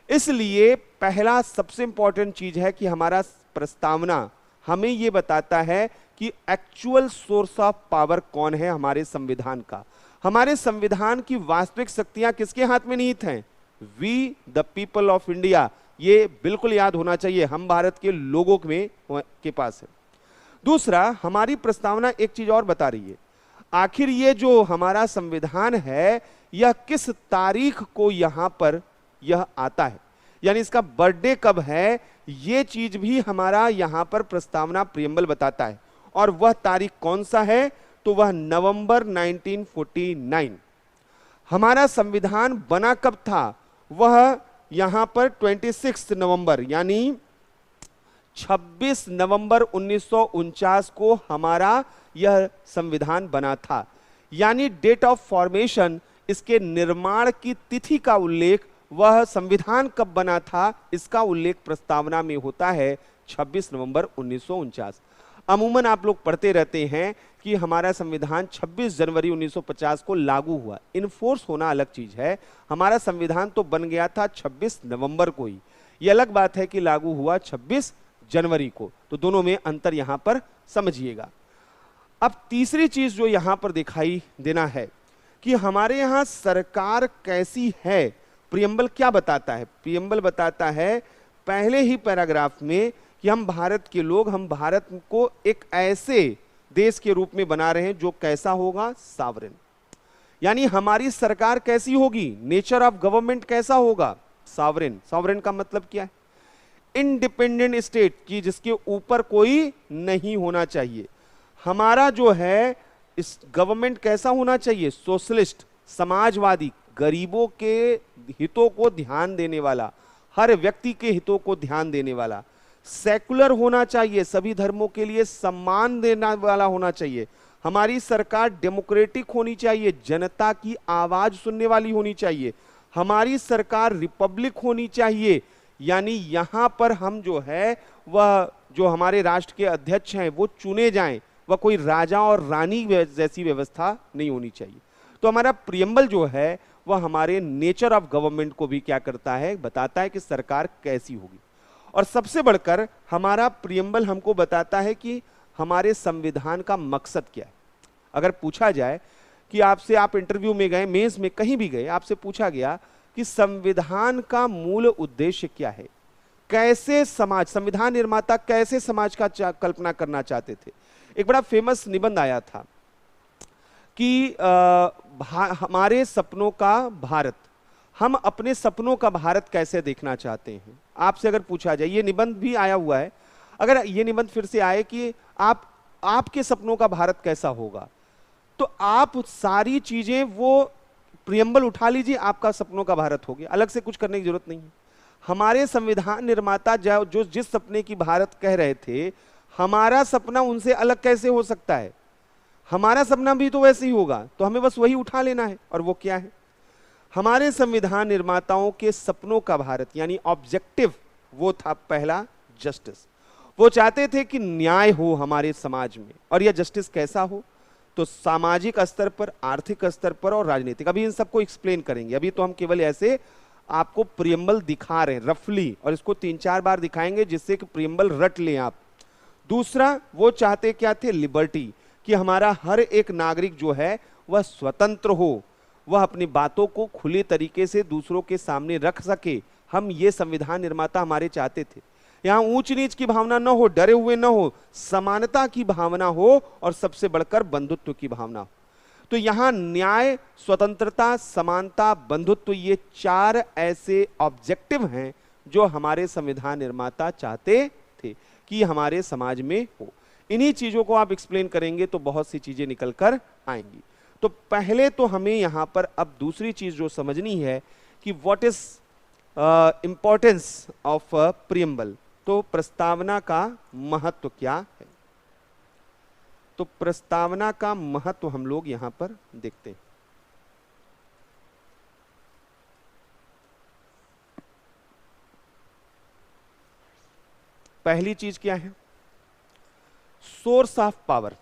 इसलिए पहला सबसे इंपॉर्टेंट चीज है कि हमारा प्रस्तावना हमें यह बताता है कि एक्चुअल सोर्स ऑफ पावर कौन है हमारे संविधान का। हमारे संविधान की वास्तविक शक्तियां किसके हाथ में निहित हैं? We the people of India. ये बिल्कुल याद होना चाहिए, हम भारत के लोगों के पास है। दूसरा, हमारी प्रस्तावना एक चीज और बता रही है, आखिर ये जो हमारा संविधान है यह किस तारीख को यहां पर यह आता है, यानी इसका बर्थडे कब है, ये चीज भी हमारा यहां पर प्रस्तावना प्रियम्बल बताता है। और वह तारीख कौन सा है? तो वह नवंबर 1949। हमारा संविधान बना कब था? वह यहां पर 26 नवंबर यानी 26 नवंबर 1949 को हमारा यह संविधान बना था। यानी डेट ऑफ फॉर्मेशन, इसके निर्माण की तिथि का उल्लेख, वह संविधान कब बना था इसका उल्लेख प्रस्तावना में होता है 26 नवंबर 1949। अमूमन आप लोग पढ़ते रहते हैं कि हमारा संविधान 26 जनवरी 1950 को लागू हुआ। इनफोर्स होना अलग चीज है, हमारा संविधान तो बन गया था 26 नवंबर को ही, यह अलग बात है कि लागू हुआ 26 जनवरी को। तो दोनों में अंतर यहां पर समझिएगा। अब तीसरी चीज जो यहां पर दिखाई देना है कि हमारे यहां सरकार कैसी है। प्रियम्बल क्या बताता है? प्रियम्बल बताता है पहले ही पैराग्राफ में कि हम भारत के लोग, हम भारत को एक ऐसे देश के रूप में बना रहे हैं जो कैसा होगा? सावरेन। यानी हमारी सरकार कैसी होगी? नेचर ऑफ गवर्नमेंट कैसा होगा? सावरेन। सावरेन का मतलब क्या है? इंडिपेंडेंट स्टेट की, जिसके ऊपर कोई नहीं होना चाहिए। हमारा जो है इस गवर्नमेंट कैसा होना चाहिए? सोशलिस्ट, समाजवादी, गरीबों के हितों को ध्यान देने वाला, हर व्यक्ति के हितों को ध्यान देने वाला। सेकुलर होना चाहिए, सभी धर्मों के लिए सम्मान देने वाला होना चाहिए। हमारी सरकार डेमोक्रेटिक होनी चाहिए, जनता की आवाज सुनने वाली होनी चाहिए। हमारी सरकार रिपब्लिक होनी चाहिए, यानी यहां पर हम जो है वह जो हमारे राष्ट्र के अध्यक्ष हैं वो चुने जाएं, वह कोई राजा और रानी जैसी व्यवस्था नहीं होनी चाहिए। तो हमारा प्रियम्बल जो है वह हमारे नेचर ऑफ गवर्नमेंट को भी क्या करता है? बताता है कि सरकार कैसी होगी। और सबसे बढ़कर हमारा प्रियम्बल हमको बताता है कि हमारे संविधान का मकसद क्या है। अगर पूछा जाए कि आपसे, आप इंटरव्यू में गए, मेंस में कहीं भी गए, आपसे पूछा गया कि संविधान का मूल उद्देश्य क्या है, कैसे समाज, संविधान निर्माता कैसे समाज का कल्पना करना चाहते थे। एक बड़ा फेमस निबंध आया था कि हमारे सपनों का भारत, हम अपने सपनों का भारत कैसे देखना चाहते हैं। आपसे अगर पूछा जाए, ये निबंध भी आया हुआ है, अगर ये निबंध फिर से आए कि आपके सपनों का भारत कैसा होगा, तो आप सारी चीजें वो प्रियम्बल उठा लीजिए, आपका सपनों का भारत हो गया, अलग से कुछ करने की जरूरत नहीं है। हमारे संविधान निर्माता जो जिस सपने की भारत कह रहे थे, हमारा सपना उनसे अलग कैसे हो सकता है? हमारा सपना भी तो वैसे ही होगा, तो हमें बस वही उठा लेना है। और वो क्या है? हमारे संविधान निर्माताओं के सपनों का भारत यानी ऑब्जेक्टिव वो था पहला, जस्टिस। वो चाहते थे कि न्याय हो हमारे समाज में, और यह जस्टिस कैसा हो? तो सामाजिक स्तर पर, आर्थिक स्तर पर और राजनीतिक। अभी इन सबको एक्सप्लेन करेंगे, अभी तो हम केवल ऐसे आपको प्रियम्बल दिखा रहे हैं रफली, और इसको 3-4 बार दिखाएंगे जिससे कि प्रियम्बल रट लें आप। दूसरा, वो चाहते क्या थे? लिबर्टी, कि हमारा हर एक नागरिक जो है वह स्वतंत्र हो, वह अपनी बातों को खुले तरीके से दूसरों के सामने रख सके। हम ये संविधान निर्माता हमारे चाहते थे। यहां ऊंच नीच की भावना न हो, डरे हुए न हो, समानता की भावना हो, और सबसे बढ़कर बंधुत्व की भावना हो। तो यहां न्याय, स्वतंत्रता, समानता, बंधुत्व, ये 4 ऐसे ऑब्जेक्टिव हैं जो हमारे संविधान निर्माता चाहते थे कि हमारे समाज में हो। इन्हीं चीजों को आप एक्सप्लेन करेंगे तो बहुत सी चीजें निकल कर आएंगी। तो पहले तो हमें यहां पर अब दूसरी चीज जो समझनी है कि what is importance of preamble, तो प्रस्तावना का महत्व क्या है। तो प्रस्तावना का महत्व हम लोग यहां पर देखते हैं। पहली चीज क्या है, सोर्स ऑफ पावर।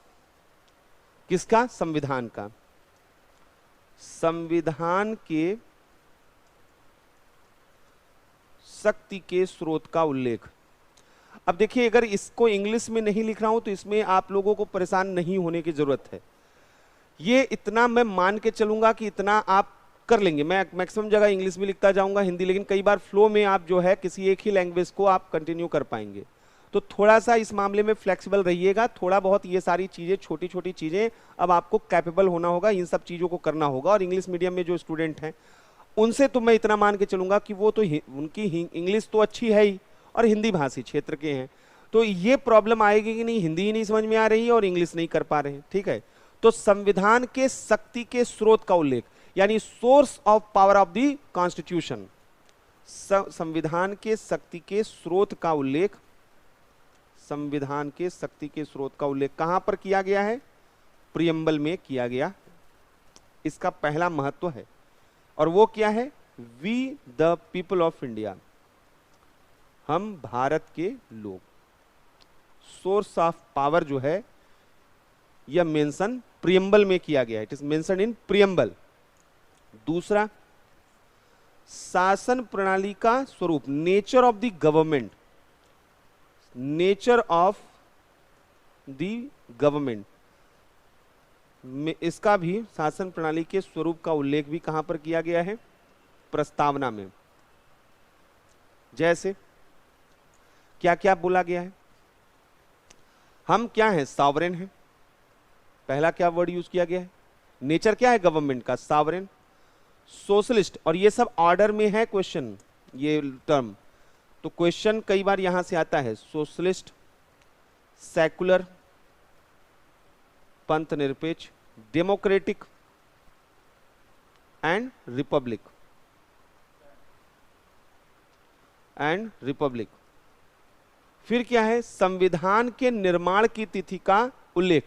किसका? संविधान का। संविधान के शक्ति के स्रोत का उल्लेख। अब देखिए, अगर इसको इंग्लिश में नहीं लिख रहा हूं तो इसमें आप लोगों को परेशान नहीं होने की जरूरत है। ये इतना मैं मान के चलूंगा कि इतना आप कर लेंगे। मैं मैक्सिमम जगह इंग्लिश में लिखता जाऊंगा, हिंदी, लेकिन कई बार फ्लो में आप जो है किसी एक ही लैंग्वेज को आप कंटिन्यू कर पाएंगे। तो थोड़ा सा इस मामले में फ्लेक्सिबल रहिएगा। थोड़ा बहुत ये सारी चीजें, छोटी छोटी चीजें अब आपको कैपेबल होना होगा, इन सब चीजों को करना होगा। और इंग्लिश मीडियम में जो स्टूडेंट हैं उनसे तो मैं इतना मान के चलूंगा कि वो तो उनकी इंग्लिश तो अच्छी है ही और हिंदी भाषी क्षेत्र के हैं, तो ये प्रॉब्लम आएगी कि नहीं, हिंदी ही नहीं समझ में आ रही है और इंग्लिश नहीं कर पा रहे हैं। ठीक है, तो संविधान के शक्ति के स्रोत का उल्लेख, यानी source of power of the constitution. संविधान के शक्ति के स्रोत का उल्लेख, संविधान के शक्ति के स्रोत का उल्लेख कहां पर किया गया है? प्रियम्बल में किया गया। इसका पहला महत्व है, और वो क्या है? We the people of India, हम भारत के लोग। सोर्स ऑफ पावर जो है यह मेंशन प्रियम्बल में किया गया है, it is mention in preamble. दूसरा, शासन प्रणाली का स्वरूप, nature of the government, nature of the government, इसका भी शासन प्रणाली के स्वरूप का उल्लेख भी कहां पर किया गया है? प्रस्तावना में। जैसे क्या क्या बोला गया है? हम क्या है? सॉवरेन है। पहला क्या वर्ड यूज किया गया है? नेचर क्या है गवर्नमेंट का? सॉवरेन। सोशलिस्ट, और ये सब ऑर्डर में है क्वेश्चन, ये टर्म, तो क्वेश्चन कई बार यहां से आता है। सोशलिस्ट, सेकुलर, पंथ निरपेक्ष, डेमोक्रेटिक एंड रिपब्लिक, फिर क्या है? संविधान के निर्माण की तिथि का उल्लेख,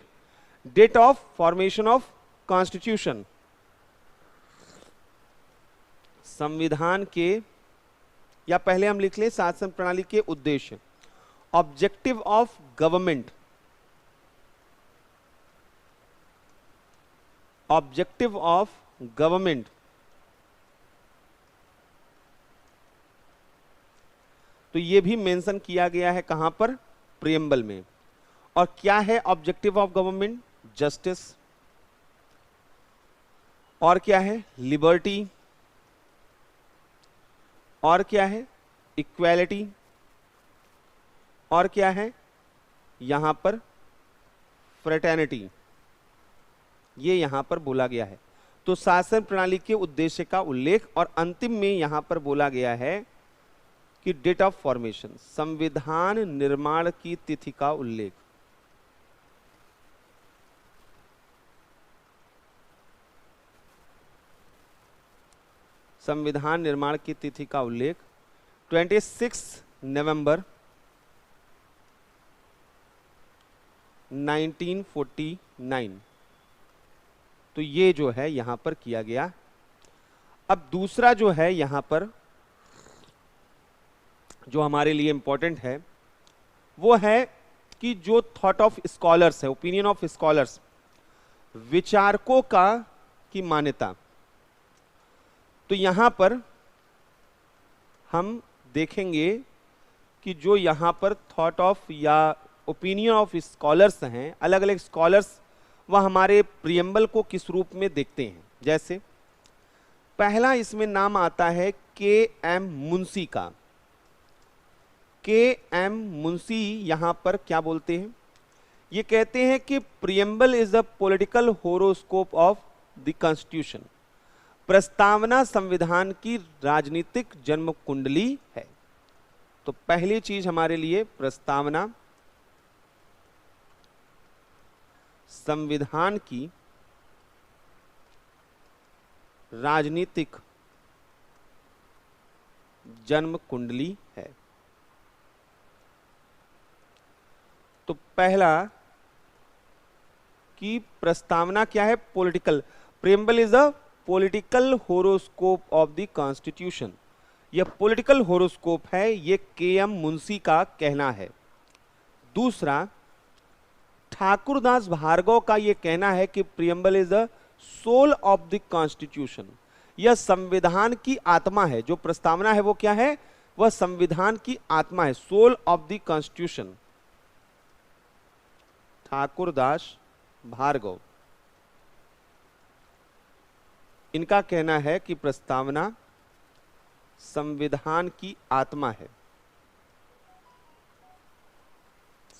date of formation of constitution. संविधान के, या पहले हम लिख लें शासन प्रणाली के उद्देश्य, objective of government, objective of government, तो ये भी मेंशन किया गया है कहां पर? प्रियम्बल में। और क्या है ऑब्जेक्टिव ऑफ गवर्नमेंट? जस्टिस, और क्या है? लिबर्टी, और क्या है? इक्वालिटी, और क्या है यहां पर? फ्रेटर्निटी, ये यहां पर बोला गया है। तो शासन प्रणाली के उद्देश्य का उल्लेख, और अंतिम में यहां पर बोला गया है कि डेट ऑफ फॉर्मेशन, संविधान निर्माण की तिथि का उल्लेख। संविधान निर्माण की तिथि का उल्लेख 26 नवंबर 1949, तो ये जो है यहां पर किया गया। अब दूसरा जो है यहां पर जो हमारे लिए इंपॉर्टेंट है वो है कि जो थॉट ऑफ स्कॉलर्स है, ओपिनियन ऑफ स्कॉलर्स, विचारकों का की मान्यता। तो यहां पर हम देखेंगे कि जो यहां पर थॉट ऑफ या ओपिनियन ऑफ स्कॉलर्स हैं, अलग अलग स्कॉलर्स, वह हमारे प्रियम्बल को किस रूप में देखते हैं। जैसे पहला इसमें नाम आता है के.एम. मुंशी का। के.एम. मुंशी यहां पर क्या बोलते हैं? ये कहते हैं कि preamble is the political horoscope of the constitution. प्रस्तावना संविधान की राजनीतिक जन्म कुंडली है। तो पहली चीज हमारे लिए प्रस्तावना संविधान की राजनीतिक जन्म कुंडली है। तो पहला कि प्रस्तावना क्या है, political, preamble is a political horoscope of the constitution. यह पॉलिटिकल होरोस्कोप है, यह के.एम. मुंशी का कहना है। दूसरा, ठाकुरदास भार्गव का यह कहना है कि preamble is a soul of the constitution, यह संविधान की आत्मा है। जो प्रस्तावना है वो क्या है, वह संविधान की आत्मा है, soul of the constitution. Thakurdas Bhargava, इनका कहना है कि प्रस्तावना संविधान की आत्मा है,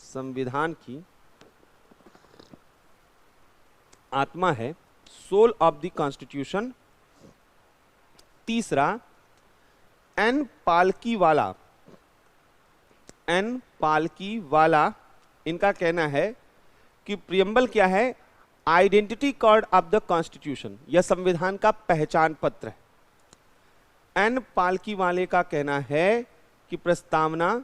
संविधान की आत्मा है, सोल ऑफ द कॉन्स्टिट्यूशन। तीसरा, एन पालकीवाला, एन पालकीवाला, इनका कहना है कि प्रीएम्बल क्या है, identity card of the constitution, यह संविधान का पहचान पत्र है। एन पालकीवाले का कहना है कि प्रस्तावना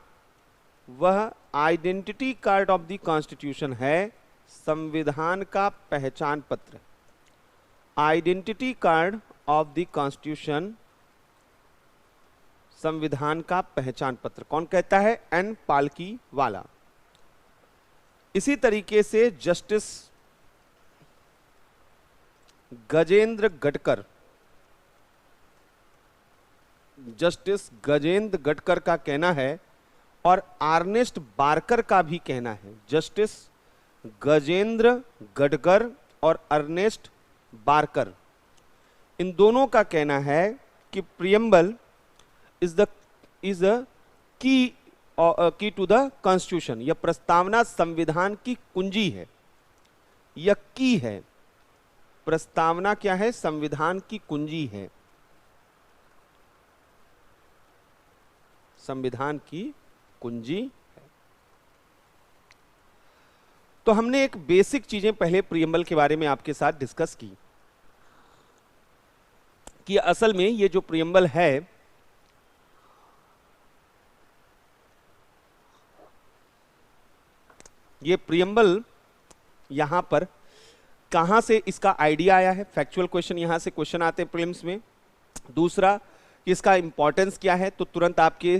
वह identity card of the constitution है, संविधान का पहचान पत्र। Identity card of the constitution, संविधान का पहचान पत्र, कौन कहता है, एन पालकीवाला। इसी तरीके से जस्टिस गजेंद्र गडकर, जस्टिस गजेंद्र गडकर का कहना है और अर्नेस्ट बार्कर का भी कहना है, जस्टिस गजेंद्र गडकर और अर्नेस्ट बार्कर, इन दोनों का कहना है कि preamble is the key to the constitution, यह प्रस्तावना संविधान की कुंजी है, यह की है। प्रस्तावना क्या है, संविधान की कुंजी है, संविधान की कुंजी है। तो हमने एक बेसिक चीजें पहले प्रीएम्बल के बारे में आपके साथ डिस्कस की कि असल में ये जो प्रीएम्बल है ये प्रीएम्बल यहां पर कहां से इसका आइडिया आया है, फैक्चुअल क्वेश्चन यहां से क्वेश्चन आते हैं प्रीलिम्स में। दूसरा कि इसका इंपॉर्टेंस क्या है, तो तुरंत आपके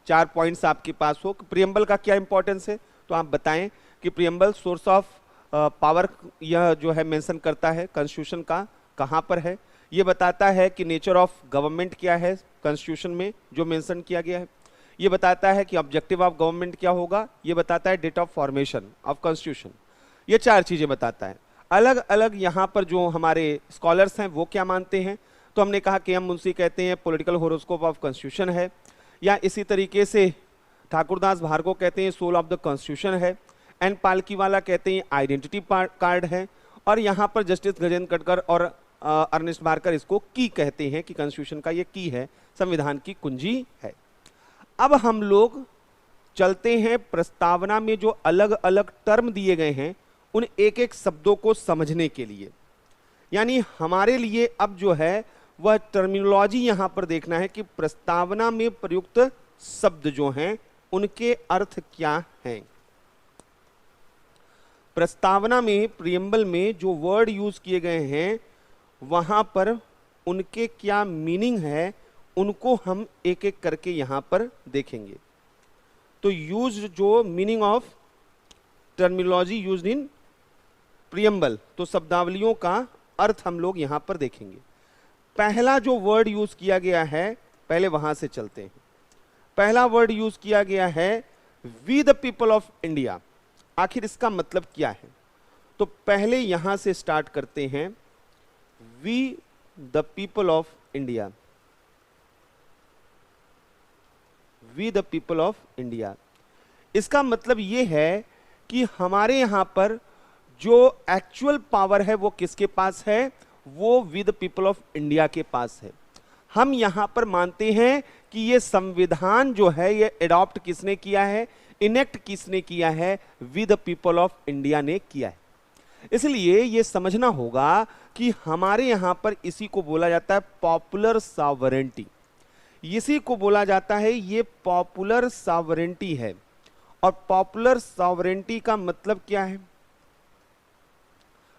4 पॉइंट्स आपके पास हो कि प्रीएम्बल का क्या इंपॉर्टेंस है, तो आप बताएं कि प्रीएम्बल सोर्स ऑफ पावर यह जो है मेंशन करता है कॉन्स्टिट्यूशन का कहां पर है, ये बताता है कि नेचर ऑफ गवर्नमेंट क्या है कॉन्स्टिट्यूशन में जो मेंशन किया गया है, ये बताता है कि ऑब्जेक्टिव ऑफ गवर्नमेंट क्या होगा, ये बताता है date of formation of constitution, ये 4 चीजें बताता है। अलग अलग यहाँ पर जो हमारे स्कॉलर्स हैं वो क्या मानते हैं, तो हमने कहा के.एम. मुंशी कहते हैं पॉलिटिकल होरोस्कोप ऑफ कॉन्स्टिट्यूशन है, या इसी तरीके से ठाकुरदास भार्गव कहते हैं सोल ऑफ द कॉन्स्टिट्यूशन है, एन पालकीवाला कहते हैं आइडेंटिटी कार्ड है, और यहाँ पर जस्टिस गजेंद्र गडकर और अर्नेस्ट बार्कर इसको की कहते हैं कि कॉन्स्टिट्यूशन का ये की है, संविधान की कुंजी है। अब हम लोग चलते हैं प्रस्तावना में जो अलग अलग टर्म दिए गए हैं उन एक एक शब्दों को समझने के लिए, यानी हमारे लिए अब जो है वह टर्मिनोलॉजी यहां पर देखना है कि प्रस्तावना में प्रयुक्त शब्द जो हैं उनके अर्थ क्या हैं। प्रस्तावना में प्रीएम्बल में जो वर्ड यूज किए गए हैं वहां पर उनके क्या मीनिंग है उनको हम एक एक करके यहां पर देखेंगे। तो यूज जो meaning of terminology used in preamble, तो शब्दावलियों का अर्थ हम लोग यहां पर देखेंगे। पहला जो वर्ड यूज किया गया है पहले वहां से चलते हैं। पहला वर्ड यूज किया गया है we the people of India, आखिर इसका मतलब क्या है, तो पहले यहां से स्टार्ट करते हैं, we the people of India, we the people of India, इसका मतलब यह है कि हमारे यहां पर जो एक्चुअल पावर है वो किसके पास है, वो we the people of India के पास है। हम यहां पर मानते हैं कि ये संविधान जो है ये एडॉप्ट किसने किया है, इनेक्ट किसने किया है, we the people of India ने किया है। इसलिए ये समझना होगा कि हमारे यहां पर इसी को बोला जाता है पॉपुलर सॉवरेंटी, इसी को बोला जाता है ये पॉपुलर सॉवरेंटी है। और पॉपुलर सॉवरेंटी का मतलब क्या है?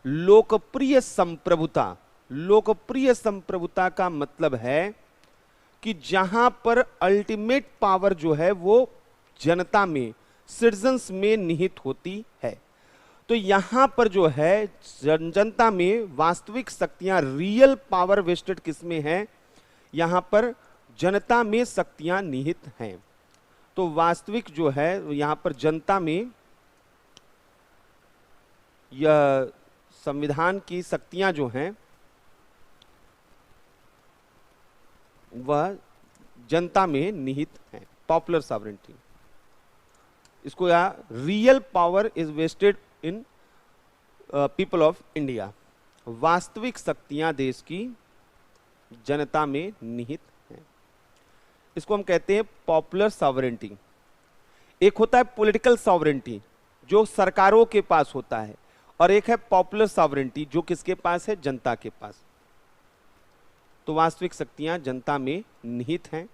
लोकप्रिय संप्रभुता। लोकप्रिय संप्रभुता का मतलब है कि जहां पर अल्टीमेट पावर जो है वो जनता में, सिटीजन्स में निहित होती है। तो यहां पर जो है जनता में वास्तविक शक्तियां, रियल पावर वेस्टेड किसमें है? यहां पर जनता में शक्तियां निहित हैं। तो वास्तविक जो है यहां पर जनता में यह संविधान की शक्तियां जो हैं वह जनता में निहित हैं। पॉपुलर सॉवरेंटी, इसको या real power is vested in people of India. वास्तविक शक्तियां देश की जनता में निहित हैं, इसको हम कहते हैं पॉपुलर सॉवरेंटी। एक होता है पॉलिटिकल सॉवरेंटी जो सरकारों के पास होता है, और एक है पॉपुलर सॉवरेंटी जो किसके पास है? जनता के पास। तो वास्तविक शक्तियां जनता में निहित हैं,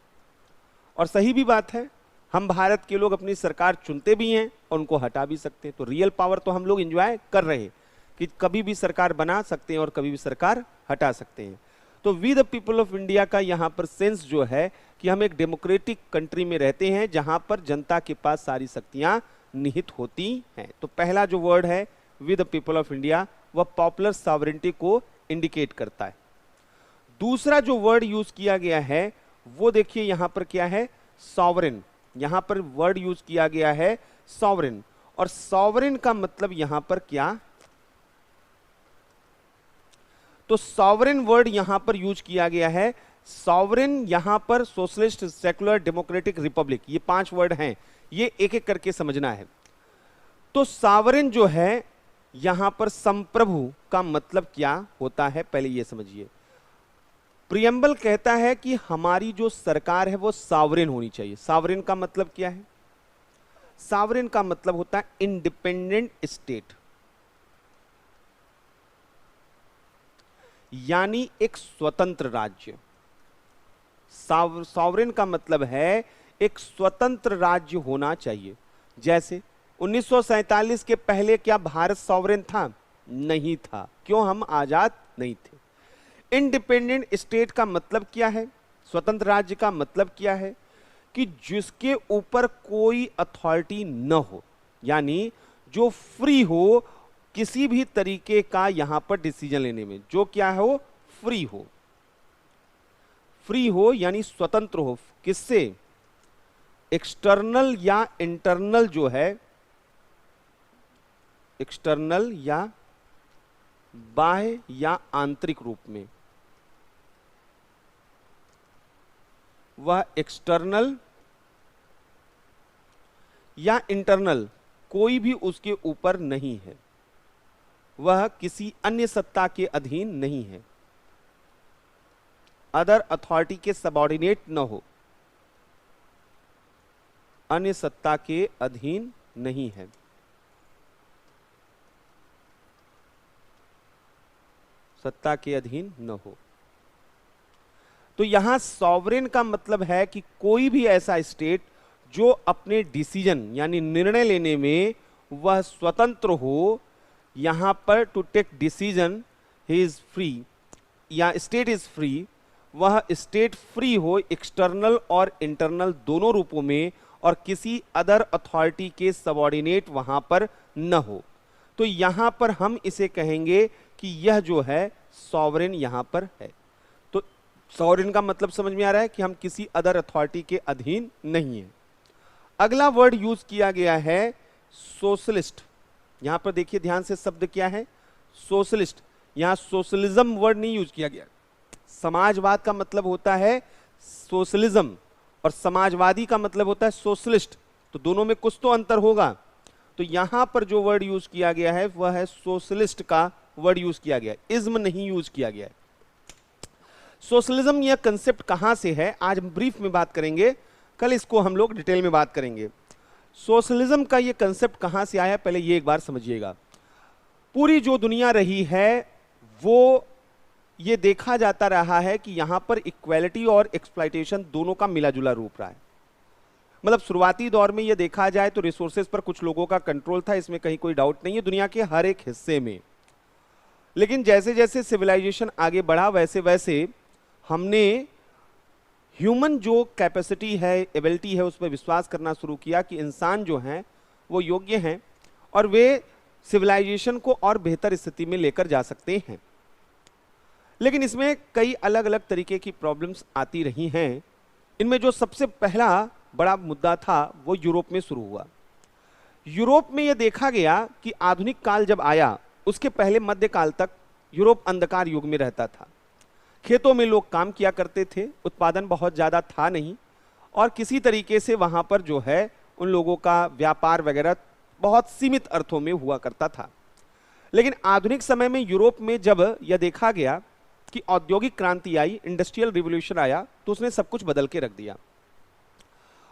और सही भी बात है, हम भारत के लोग अपनी सरकार चुनते भी हैं और उनको हटा भी सकते हैं। तो रियल पावर तो हम लोग एंजॉय कर रहे हैं कि कभी भी सरकार बना सकते हैं और कभी भी सरकार हटा सकते हैं। तो we the people of India का यहां पर सेंस जो है कि हम एक डेमोक्रेटिक कंट्री में रहते हैं जहां पर जनता के पास सारी शक्तियां निहित होती हैं। तो पहला जो वर्ड है we the people of India, वह पॉपुलर सॉवरेंटी को इंडिकेट करता है। दूसरा जो वर्ड यूज किया गया है वो देखिए यहां पर क्या है? सॉवरेन। यहां पर वर्ड यूज किया गया है सॉवरेन, और सॉवरेन का मतलब यहां पर क्या? तो सॉवरेन वर्ड यहां पर यूज किया गया है। सॉवरेन यहां पर सोशलिस्ट, सेकुलर, डेमोक्रेटिक, रिपब्लिक, ये 5 वर्ड हैं, ये एक एक करके समझना है। तो सॉवरेन जो है यहां पर संप्रभु का मतलब क्या होता है, पहले ये समझिए। प्रियम्बल कहता है कि हमारी जो सरकार है वो सॉवरेन होनी चाहिए। सॉवरेन का मतलब क्या है? सॉवरेन का मतलब होता है इंडिपेंडेंट स्टेट, यानी एक स्वतंत्र राज्य। सॉवरेन का मतलब है एक स्वतंत्र राज्य होना चाहिए। जैसे 1947 के पहले क्या भारत सॉवरेन था? नहीं था। क्यों? हम आजाद नहीं थे। इंडिपेंडेंट स्टेट का मतलब क्या है? स्वतंत्र राज्य का मतलब क्या है? कि जिसके ऊपर कोई अथॉरिटी न हो, यानी जो फ्री हो किसी भी तरीके का यहां पर डिसीजन लेने में, जो क्या हो? फ्री हो। फ्री हो यानी स्वतंत्र हो। किससे? एक्सटर्नल या इंटरनल जो है, एक्सटर्नल या बाह्य या आंतरिक रूप में, वह एक्सटर्नल या इंटरनल कोई भी उसके ऊपर नहीं है, वह किसी अन्य सत्ता के अधीन नहीं है, अदर अथॉरिटी के सबऑर्डिनेट न हो, अन्य सत्ता के अधीन नहीं है। सत्ता के अधीन न हो। तो यहां सॉवरेन का मतलब है कि कोई भी ऐसा स्टेट जो अपने डिसीजन यानी निर्णय लेने में वह स्वतंत्र हो, यहां पर to take decision he is free या स्टेट इज फ्री, वह स्टेट फ्री हो एक्सटर्नल और इंटरनल दोनों रूपों में, और किसी अदर अथॉरिटी के सबऑर्डिनेट वहां पर न हो। तो यहां पर हम इसे कहेंगे कि यह जो है सॉवरेन यहां पर है। तो सॉवरेन का मतलब समझ में आ रहा है कि हम किसी अदर अथॉरिटी के अधीन नहीं है। अगला वर्ड यूज किया गया है सोशलिस्ट। यहां पर देखिए ध्यान से, शब्द क्या है? सोशलिस्ट। यहां सोशलिज्म वर्ड नहीं यूज किया गया। समाजवाद का मतलब होता है सोशलिज्म और समाजवादी का मतलब होता है सोशलिस्ट, तो दोनों में कुछ तो अंतर होगा। तो यहां पर जो वर्ड यूज किया गया है वह है सोशलिस्ट का वर्ड यूज किया गया, इज्म नहीं यूज किया गया है। सोशलिज्म यह कंसेप्ट कहां से है, आज हम ब्रीफ में बात करेंगे, कल इसको हम लोग डिटेल में बात करेंगे। सोशलिज्म का यह कंसेप्ट कहां से आया, पहले ये एक बार समझिएगा। पूरी जो दुनिया रही है वो ये देखा जाता रहा है कि यहां पर इक्वालिटी और एक्सप्लॉयटेशन दोनों का मिला जुला रूप रहा है। मतलब शुरुआती दौर में ये देखा जाए तो रिसोर्सेज पर कुछ लोगों का कंट्रोल था, इसमें कहीं कोई डाउट नहीं है, दुनिया के हर एक हिस्से में। लेकिन जैसे जैसे सिविलाइजेशन आगे बढ़ा वैसे वैसे हमने ह्यूमन जो कैपेसिटी है, एबिलिटी है, उस पर विश्वास करना शुरू किया कि इंसान जो हैं वो योग्य हैं और वे सिविलाइजेशन को और बेहतर स्थिति में लेकर जा सकते हैं। लेकिन इसमें कई अलग अलग तरीके की प्रॉब्लम्स आती रही हैं। इनमें जो सबसे पहला बड़ा मुद्दा था वो यूरोप में शुरू हुआ। यूरोप में यह देखा गया कि आधुनिक काल जब आया उसके पहले मध्यकाल तक यूरोप अंधकार युग में रहता था। खेतों में लोग काम किया करते थे, उत्पादन बहुत ज़्यादा था नहीं और किसी तरीके से वहाँ पर जो है उन लोगों का व्यापार वगैरह बहुत सीमित अर्थों में हुआ करता था। लेकिन आधुनिक समय में यूरोप में जब यह देखा गया कि औद्योगिक क्रांति आई, इंडस्ट्रियल रिवॉल्यूशन आया, तो उसने सब कुछ बदल के रख दिया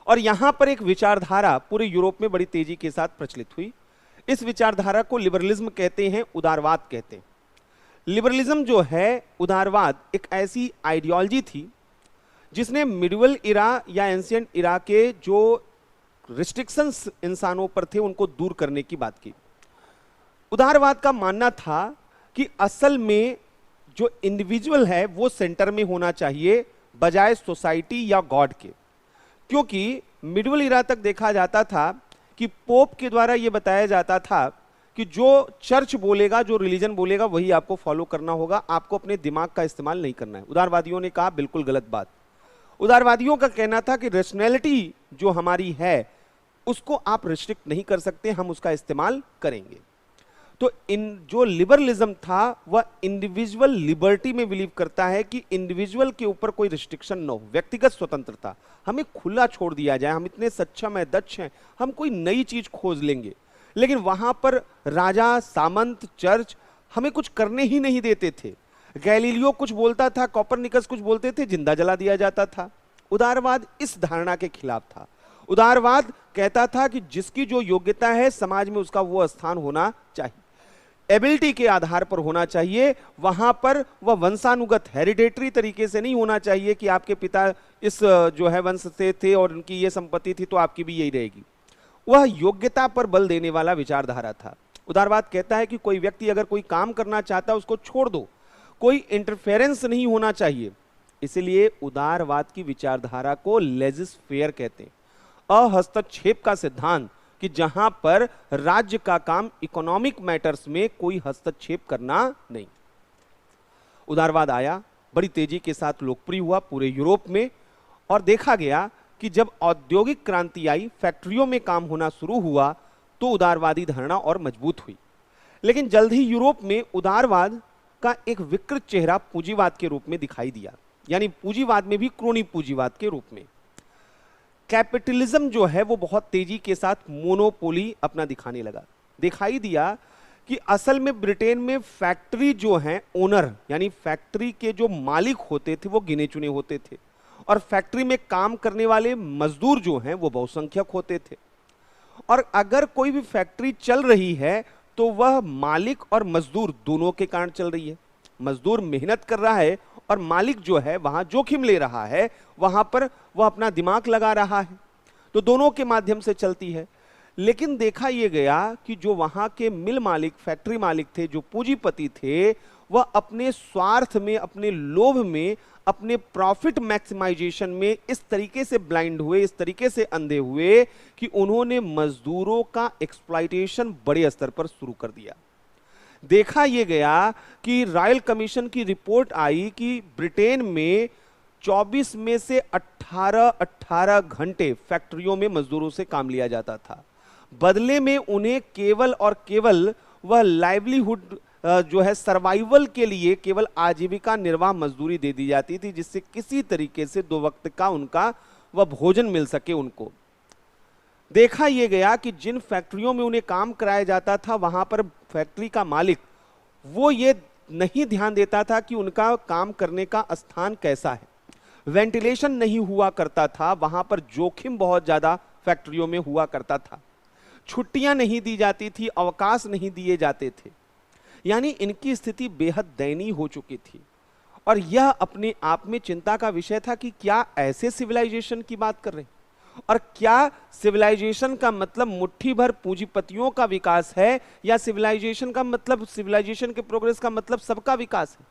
और यहां पर एक विचारधारा पूरे यूरोप में बड़ी तेजी के साथ प्रचलित हुई। इस विचारधारा को लिबरलिज्म कहते हैं, उदारवाद कहते हैं। लिबरलिज्म जो है, उदारवाद, एक ऐसी आइडियोलॉजी थी जिसने मिडिवल इरा या एंशिएंट इरा के जो रिस्ट्रिक्शंस इंसानों पर थे उनको दूर करने की बात की। उदारवाद का मानना था कि असल में जो इंडिविजुअल है वो सेंटर में होना चाहिए बजाय सोसाइटी या गॉड के। क्योंकि मिडिवल इरा तक देखा जाता था कि पोप के द्वारा यह बताया जाता था कि जो चर्च बोलेगा, जो रिलीजन बोलेगा वही आपको फॉलो करना होगा, आपको अपने दिमाग का इस्तेमाल नहीं करना है। उदारवादियों ने कहा बिल्कुल गलत बात। उदारवादियों का कहना था कि रैशनैलिटी जो हमारी है उसको आप रिस्ट्रिक्ट नहीं कर सकते, हम उसका इस्तेमाल करेंगे। तो इन जो लिबरलिज्म था वह इंडिविजुअल लिबर्टी में बिलीव करता है कि इंडिविजुअल के ऊपर कोई रिस्ट्रिक्शन न हो, व्यक्तिगत स्वतंत्रता, हमें खुला छोड़ दिया जाए, हम इतने सक्षम है, दक्ष हैं, हम कोई नई चीज खोज लेंगे। लेकिन वहां पर राजा, सामंत, चर्च हमें कुछ करने ही नहीं देते थे। गैलीलियो कुछ बोलता था, कोपरनिकस कुछ बोलते थे, जिंदा जला दिया जाता था। उदारवाद इस धारणा के खिलाफ था। उदारवाद कहता था कि जिसकी जो योग्यता है समाज में उसका वो स्थान होना चाहिए, एबिलिटी के आधार पर होना चाहिए। वहां पर वह वंशानुगत हेरिडेटरी तरीके से नहीं होना चाहिए कि आपके पिता इस जो है वंश से थे और उनकी ये संपत्ति थी तो आपकी भी यही रहेगी। वह योग्यता पर बल देने वाला विचारधारा था। उदारवाद कहता है कि कोई व्यक्ति अगर कोई काम करना चाहता है उसको छोड़ दो, कोई इंटरफेरेंस नहीं होना चाहिए। इसलिए उदारवाद की विचारधारा को लेजिस फेयर कहते हैं, अहस्तक्षेप का सिद्धांत, कि जहां पर राज्य का काम इकोनॉमिक मैटर्स में कोई हस्तक्षेप करना नहीं। उदारवाद आया, बड़ी तेजी के साथ लोकप्रिय हुआ पूरे यूरोप में और देखा गया कि जब औद्योगिक क्रांति आई, फैक्ट्रियों में काम होना शुरू हुआ तो उदारवादी धारणा और मजबूत हुई। लेकिन जल्द ही यूरोप में उदारवाद का एक विकृत चेहरा पूंजीवाद के रूप में दिखाई दिया, यानी पूंजीवाद में भी क्रोनी पूंजीवाद के रूप में। कैपिटलिज्म जो है वो बहुत तेजी के साथ मोनोपोली अपना दिखाने लगा। दिखाई दिया कि असल में ब्रिटेन में फैक्ट्री जो है ओनर, यानी फैक्ट्री के जो मालिक होते थे वो गिने चुने होते थे और फैक्ट्री में काम करने वाले मजदूर जो हैं वो बहुसंख्यक होते थे। और अगर कोई भी फैक्ट्री चल रही है तो वह मालिक और मजदूर दोनों के कारण चल रही है। मजदूर मेहनत कर रहा है और मालिक जो है वहां जोखिम ले रहा है, वहां पर वह अपना दिमाग लगा रहा है, तो दोनों के माध्यम से चलती है। लेकिन देखा यह गया कि जो वहां के मिल मालिक, फैक्ट्री मालिक थे, जो पूंजीपति थे, वह अपने स्वार्थ में, अपने लोभ में, अपने प्रॉफिट मैक्सिमाइजेशन में इस तरीके से ब्लाइंड हुए, इस तरीके से अंधे हुए कि उन्होंने मजदूरों का एक्सप्लॉइटेशन बड़े स्तर पर शुरू कर दिया। देखा यह गया कि रॉयल कमीशन की रिपोर्ट आई कि ब्रिटेन में 24 में से 18 घंटे फैक्ट्रियों में मजदूरों से काम लिया जाता था। बदले में उन्हें केवल और केवल वह लाइवलीहुड जो है सर्वाइवल के लिए केवल आजीविका निर्वाह मजदूरी दे दी जाती थी, जिससे किसी तरीके से 2 वक्त का उनका वह भोजन मिल सके उनको। देखा यह गया कि जिन फैक्ट्रियों में उन्हें काम कराया जाता था वहां पर फैक्ट्री का मालिक वो ये नहीं ध्यान देता था कि उनका काम करने का स्थान कैसा है। वेंटिलेशन नहीं हुआ करता था, वहां पर जोखिम बहुत ज्यादा फैक्ट्रियों में हुआ करता था, छुट्टियां नहीं दी जाती थी, अवकाश नहीं दिए जाते थे, यानी इनकी स्थिति बेहद दयनीय हो चुकी थी। और यह अपने आप में चिंता का विषय था कि क्या ऐसे सिविलाइजेशन की बात कर रहे हैं, और क्या सिविलाइजेशन का मतलब मुट्ठी भर पूंजीपतियों का विकास है, या सिविलाइजेशन का मतलब, सिविलाइजेशन के प्रोग्रेस का मतलब सबका विकास है।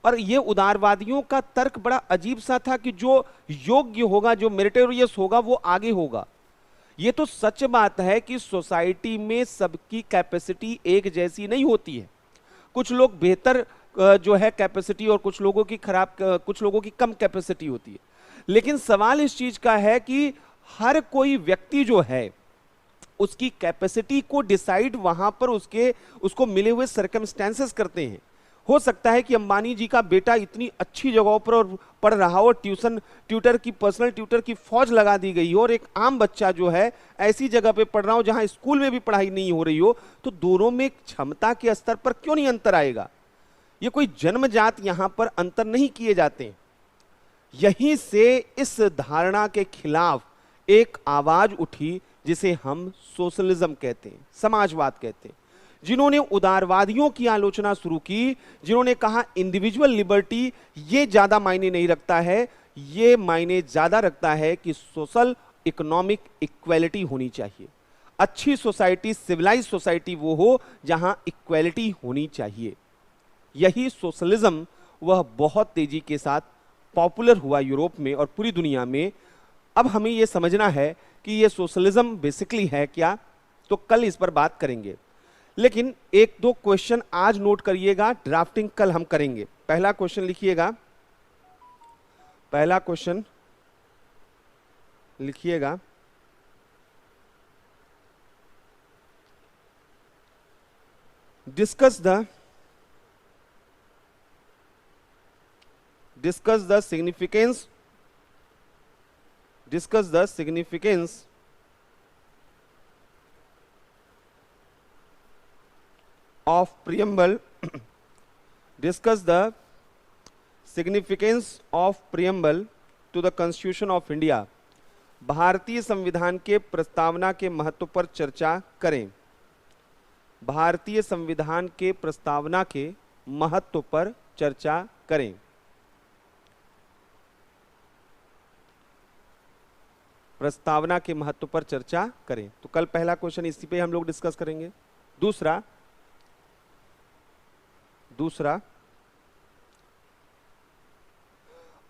और ये उदारवादियों का तर्क बड़ा अजीब सा था कि जो योग्य होगा, जो मेरिटोरियस होगा, वो आगे होगा। ये तो सच बात है कि सोसाइटी में सबकी कैपेसिटी एक जैसी नहीं होती है। कुछ लोग बेहतर जो है कैपेसिटी, और कुछ लोगों की खराब, कुछ लोगों की कम कैपेसिटी होती है। लेकिन सवाल इस चीज का है कि हर कोई व्यक्ति जो है उसकी कैपेसिटी को डिसाइड वहां पर उसको मिले हुए सर्कमस्टेंसेस करते हैं। हो सकता है कि अंबानी जी का बेटा इतनी अच्छी जगहों पर और पढ़ रहा हो, ट्यूटर की, पर्सनल ट्यूटर की फौज लगा दी गई हो, और एक आम बच्चा जो है ऐसी जगह पे पढ़ रहा हो जहां स्कूल में भी पढ़ाई नहीं हो रही हो, तो दोनों में क्षमता के स्तर पर क्यों नहीं अंतर आएगा? ये कोई जन्मजात यहां पर अंतर नहीं किए जाते। यहीं से इस धारणा के खिलाफ एक आवाज उठी जिसे हम सोशलिज्म कहते हैं, समाजवाद कहते हैं, जिन्होंने उदारवादियों की आलोचना शुरू की, जिन्होंने कहा इंडिविजुअल लिबर्टी ये ज्यादा मायने नहीं रखता है, ये मायने ज्यादा रखता है कि सोशल इकोनॉमिक इक्वेलिटी होनी चाहिए। अच्छी सोसाइटी, सिविलाइज सोसाइटी वो हो जहां इक्वेलिटी होनी चाहिए। यही सोशलिज्म वह बहुत तेजी के साथ पॉपुलर हुआ यूरोप में और पूरी दुनिया में। अब हमें यह समझना है कि यह सोशलिज्म बेसिकली है क्या, तो कल इस पर बात करेंगे। लेकिन एक दो क्वेश्चन आज नोट करिएगा, ड्राफ्टिंग कल हम करेंगे। पहला क्वेश्चन लिखिएगा, पहला क्वेश्चन लिखिएगा, discuss the significance of preamble discuss the significance of preamble to the Constitution of India। भारतीय संविधान के प्रस्तावना के महत्व पर चर्चा करें। भारतीय संविधान के प्रस्तावना के महत्व पर चर्चा करें। प्रस्तावना के महत्व पर चर्चा करें। तो कल पहला क्वेश्चन इसी पे हम लोग डिस्कस करेंगे। दूसरा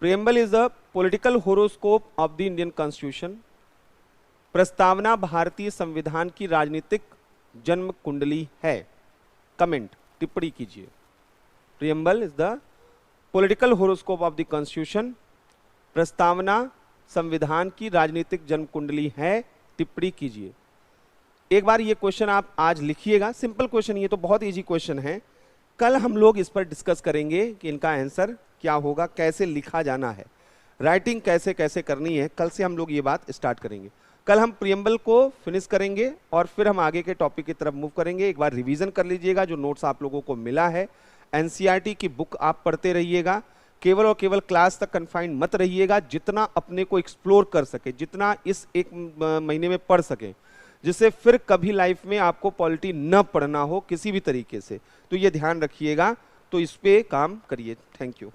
preamble is the political horoscope of the Indian constitution. प्रस्तावना भारतीय संविधान की राजनीतिक जन्म कुंडली है। कमेंट, टिप्पणी कीजिए। Preamble is the political horoscope of the constitution. प्रस्तावना संविधान की राजनीतिक जन्म कुंडली है, टिप्पणी कीजिए। एक बार ये क्वेश्चन आप आज लिखिएगा, सिंपल क्वेश्चन, ये तो बहुत इजी क्वेश्चन है। कल हम लोग इस पर डिस्कस करेंगे कि इनका आंसर क्या होगा, कैसे लिखा जाना है, राइटिंग कैसे कैसे करनी है। कल से हम लोग ये बात स्टार्ट करेंगे। कल हम प्रियम्बल को फिनिश करेंगे और फिर हम आगे के टॉपिक की तरफ मूव करेंगे। एक बार रिवीजन कर लीजिएगा जो नोट्स आप लोगों को मिला है। एनसीईआरटी की बुक आप पढ़ते रहिएगा, केवल और केवल क्लास तक कन्फाइंड मत रहिएगा। जितना अपने को एक्सप्लोर कर सके, जितना इस एक महीने में पढ़ सके, जिससे फिर कभी लाइफ में आपको पॉलिटी न पढ़ना हो किसी भी तरीके से, तो ये ध्यान रखिएगा। तो इस पे काम करिए। Thank you.